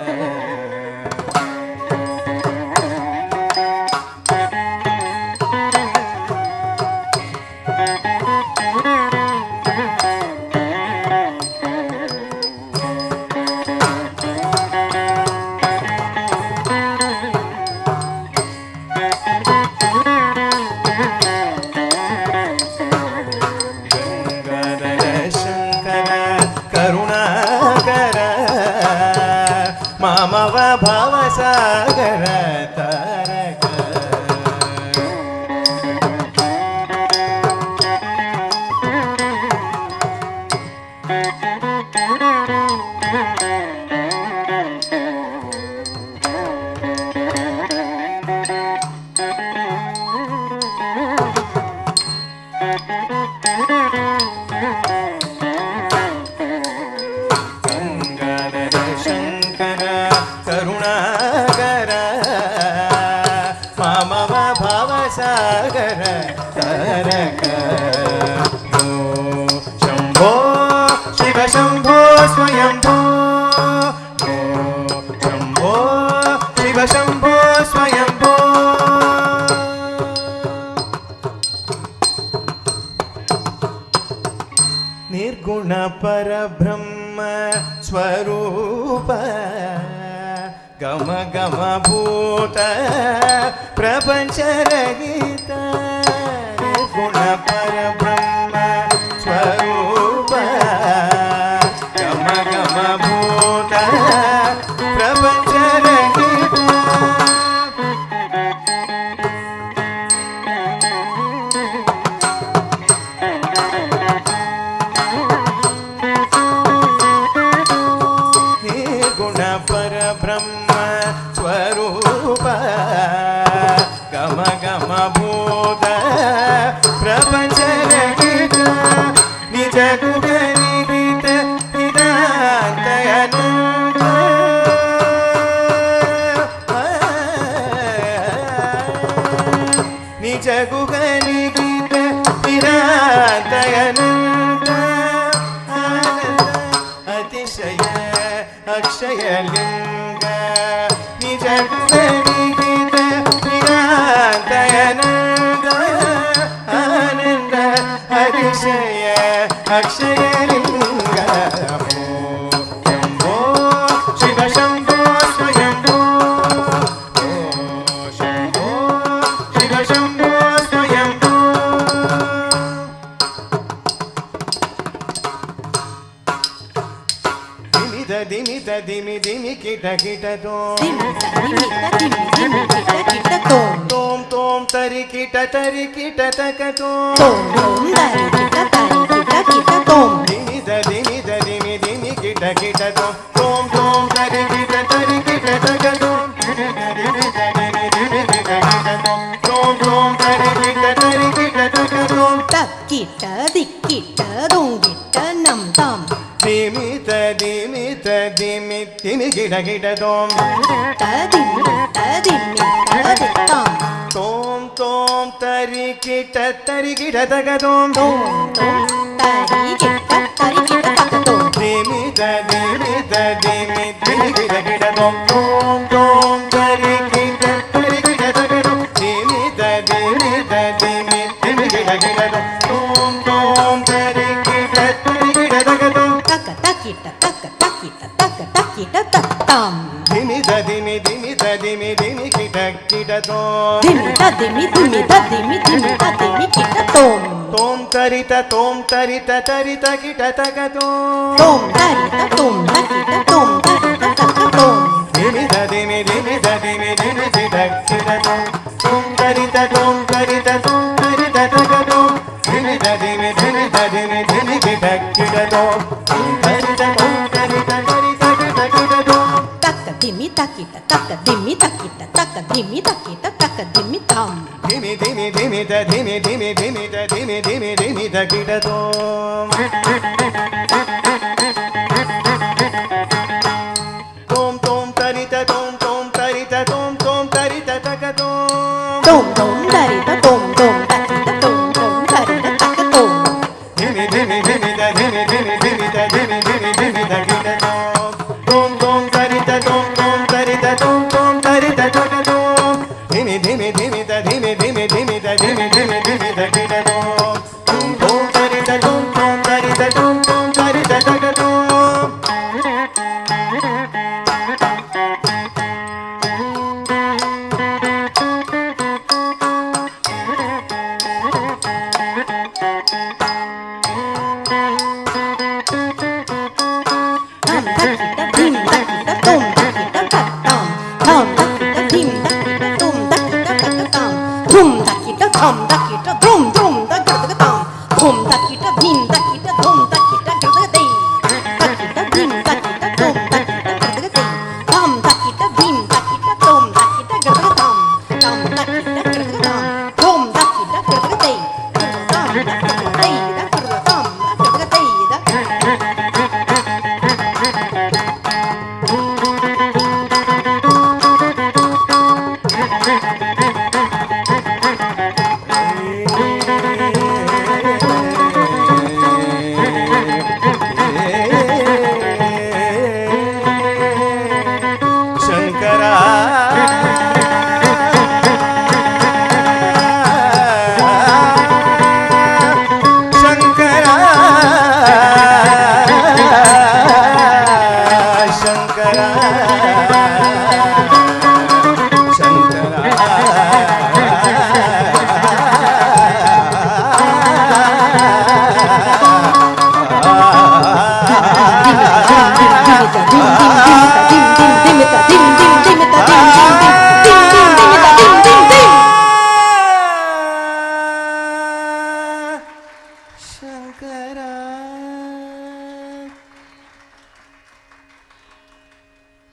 ಮಾಮವ ಭವಸಾಗರ ತಾರಕ ಸಾಗರ ತಾರಕ ಶಂಭೋ ಶಿವ ಶಂಭೋ ಸ್ವಯಂಭೋ ಶಂಭೋ ಶಿವ ಶಂಭೋ ಸ್ವಯಂಭೋ ನಿರ್ಗುಣ ಪರಬ್ರಹ್ಮ ಸ್ವರೂಪ ಗಮ ಗಮ ಭೂತ ಪ್ರಪಂಚ ರಹಿತ ನಿರ್ಗುಣ ಪರಬ್ರಹ್ಮ ಸ್ವರೂಪ ಗಮ ಗಮ ಭೂತ ಪ್ರಪಂಚ ರಹಿತ ಭೂತ ಪ್ರಪಂಚ ರಹಿತ ನಿಜ ಗುಣ ನಿಹಿತ ಹಿತಾಂತಯನಂತ ನಿಜ ಗುಣ ನಿಹಿತ ಹಿತಾಂತಯನಂತ ಅತಿಶಯ ಅಕ್ಷಯ ಲಿಂಗ ನಿಜ ಗುಣ ನಿಹಿತ ನಿರಾಂತಯನಂದ ಆನಂದ ಅತಿಶಯ ಅಕ್ಷಯ ಲಿಂಗ ಶಂಭೋ ಶಿವ ಶಂಭೋ ಸ್ವಯಂಭೋ ಶಂಭೋ ಶಿವ ಶಂಭೋ ಸ್ವಯಂಭೋ ದಿಮಿತ ದಿಮಿ ದಿಮಿ ಕಿಟ ಕಿಟ ತೋಂ ತೋಂ ತೋಂ ತರಿ ಕಿಟ ತಕ ತೋಂ ದಿಮಿತ ದಿಮಿತ ದಿಮಿ ದಿಮಿ ಕಿಟ ಕಿಟ ತೋಂ ತೋಂ ತರಿ ಕಿಟ ತಕ ತೋಂ ತೋಂ ತೋಂ ತರಿ ಕಿಟ ತಕ ತೋಂ ತಕ್ಕಿಟ ದಿಕ್ಕಿಟ ದೊಂಗಿಟ್ಟ ನಂ ತಾಂ ದಿಮಿತ ದಿಮಿತ ದಿಮಿ ದಿಮಿ ಕಿಟ ಕಿಟ ತೋಂ ತೋಂ ತೋಂ ತರಿ ಕಿಟ ತಕ ತೋಂ ದಿಮಿತ ದಿಮಿತ ದಿಮಿ ದಿಮಿ ಕಿಟ ಕಿಟ ತೋಂ ತೋಂ ತೋಂ ತರಿ ಕಿಟ ತಕ ತೋಂ ದಿಮಿತ ದಿಮಿತ ದಿಮಿ ದಿಮಿ ಕಿಟ ಕಿಟ ತೋಂ ತೋಂ ತರಿ ಕಿಟ ತಕ ತೋಂ ದಿಮಿತ ದಿಮಿ ದಿಮಿತ ದಿಮಿ ದಿಮಿ ಕಿಟ ಕಿಟ ತೋಂ ತೋಂ ತರಿತ ತರಿತ ಕಿಟ ತಕ ತೋಂ ದಿಮಿತ ದಿಮಿ ದಿಮಿತ ದಿಮಿ ದಿಮಿ ಕಿಟ ಕಿಟ ತೋಂ ತರಿತ ತಕ ತೋಂ ದಿಮಿತ ದಿಮಿ ದಿಮಿತ ದಿಮಿ ದಿಮಿ ಕಿಟ ಕಿಟ ತೋಂ ತರಿತ ಕಿಟ ಕಿಟ ತೋಂ ದಿಮಿ ತಕ್ಕಿಟ ತಕ್ಕ ದಿಮಿ ತಕ್ಕಿಟ ತಕ್ಕ ದಿಮಿ ತಕ್ಕಿಟ ತಕ್ಕ ದಿಮಿ ತಾಂ ದಿಮಿ ದಿಮಿ ದಿಮಿತ ದಿಮಿ ದಿಮಿ ದಿಮಿತ ದಿಮಿ ದಿಮಿ ದಿಮಿತ ಕಿಟ ತೋಂ ತೋಂ ತೋಂ ತರಿತ ತೋಂ ತರಿತ ತಕ ತೋಂ ತರಿತ ತಕ್ಕಿಟ ತರಿತ ತಕ್ಕ ತೋಂ ದಿಮಿ ದಿಮಿ ದಿಮಿತ ದಿಮಿ ದಿಮಿ ದಿಮಿತ ದಿಮಿ ದಿಮಿ ದಿಮಿತ ಕಿಟ ತೋಂ ತೋಂ ತರಿತ ತಕ ತೋಂ ದಿಮಿ ದಿಮಿ ದಿಮಿತ ದಿಮಿ ದಿಮಿ ದಿಮಿತ ದಿಮಿ ದಿಮಿ ದಿಮಿತ ಕಿಟ ತೋಂ ತೋಂ ತರಿತ ತಕ ತೋಂ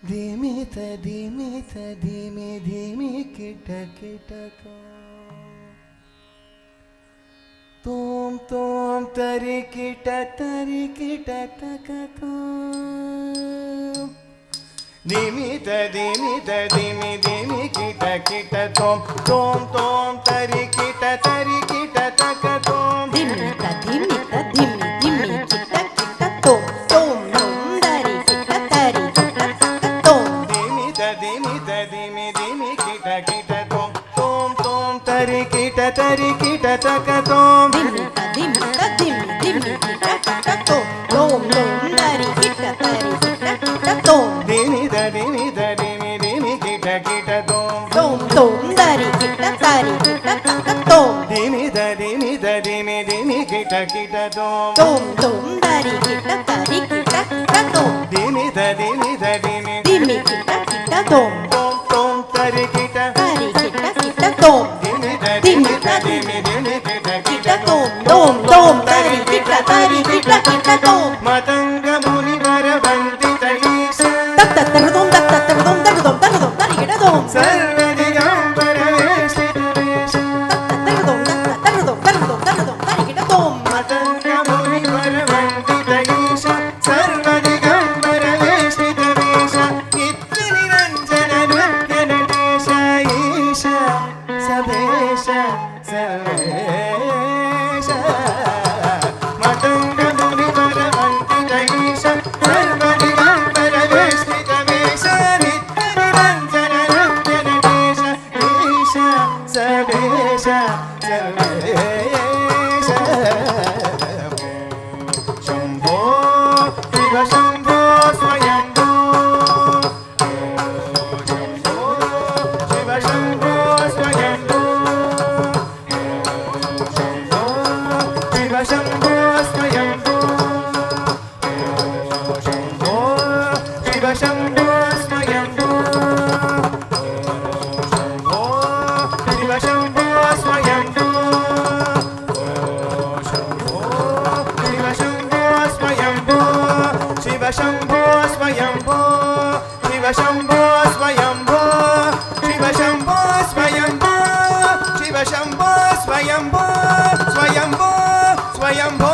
ಧೀಮಿ ಧೀಮಿ ಧೀಮಿ ಕಿಟ ಕಿಟಕ tom tarikita takatom. Dimita dimita dimi dimi kita kita tom tom tom tarikita takatom. Dimita dimita dimi dimi kita kita tom tom tom dari kita takatom. Dimita dimita dimi dimi kita kita tom tom tom tarikita takatom. Dimita dimita dimi dimi kita kita tom tom tom dari kita takatom. Dimita dimita dimi dimi kita kita tom Tom tom dari kita takatom. dimita dimita dimi dimi kita kita tom Tom tom dari kita takatom. dimita dimita dimi Dimi kita tom tom tom tarikita dari kita tom. dimita Dimita dimi dimi kita kita tom tom tom dari kita tom. Matanga muni varavantita isa Tak tak terdom tak tak terdom terdom terdom dari kita tom. sarvadigam paraveshita vesha. Tak tak terdom tak tak terdom terdom terdom dari kita tom. Matanga muni varavantita isa sarvadigam paraveshita vesha. Nitya niranjana nritya natesha isha sabesha sarvesha. Matanga muni varavantita isa sarvadigam paraveshita vesha. Nitya niranjana nritya natesha isha sabesha sarvesha. Shambho Shiva Shambho Swayambho. Shambho Shiva Shambho Swayambho. Shambho Shiva Shambho Swayambho. Shambho Shiva Shambho Swayambho. Shambho Shiva Shambho Swayambho. Shiva Shambho Swayambho. Shiva Shambho Swayambho. Shiva Shambho Swayambho. Shiva Shambho Swayambho. Shiva Shambho Swayambho. Swayambho Swayambho.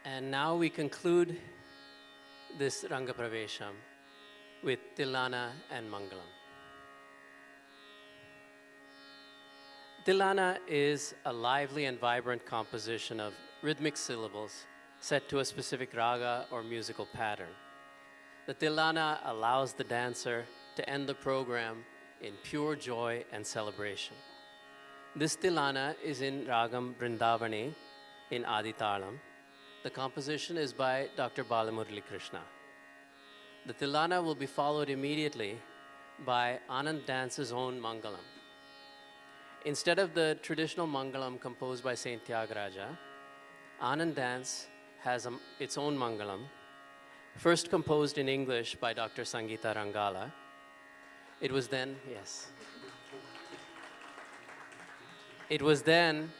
And now we conclude this Ranga Pravesham with Tilana and Mangalam. Tilana is a lively and vibrant composition of rhythmic syllables set to a specific raga or musical pattern. The Tilana allows the dancer to end the program in pure joy and celebration. This Tilana is in Ragam Brindavani in Aditalam. The composition is by Dr. Balamurali Krishna. The Tilana will be followed immediately by Anand Dance's own Mangalam. Instead of the traditional Mangalam composed by Saint Tyagaraja, Anand Dance has its own Mangalam, first composed in English by Dr. Sangeeta Rangala. It was then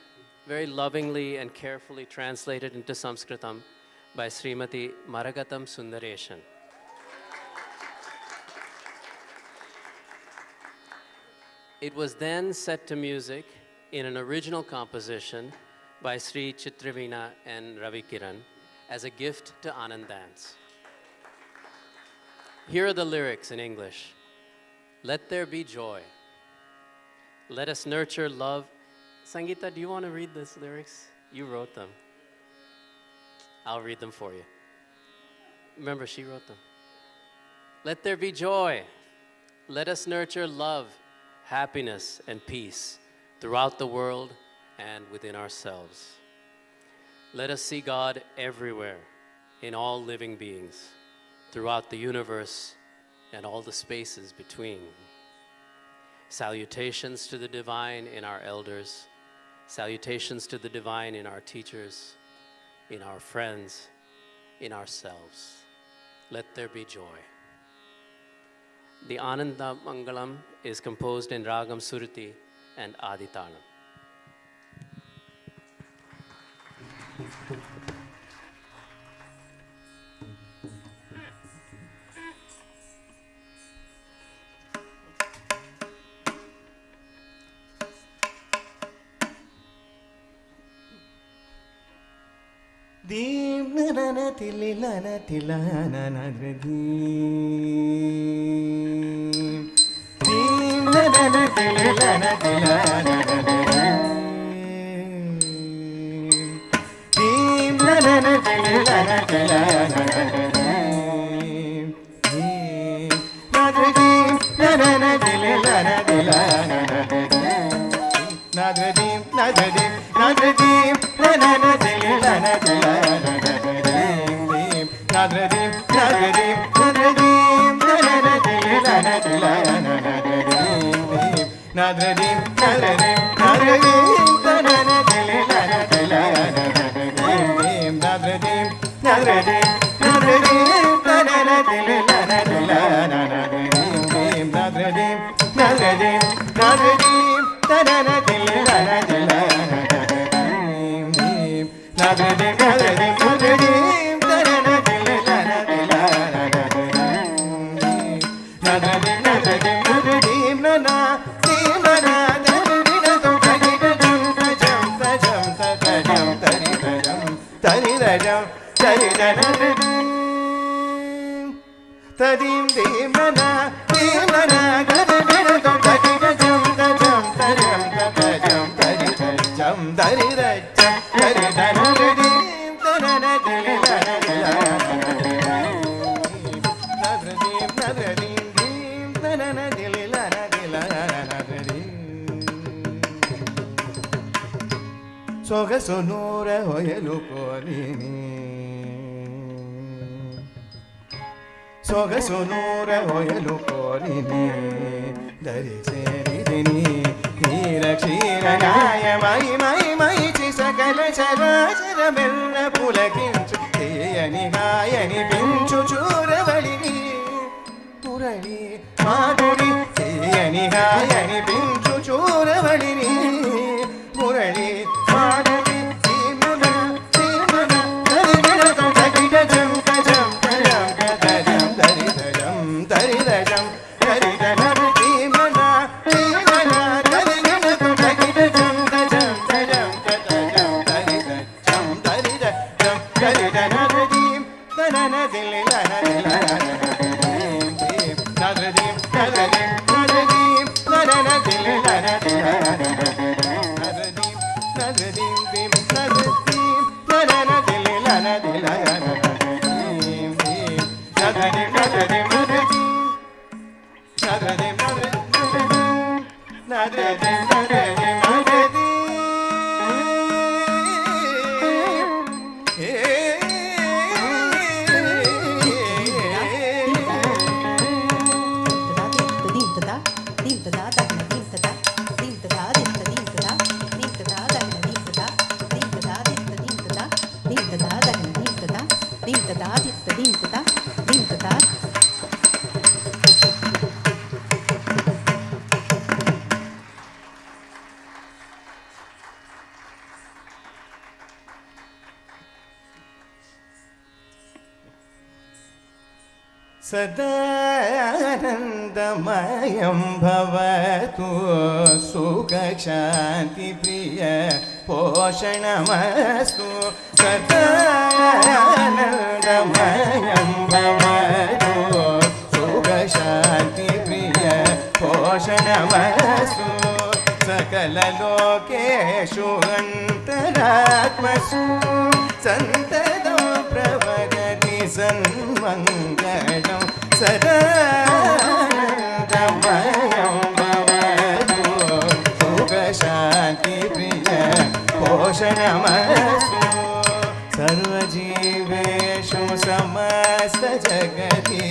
very lovingly and carefully translated into Sanskritam by Srimati Maragatam Sundareshan. It was then set to music in an original composition by Sri Chitravina and Ravi Kiran as a gift to Anand Dance. Here are the lyrics in English. Let there be joy. Let us nurture love. Sangeeta, do you want to read these lyrics? You wrote them. I'll read them for you. Remember, she wrote them. Let there be joy. Let us nurture love, happiness, and peace throughout the world and within ourselves. Let us see God everywhere, in all living beings, throughout the universe and all the spaces between. Salutations to the divine in our elders, Salutations to the divine in our teachers, in our friends, in ourselves. Let there be joy. The Ananda Mangalam is composed in Ragam Suruti and Aditalam. Deem na na tililana tilana na deem. Deem na na tililana tilana na deem. Deem na na tililana tilana na deem. Deem na deem na na tililana tilana na deem. Na deem na deem na deem na na tililana tilana na deem. Na deem na deem na deem na na tililana tilana na deem. Na deem na deem na deem na na tililana tilana na deem. Na deem na deem na deem na na tililana tilana na deem. Na deem na deem na deem na na tililana tilana na deem. Na deem na deem na deem na na tililana tilana na deem. Na deem na deem na deem na na deem na na deem na to tagi ta jam ta jam ta ta jam tari ta jam tari ta jam tari ta na deem ta deem deem na na deem na na ga deem na to tagi ta jam ta jam ta jam ta ta jam tari ta jam tari ta jam tari ta na deem ta na na deem na na deem na deem deem na na na deem na na deem. ಸೊಗಸುನೂರ ಹೊಯಲು ಕೋರಿನಿ ಸೊಗಸುನೂರ ಹೊಯಲು ಕೋರಿನಿ ದರಿ ಸೇರಿದಿನಿ ಹೀರ ಕ್ಷೀರ ನ್ಯಾಯ ಮೈ ಮೈ ಮೈಚಿ ಸಕಲ ಚರಾಚರ ಬೆಲ್ಲ ಪುಲಕಿಂಚು ತೇಯನಿ ಗಾಯನಿ pinch ಚೂರವಳಿನಿ Murali Madhuri ತೇಯನಿ ಗಾಯನಿ pinch ಚೂರವಳಿನಿ Murali Madhuri ಧೀಮನ ಧೀಮನ ಧರಿಗಿಡ ತಗಿಡ ಜಂ ಜಂ ಜಂ ಜಂ ಧರಿದ ಜಂ ಧರಿದ ಜಂ ಧರಿದ ನರ ಧೀಮನ ಧೀಮನ ಧರಿಗಿಡ ತಗಿಡ ಜಂ ಜಂ ಜಂ ಜಂ ಧರಿದ ಜಂ ಧರಿದ ಜಂ ಧರಿದ ನರ ಧೀಮ್ ನನ ದಿಲಿ ನನ ದಿಲ ನನ ಧೀಮ್ ನರ ಧೀಮ್ ನರ ಧೀಮ್ ನರ ಧೀಮ್ ನನ ದಿಲಿ ನನ ದಿಲ ನರ ಧೀಮ್ ನರ ಧೀಮ್ ಧೀಮ್ ನರ ಧೀಮ್ ನನ ದಿಲಿ ನನ ದಿಲ ನರ ಧೀಮ್ ಧೀಮ್ ನರ ಧೀಮ್ ನರ ಧೀಮ್ ನರ ಧೀಮ್ ನರ ಧೀಮ್ ನರ ಧೀಮ್ ನರ ಧೀಮ್ ನರ ಧೀಮ್ ನರ ಧೀಮ್ सदानन्दमयं भवतु सुखशान्तिप्रिय पोषणमस्तु सदानन्दमयं भवतु सुखशान्तिप्रिय पोषणमस्तु सकललोकेषु अन्तरात्मसु सन्ततं प्रवदति सन्मङ्गलं सदानन्दमयं भवतु सुखशान्तिप्रिय पोषणमस्तु सर्वजीवेषु समस्तजगति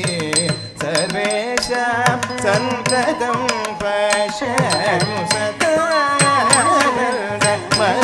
सर्वेषां सन्ततं पश्यतु सदानन्दमयं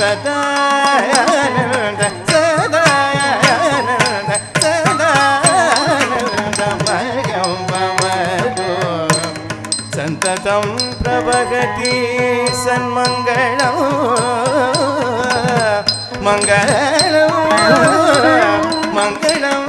Sadananda Sadananda Sadanandamagam Vamadu Santatam Pravagati Sanmangalam Mangalam Mangalam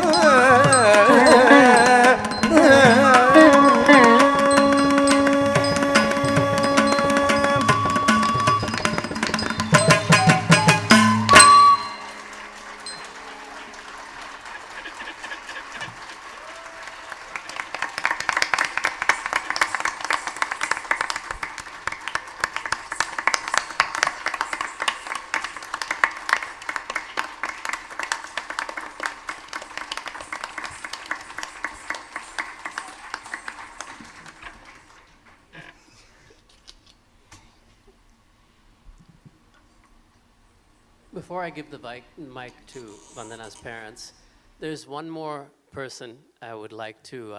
Before I give the mic to Vandana's parents, there's one more person I would like to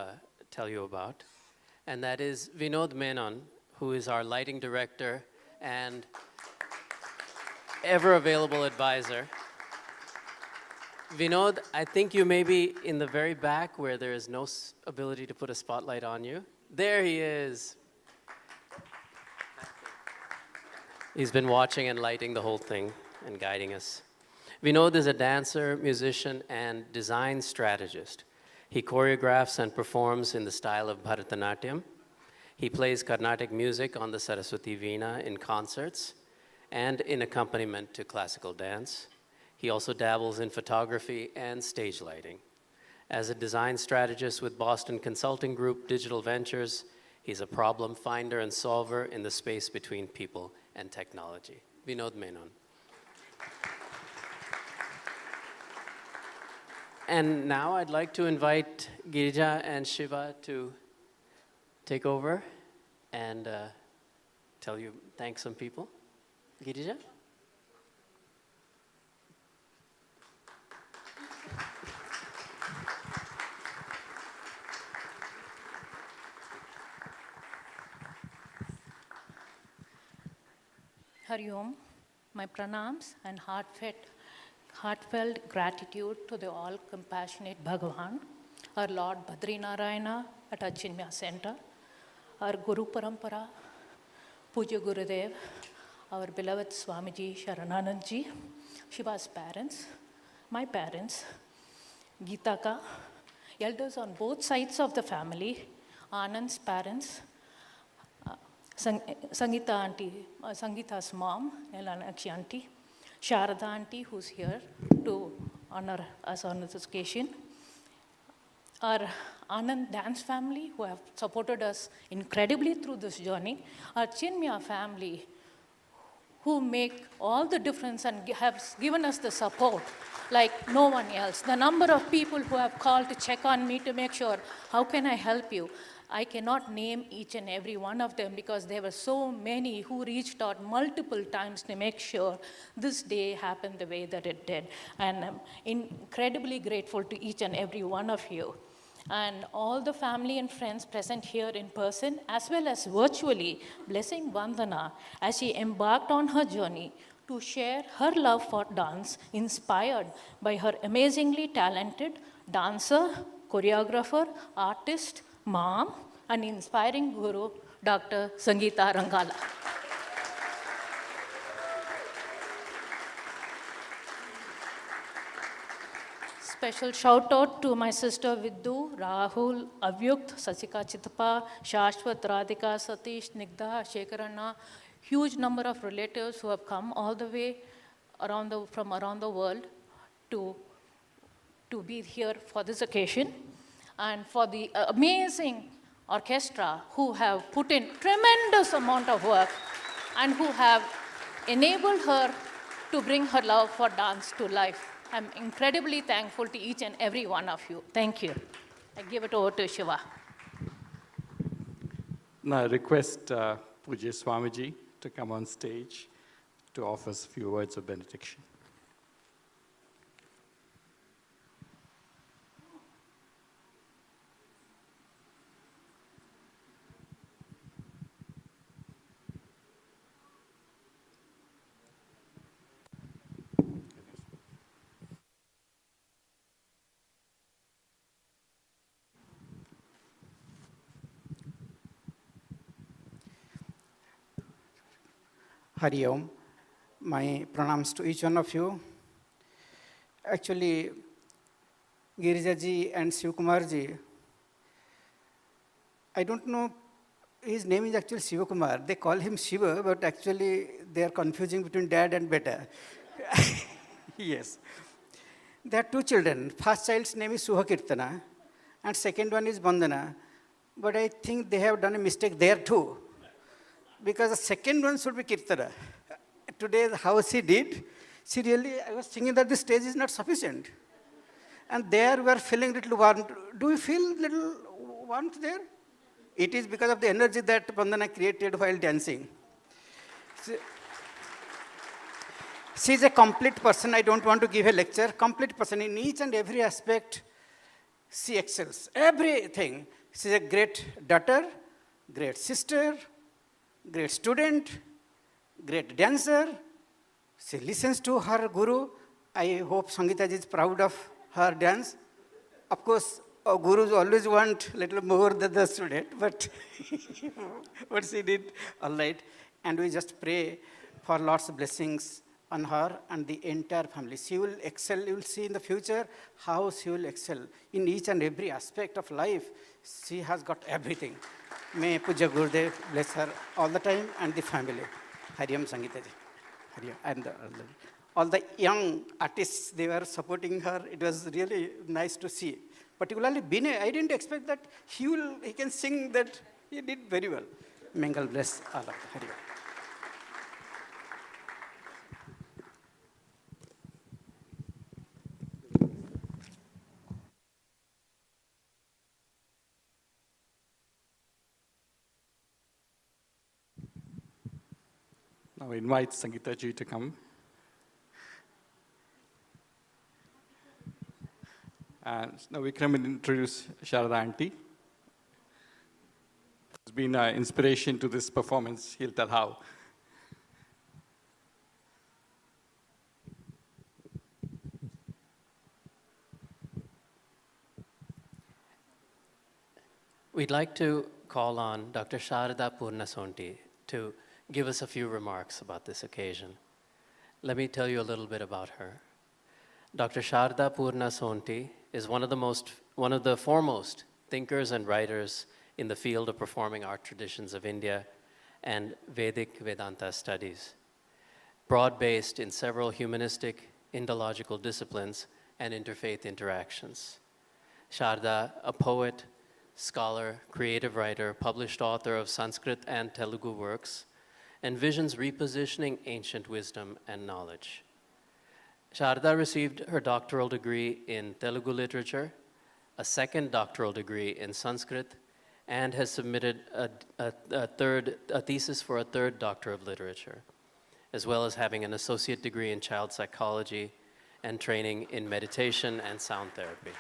tell you about, and that is Vinod Menon, who is our lighting director and ever-available advisor. Vinod, I think you may be in the very back where there is no ability to put a spotlight on you. There he is. He's been watching and lighting the whole thing and guiding us. Vinod is a dancer, musician, and design strategist. He choreographs and performs in the style of Bharatanatyam. He plays Carnatic music on the Saraswati Veena in concerts and in accompaniment to classical dance. He also dabbles in photography and stage lighting. As a design strategist with Boston Consulting Group Digital Ventures, he's a problem finder and solver in the space between people and technology. Vinod Menon. And now I'd like to invite Girija and Shiva to take over and thank some people. Girija? Hari Om, my pranams and heartfelt gratitude to the all-compassionate Bhagavan, our Lord Badrinarayana at Chinmaya Center, our Guru Parampara, Puja Gurudev, our beloved Swamiji Sharananandji, Shiva's parents, my parents, Geetaka, elders on both sides of the family, Anand's parents, Sangeeta auntie, Sangeeta's mom, Elanakshi auntie, Sharada auntie, who's here to honor us on this occasion, our Anand dance family, who have supported us incredibly through this journey, our Chinmaya family, who make all the difference and have given us the support like no one else. The number of people who have called to check on me to make sure, how can I help you? I cannot name each and every one of them because there were so many who reached out multiple times to make sure this day happened the way that it did. And I'm incredibly grateful to each and every one of you. And all the family and friends present here in person, as well as virtually, blessing Vandana as she embarked on her journey to share her love for dance, inspired by her amazingly talented dancer, choreographer, artist, mom, and inspiring guru, Dr. Sangeeta Rangala. Special shout out to my sister Viddu, Rahul, Avyukt, Sasika Chitapa, Shashwat, Radhika, Satish, Nigda, Shekaranna, huge number of relatives who have come all the way from around the world to be here for this occasion, and for the amazing orchestra who have put in tremendous amount of work and who have enabled her to bring her love for dance to life. I'm incredibly thankful to each and every one of you. Thank you. I give it over to Shiva. Now I request Pujya Swamiji to come on stage to offer us a few words of benediction. Hari Om. My pranams to each one of you. Actually, Girija ji and Sivakumar ji, I don't know, his name is actually Sivakumar. They call him Shiva, but actually they are confusing between dad and beta. Yes. There are two children. First child's name is Suhakirtana, and second one is Vandana. But I think they have done a mistake there too, because the second one should be Kirtana. Today, how she did, I was thinking that the stage is not sufficient. And there we are feeling little warmth. Do you feel little warmth there? It is because of the energy that Vandana created while dancing. She is a complete person. I don't want to give a lecture. Complete person in each and every aspect. She excels. Everything. She is a great daughter, great sister, great student, great dancer. She listens to her guru. I hope Sangeeta ji is proud of her dance. Of course, gurus always want a little more than the student, but what she did, all right. And we just pray for lots of blessings on her and the entire family. She will excel. You will see in the future how she will excel in each and every aspect of life. She has got everything. May Puja Gurudev bless her all the time and the family. Hari Om Sangeeta ji. Hari Om. And all the young artists, they were supporting her. It was really nice to see. Particularly Binay, I didn't expect that he can sing that. He did very well. Mangal bless all of you. Hari Om. Now I invite Sangeeta ji to come. And now we come and introduce Sharada Auntie. It's been an inspiration to this performance. He'll tell how. We'd like to call on Dr. Sharada Purnasonti to give us a few remarks about this occasion. Let me tell you a little bit about her. Dr. Sharada Purnasonti is one of the foremost thinkers and writers in the field of performing art traditions of India and Vedic Vedanta studies, broad-based in several humanistic, Indological disciplines and interfaith interactions. Sharda, a poet, scholar, creative writer, published author of Sanskrit and Telugu works, envisions repositioning ancient wisdom and knowledge. Sharda received her doctoral degree in Telugu literature, a second doctoral degree in Sanskrit, and has submitted a thesis for a third Doctor of Literature, as well as having an associate degree in child psychology and training in meditation and sound therapy.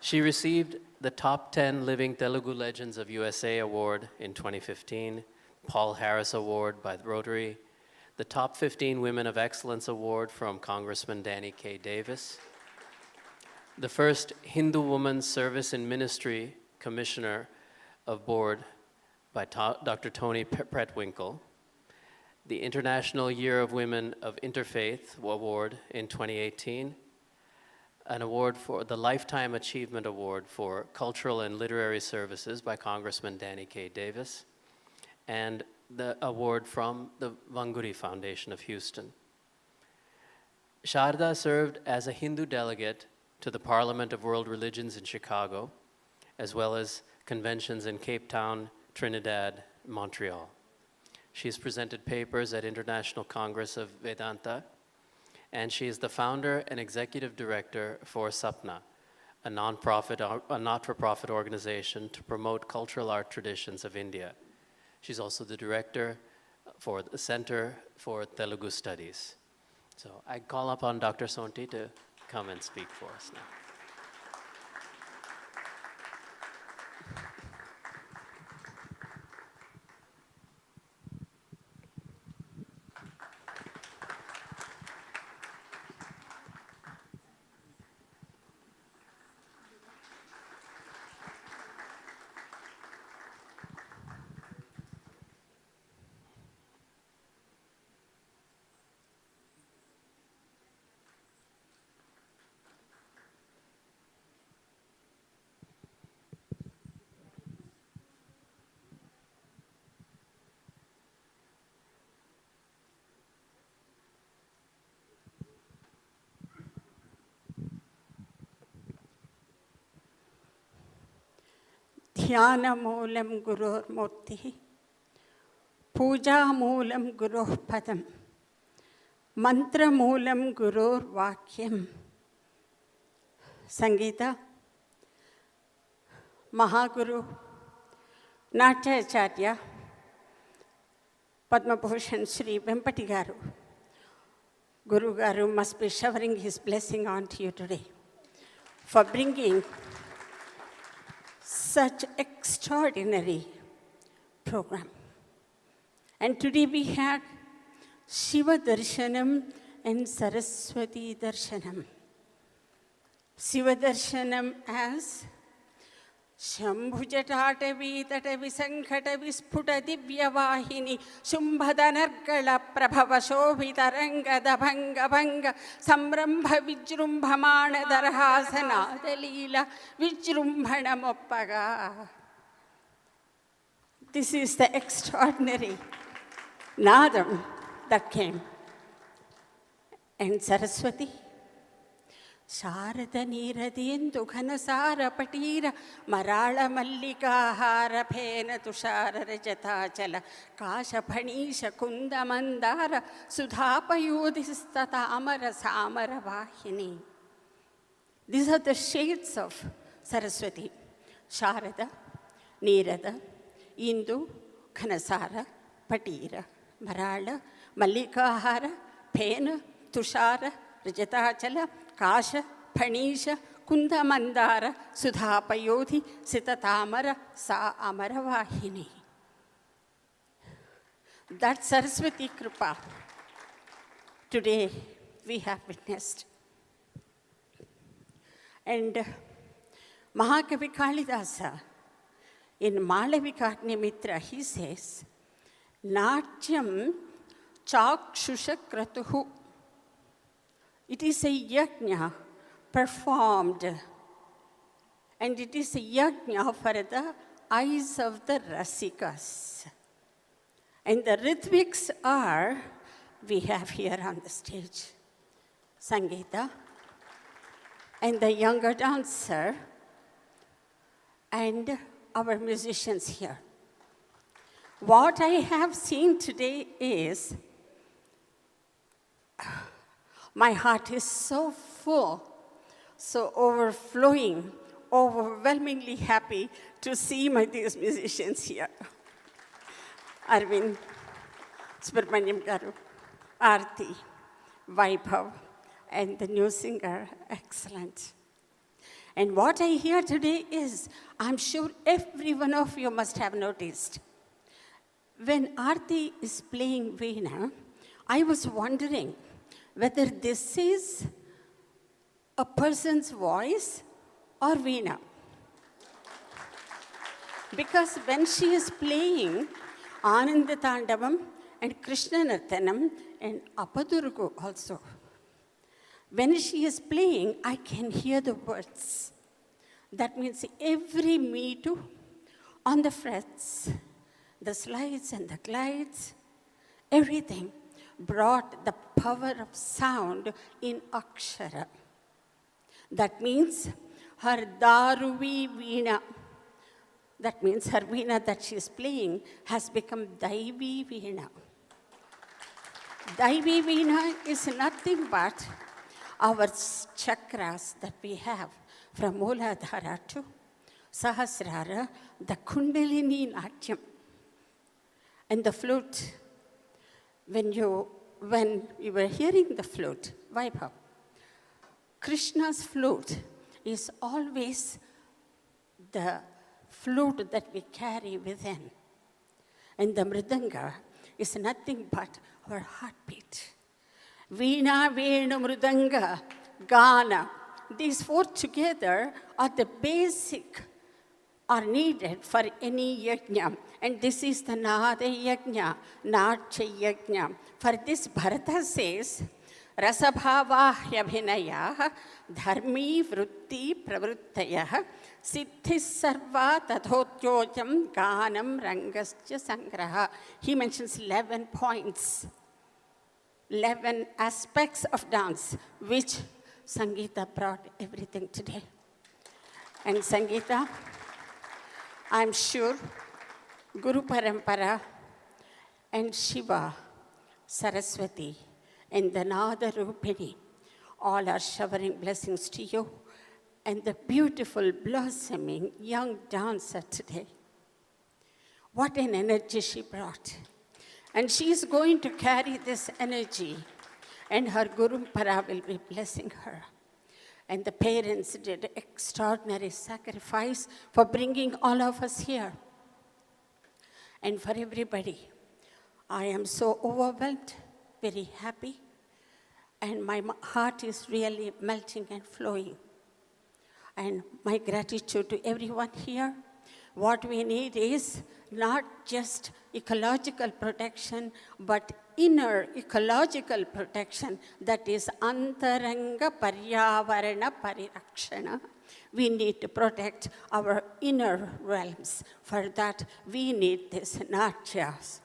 She received the Top 10 Living Telugu Legends of USA Award in 2015, Paul Harris Award by Rotary, the Top 15 Women of Excellence Award from Congressman Danny K. Davis, the first Hindu Woman Service in Ministry Commissioner of Board by Dr. Tony Pretwinkle, the International Year of Women of Interfaith Award in 2018, an award for the Lifetime Achievement Award for Cultural and Literary Services by Congressman Danny K. Davis, and the award from the Vanguri Foundation of Houston. Sharda served as a Hindu delegate to the Parliament of World Religions in Chicago, as well as conventions in Cape Town, Trinidad, Montreal. She has presented papers at International Congress of Vedanta, and she is the founder and executive director for SAPNA, a not-for-profit organization to promote cultural art traditions of India. She's also the director for the Center for Telugu Studies. So I call upon Dr. Sonti to come and speak for us now. ध्यानमूलं गुरोर्मूर्तिः पूजामूलं गुरोः पदं मन्त्रमूलं गुरोर्वाक्यं Sangeeta Mahaguru नाट्याचार्य Padmabhushan Shri Vempati Garu. Guru Garu must be showering his blessing onto you today for bringing such extraordinary program. And today we had Shiva Darshanam and Saraswati Darshanam. Shiva Darshanam as Shambhujatavi Tatavi Sankatavi Sputa Divyavahini Shumbhadanargala Prabhava Shobhita Ranga Dabhanga Bhanga Samrambha Vijrumbhamana Darhasana Dalila Vijrumbhana Moppaga. This is the extraordinary Nadam that came. And Saraswati Sharada Niradiendu Ghanasara Patira Marala Mallika Hara Phena Tushara Rajata Chala Kasha Panisha Kunda Mandara Sudhapa Yudhistata Amara Samara Vahini. These are the shades of Saraswati. Sharada, Nirada, Indu, Ghanasara, Patira, Marala, Mallika Hara, Phena, Tushara, Rajatachala, Kasha, Panisha, Kunda Mandara, Sudhapayodhi, Sitatamara, Sa Amaravahini. That Saraswati Kripa today we have witnessed. And Mahakavi Kalidasa in Malavikagni Mitra, he says, Natyam Chakshusha Kratuhu. It is a yajna performed, and it is a yajna for the eyes of the rasikas. And the ritviks are, we have here on the stage, Sangeeta, and the younger dancer, and our musicians here. What I have seen today is, my heart is so full, so overflowing, overwhelmingly happy to see these musicians here. Arvind, Subramanyam Garu, Aarti, Vaibhav, and the new singer, excellent. And what I hear today is, I'm sure every one of you must have noticed, when Aarti is playing Veena, I was wondering whether this is a person's voice or Veena. Because when she is playing Ananda Tandavam and Krishna Nartanam and Apadurgu also, when she is playing, I can hear the words. That means every meetu on the frets, the slides and the glides, everything brought the power of sound in Akshara. That means her Daruvi Veena, that means her Veena that she is playing has become Daivi Veena. Daivi Veena is nothing but our chakras that we have from Mooladhara to Sahasrara, the Kundalini Natyam. And the flute, when you were hearing the flute, Vaibhav, Krishna's flute is always the flute that we carry within. And the mridanga is nothing but our heartbeat. Veena, Venu, Mridanga, Gana. These four together are the basic, are needed for any yajna. And this is the Nada Yajna, Natya Yajna. For this, Bharata says, Rasabhavahyabhinaya dharmi vritti pravrittaya siddhis sarva tadhotyojam ganam rangascha sangraha. He mentions 11 points, 11 aspects of dance, which Sangeeta brought everything today. And Sangeeta, I'm sure Guru Parampara and Shiva, Saraswati, and the Nada Rupini all are showering blessings to you and the beautiful, blossoming young dancer today. What an energy she brought. And she is going to carry this energy, and her Guru Para will be blessing her. And the parents did extraordinary sacrifice for bringing all of us here. And for everybody, I am so overwhelmed, very happy, and my heart is really melting and flowing. And my gratitude to everyone here. What we need is not just ecological protection, but inner ecological protection, that is antaranga paryavarana parirakshana. We need to protect our inner realms. For that, we need this natyas.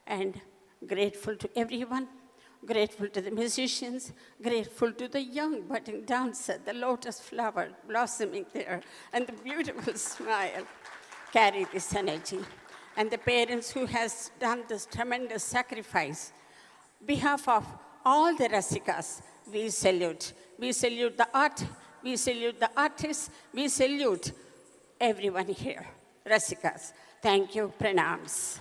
And grateful to everyone, grateful to the musicians, grateful to the young budding dancer, the lotus flower blossoming there, and the beautiful smile. Carry this energy. And the parents who has done this tremendous sacrifice. Behalf of all the Rasikas, we salute. We salute the art, we salute the artists, we salute everyone here. Rasikas, thank you, pranams.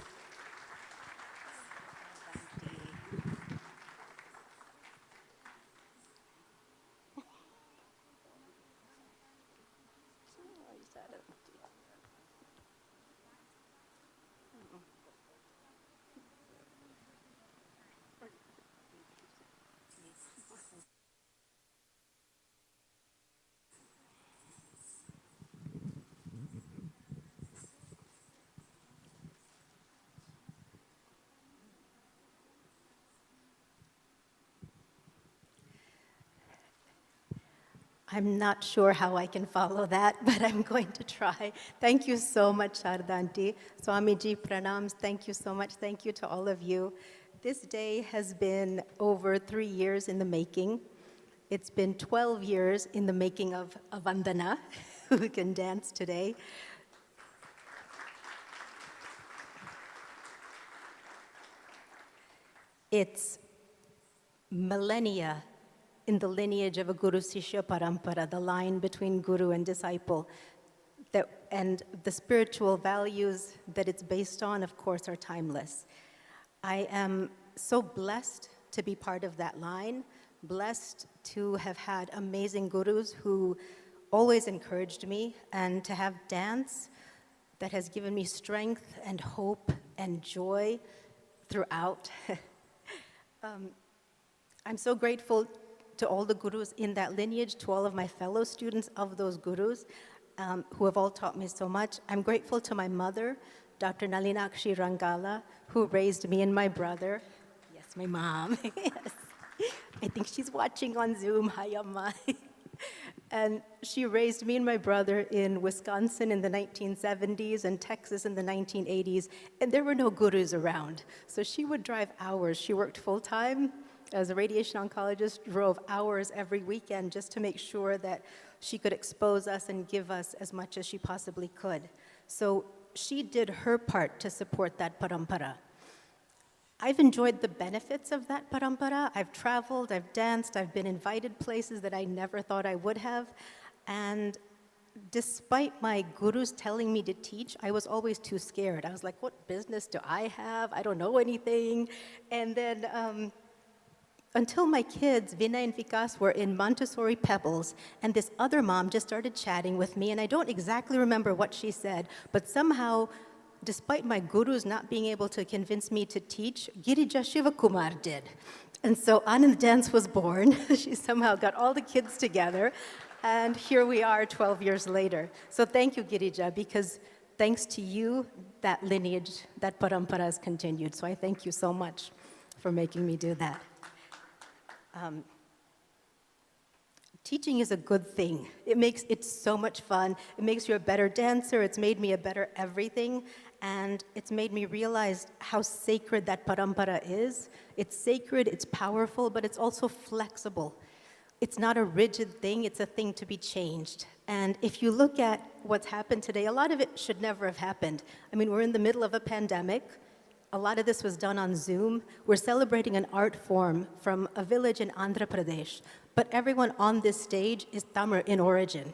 I'm not sure how I can follow that, but I'm going to try. Thank you so much, Shardanti. Swamiji, pranams, thank you so much. Thank you to all of you. This day has been over 3 years in the making. It's been 12 years in the making of a Vandana, who can dance today. It's millennia in the lineage of a Guru-Sishya Parampara, the line between Guru and disciple. And the spiritual values that it's based on, of course, are timeless. I am so blessed to be part of that line, blessed to have had amazing gurus who always encouraged me, and to have dance that has given me strength and hope and joy throughout. I'm so grateful to all the gurus in that lineage, to all of my fellow students of those gurus who have all taught me so much. I'm grateful to my mother, Dr. Nalinakshi Rangala, who raised me and my brother. Yes, my mom. Yes. I think she's watching on Zoom. Hi, Amma. And she raised me and my brother in Wisconsin in the 1970s and Texas in the 1980s, and there were no gurus around. So she would drive hours. She worked full-time as a radiation oncologist, drove hours every weekend just to make sure that she could expose us and give us as much as she possibly could. So she did her part to support that parampara. I've enjoyed the benefits of that parampara. I've traveled, I've danced, I've been invited places that I never thought I would have. And despite my gurus telling me to teach, I was always too scared. I was like, what business do I have? I don't know anything. And then until my kids, Vinay and Vikas, were in Montessori Pebbles, and this other mom just started chatting with me, and I don't exactly remember what she said, but somehow, despite my gurus not being able to convince me to teach, Girija Sivakumar did. And so Anand Dance was born. She somehow got all the kids together, and here we are 12 years later. So thank you, Girija, because thanks to you, that lineage, that parampara has continued. So I thank you so much for making me do that. Teaching is a good thing. It makes it so much fun. It makes you a better dancer. It's made me a better everything. And it's made me realize how sacred that parampara is. It's sacred, it's powerful, but it's also flexible. it's not a rigid thing, it's a thing to be changed. And if you look at what's happened today, a lot of it should never have happened. I mean, we're in the middle of a pandemic. A lot of this was done on Zoom. We're celebrating an art form from a village in Andhra Pradesh, but everyone on this stage is Tamil in origin.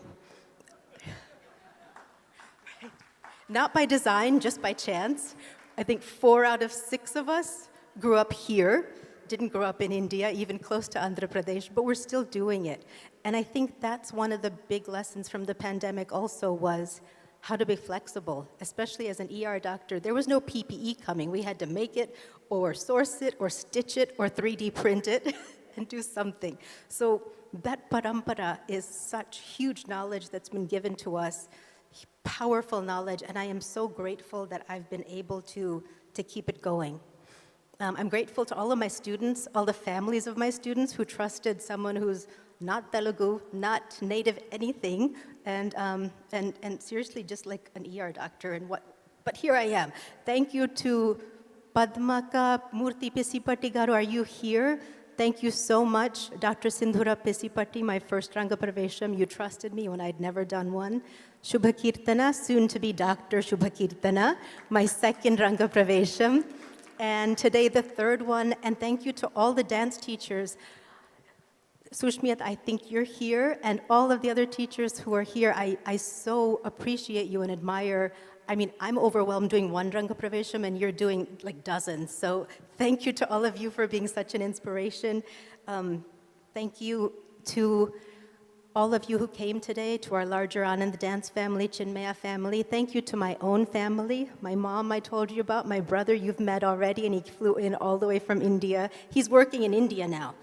Not by design, just by chance. I think 4 out of 6 of us grew up here, didn't grow up in India, even close to Andhra Pradesh, but we're still doing it. And I think that's one of the big lessons from the pandemic also was how to be flexible, especially as an ER doctor. There was no PPE coming. We had to make it or source it or stitch it or 3D print it and do something. So that parampara is such huge knowledge that's been given to us, powerful knowledge, and I am so grateful that I've been able to keep it going. I'm grateful to all of my students, all the families of my students who trusted someone who's not Telugu, not native anything, and seriously just like an ER doctor but here I am. Thank you to Padmaka Murthy Pisipatti Garu, are you here? Thank you so much, Dr. Sindhura Pisipatti, my first Ranga Pravesham. You trusted me when I'd never done one. Shubha Kirtana, soon to be Dr. Shubha Kirtana, my second Ranga Pravesham. And today the third one, and thank you to all the dance teachers. Sushmit, I think you're here, and all of the other teachers who are here, I so appreciate you and admire. I mean, I'm overwhelmed doing one Ranga Pravesham, and you're doing like dozens. So thank you to all of you for being such an inspiration. Thank you to all of you who came today, to our larger Anand Dance family, Chinmaya family. Thank you to my own family. My mom I told you about, my brother you've met already, and he flew in all the way from India. He's working in India now.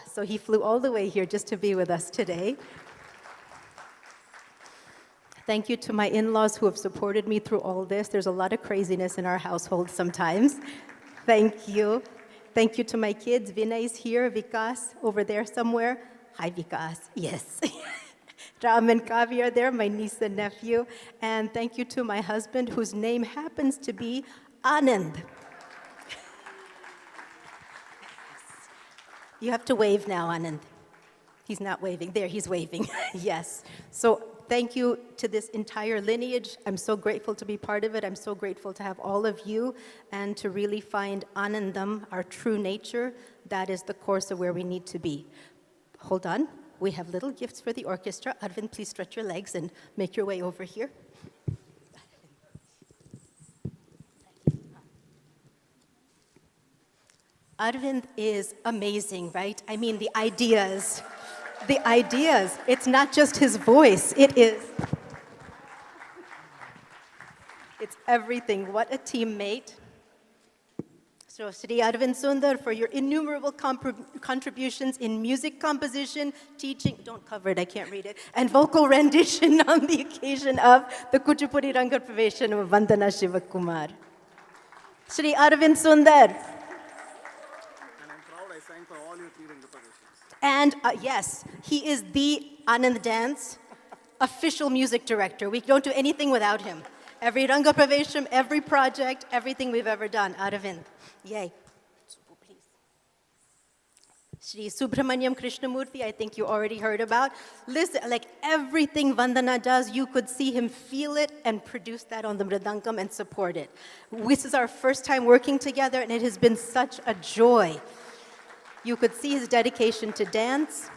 So he flew all the way here just to be with us today. Thank you to my in-laws who have supported me through all this. There's a lot of craziness in our household sometimes. Thank you. Thank you to my kids. Vinay is here, Vikas over there somewhere. Hi, Vikas. Yes. Ram and Kavi are there, my niece and nephew. And thank you to my husband, whose name happens to be Anand. You have to wave now, Anand. He's not waving. There, he's waving. Yes. So thank you to this entire lineage. I'm so grateful to be part of it. I'm so grateful to have all of you and to really find Anandam, our true nature. That is the course of where we need to be. Hold on. We have little gifts for the orchestra. Arvind, please stretch your legs and make your way over here. Arvind is amazing, right? I mean, the ideas. It's not just his voice. It's everything. What a teammate. So, Sri Arvind Sundar, for your innumerable contributions in music composition, teaching, don't cover it, I can't read it, and vocal rendition on the occasion of the Kuchipudi Arangetram of Vandana Sivakumar. Sri Arvind Sundar. And I'm proud I sang for all your 3 Rangapravations. And yes, he is the Anand Dance official music director. We don't do anything without him. Every Ranga Pravesham, every project, everything we've ever done, Aravind. Yay. Subbu, please. Shri Subramanyam Krishnamurthy, I think you already heard about. Listen, like everything Vandana does, you could see him feel it and produce that on the mridangam and support it. This is our first time working together, and it has been such a joy. You could see his dedication to dance.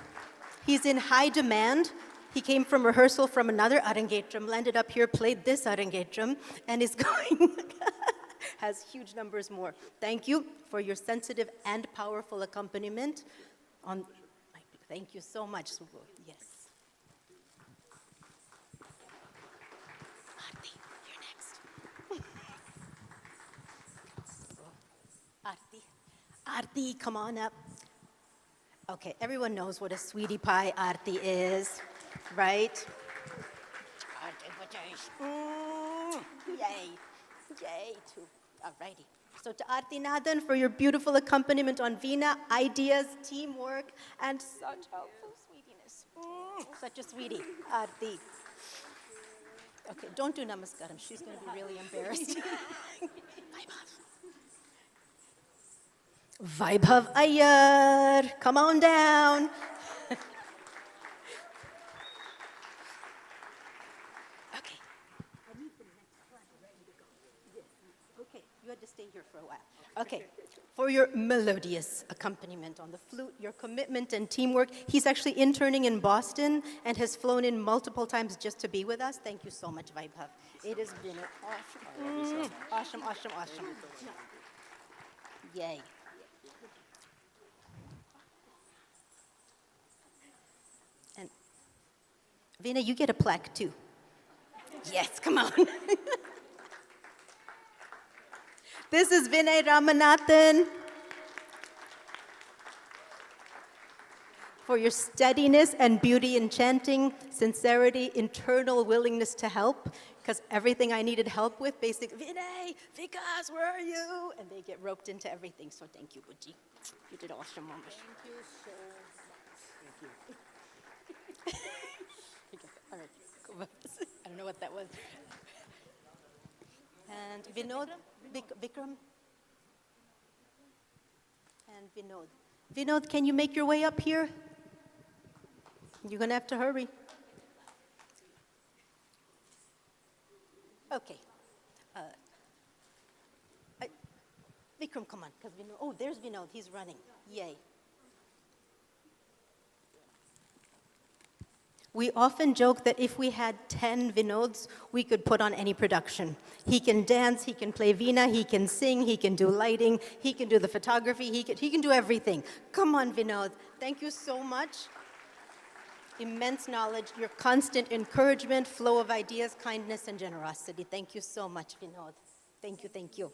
He's in high demand. He came from rehearsal from another Arangetram, landed up here, played this Arangetram, and is going, has huge numbers more. Thank you for your sensitive and powerful accompaniment. Thank you so much, Subbu. Yes. Aarti, you're next. Aarti, come on up. Okay, everyone knows what a sweetie pie Aarti is. Right? Yay. Yay, too. Alrighty. So to Aarti Nathan for your beautiful accompaniment on Veena, ideas, teamwork, and such helpful sweetiness. Such a sweetie, Aarti. Okay, don't do namaskaram. She's going to be really embarrassed. Bye, Bob. Vaibhav Iyer, come on down. Okay. Okay, you had to stay here for a while. Okay, for your melodious accompaniment on the flute, your commitment and teamwork. He's actually interning in Boston and has flown in multiple times just to be with us. Thank you so much, Vaibhav. It has been awesome. Awesome. Yay. And Veena, you get a plaque too. Yes, come on. This is Vinay Ramanathan. For your steadiness and beauty in chanting, sincerity, internal willingness to help, because everything I needed help with, basically, Vinay, Vikas, where are you? And they get roped into everything, so thank you, Buji. You did awesome, Mama. Thank you so much. Thank you. All right, I don't know what that was. And Vinod, Vikram, and Vinod. Vinod, can you make your way up here? You're going to have to hurry. Okay. Vikram, come on. Vinod, oh, there's Vinod. He's running. Yay. We often joke that if we had 10 Vinods, we could put on any production. He can dance, he can play veena, he can sing, he can do lighting, he can do the photography, he can do everything. Come on, Vinod. Thank you so much. Immense knowledge, your constant encouragement, flow of ideas, kindness, and generosity. Thank you so much, Vinod. Thank you, thank you.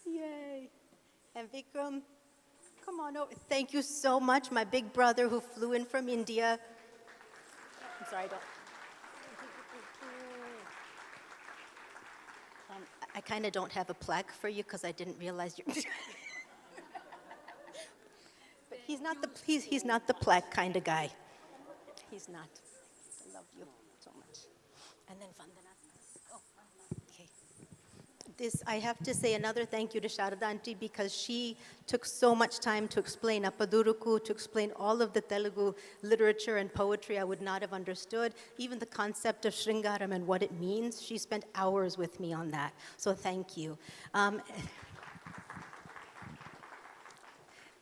Yay. And Vikram, come on over. Thank you so much, my big brother who flew in from India. I'm sorry, I kind of don't have a plaque for you because I didn't realize you're... But he's not the plaque kind of guy. He's not. I love you so much. And then Vandana. Oh, okay. I have to say another thank you to Sharada Aunty because she took so much time to explain Appaduruku, to explain all of the Telugu literature and poetry I would not have understood, even the concept of Shringaram and what it means. She spent hours with me on that, so thank you.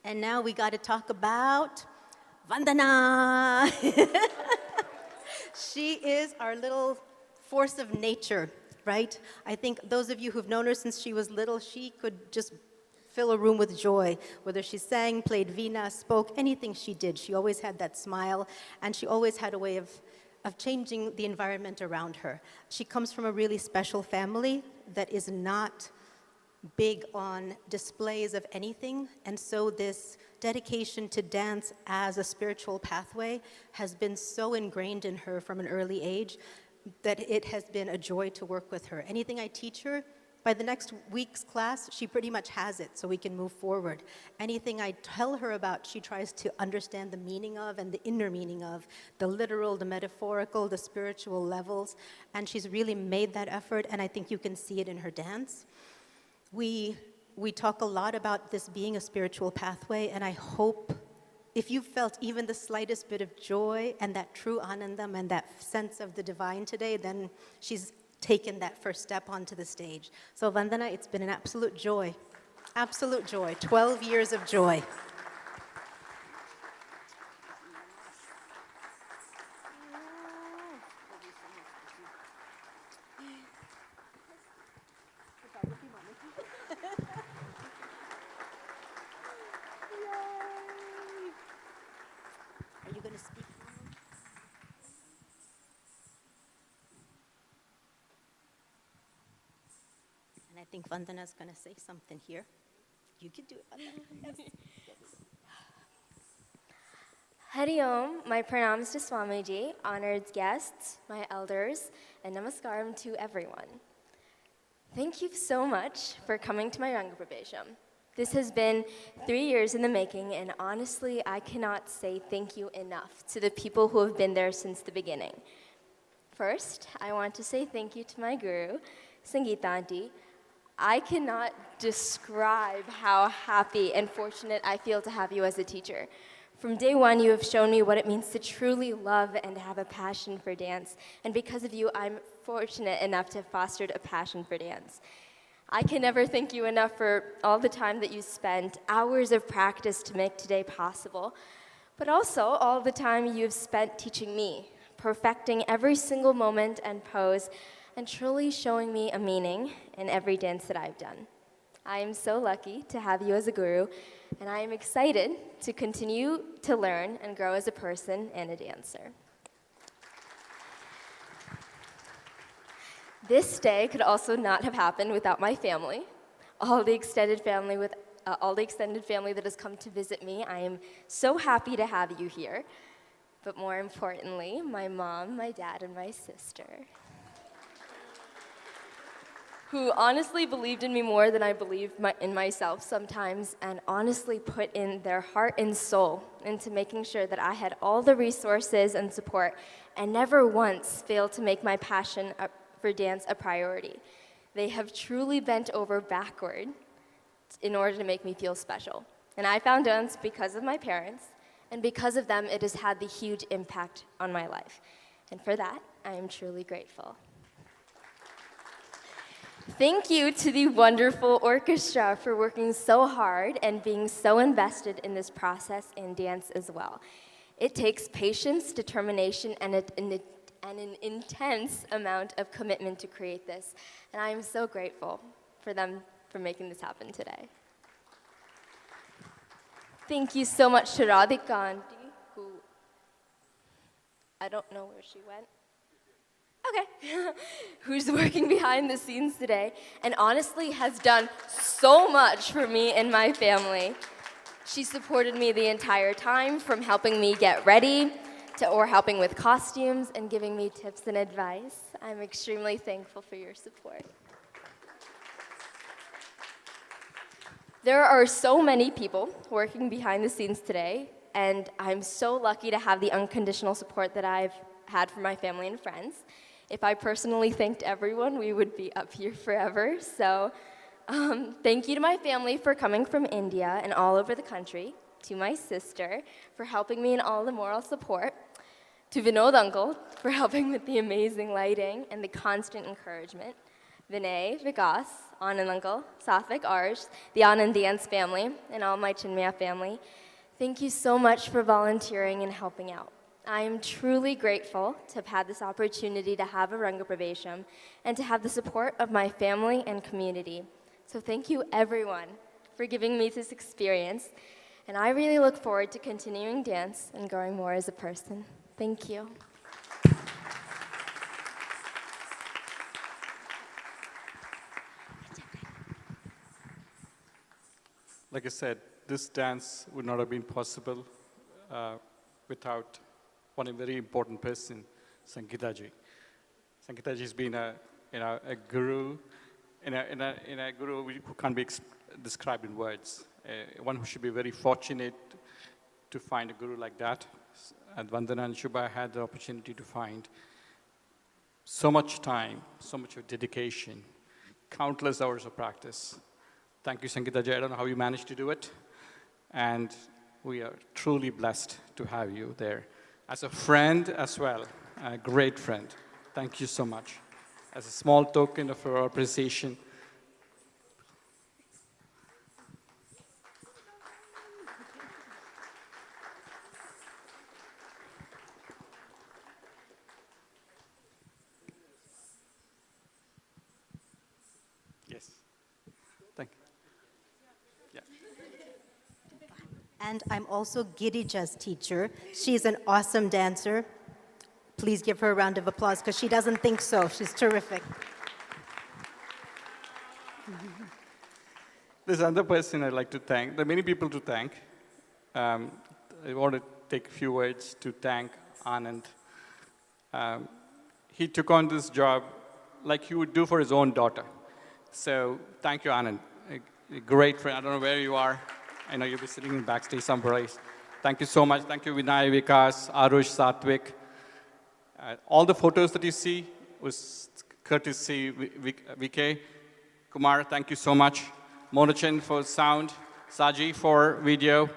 And now we got to talk about Vandana. She is our little force of nature. Right? I think those of you who've known her since she was little, she could just fill a room with joy. Whether she sang, played veena, spoke, anything she did, she always had that smile, and she always had a way of changing the environment around her. She comes from a really special family that is not big on displays of anything, and so this dedication to dance as a spiritual pathway has been so ingrained in her from an early age that it has been a joy to work with her. Anything I teach her, by the next week's class, she pretty much has it, so we can move forward. Anything I tell her about, she tries to understand the meaning of and the inner meaning of, the literal, the metaphorical, the spiritual levels, and she's really made that effort, and I think you can see it in her dance. We talk a lot about this being a spiritual pathway, and I hope if you felt even the slightest bit of joy and that true anandam and that sense of the divine today, then she's taken that first step onto the stage. So Vandana, it's been an absolute joy. Absolute joy. 12 years of joy. Are you going to speak? And I think Vandana's going to say something here. You can do it, Vandana. Yes. Hari Om, my pranams to Swamiji, honored guests, my elders, and namaskaram to everyone. Thank you so much for coming to my Ranga Pravesham. This has been 3 years in the making, and honestly, I cannot say thank you enough to the people who have been there since the beginning. First, I want to say thank you to my guru, Sangeeta Auntie, I cannot describe how happy and fortunate I feel to have you as a teacher. From day one, you have shown me what it means to truly love and have a passion for dance. And because of you, I'm fortunate enough to have fostered a passion for dance. I can never thank you enough for all the time that you spent, hours of practice to make today possible, but also all the time you've spent teaching me, perfecting every single moment and pose, and truly showing me a meaning in every dance that I've done. I am so lucky to have you as a guru, and I am excited to continue to learn and grow as a person and a dancer. This day could also not have happened without my family, all the extended family that has come to visit me. I am so happy to have you here, but more importantly, my mom, my dad, and my sister, who honestly believed in me more than I believed in myself sometimes, and honestly put in their heart and soul into making sure that I had all the resources and support, and never once failed to make my passion for dance a priority. They have truly bent over backward in order to make me feel special. And I found dance because of my parents, and because of them, it has had the huge impact on my life. And for that, I am truly grateful. Thank you to the wonderful orchestra for working so hard and being so invested in this process in dance as well. It takes patience, determination, and an intense amount of commitment to create this. And I am so grateful for them for making this happen today. Thank you so much to Radhika Auntie, who, I don't know where she went. Okay, who's working behind the scenes today and honestly has done so much for me and my family. She supported me the entire time, from helping me get ready or helping with costumes and giving me tips and advice. I'm extremely thankful for your support. There are so many people working behind the scenes today, and I'm so lucky to have the unconditional support that I've had from my family and friends. If I personally thanked everyone, we would be up here forever. So thank you to my family for coming from India and all over the country, to my sister for helping me in all the moral support, to Vinod Uncle for helping with the amazing lighting and the constant encouragement, Vinay, Vikas, Anand Uncle, Satvik, Arj, the Anand Dance family, and all my Chinmaya family. Thank you so much for volunteering and helping out. I am truly grateful to have had this opportunity to have a Ranga Pravesham and to have the support of my family and community. So thank you everyone for giving me this experience, and I really look forward to continuing dance and growing more as a person. Thank you. Like I said, this dance would not have been possible without one very important person, Sangeeta ji. Sangeeta ji has been a guru, in a guru who can't be described in words. One who should be very fortunate to find a guru like that. And Vandana and Shubha had the opportunity to find so much time, so much of dedication, countless hours of practice. Thank you, Sangeeta ji. I don't know how you managed to do it. And we are truly blessed to have you there. As a friend as well, a great friend. Thank you so much. As a small token of our appreciation, yes. Thank you. Yeah. And I'm also Girija's teacher. She's an awesome dancer. Please give her a round of applause, because she doesn't think so. She's terrific. There's another person I'd like to thank. There are many people to thank. I want to take a few words to thank Anand. He took on this job like he would do for his own daughter. So thank you, Anand. A great friend. I don't know where you are. I know you'll be sitting in backstage somewhere. Thank you so much. Thank you, Vinay, Vikas, Arush, Satvik. All the photos that you see was courtesy VK. Kumar, thank you so much. Monochan for sound, Saji for video,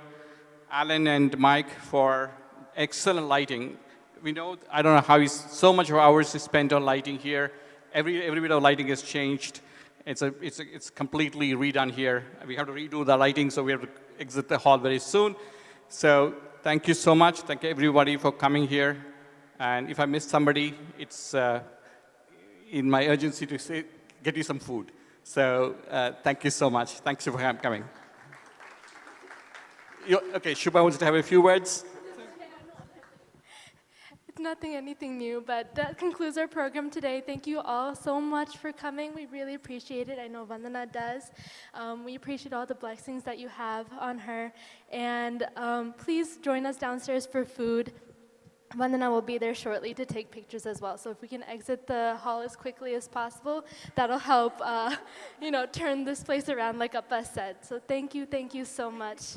Alan and Mike for excellent lighting. We know, I don't know how so much of hours is spent on lighting here. Every bit of lighting has changed. It's completely redone here. We have to redo the lighting, so we have to exit the hall very soon. So thank you so much. Thank you everybody for coming here. And if I missed somebody, it's in my urgency to say, get you some food. So thank you so much. Thanks for coming. Okay, Shubha wants to have a few words. It's anything new, but that concludes our program today. Thank you all so much for coming. We really appreciate it. I know Vandana does. We appreciate all the blessings that you have on her. And please join us downstairs for food. Vandana will be there shortly to take pictures as well. So if we can exit the hall as quickly as possible, that'll help, turn this place around like Appa said. So thank you so much.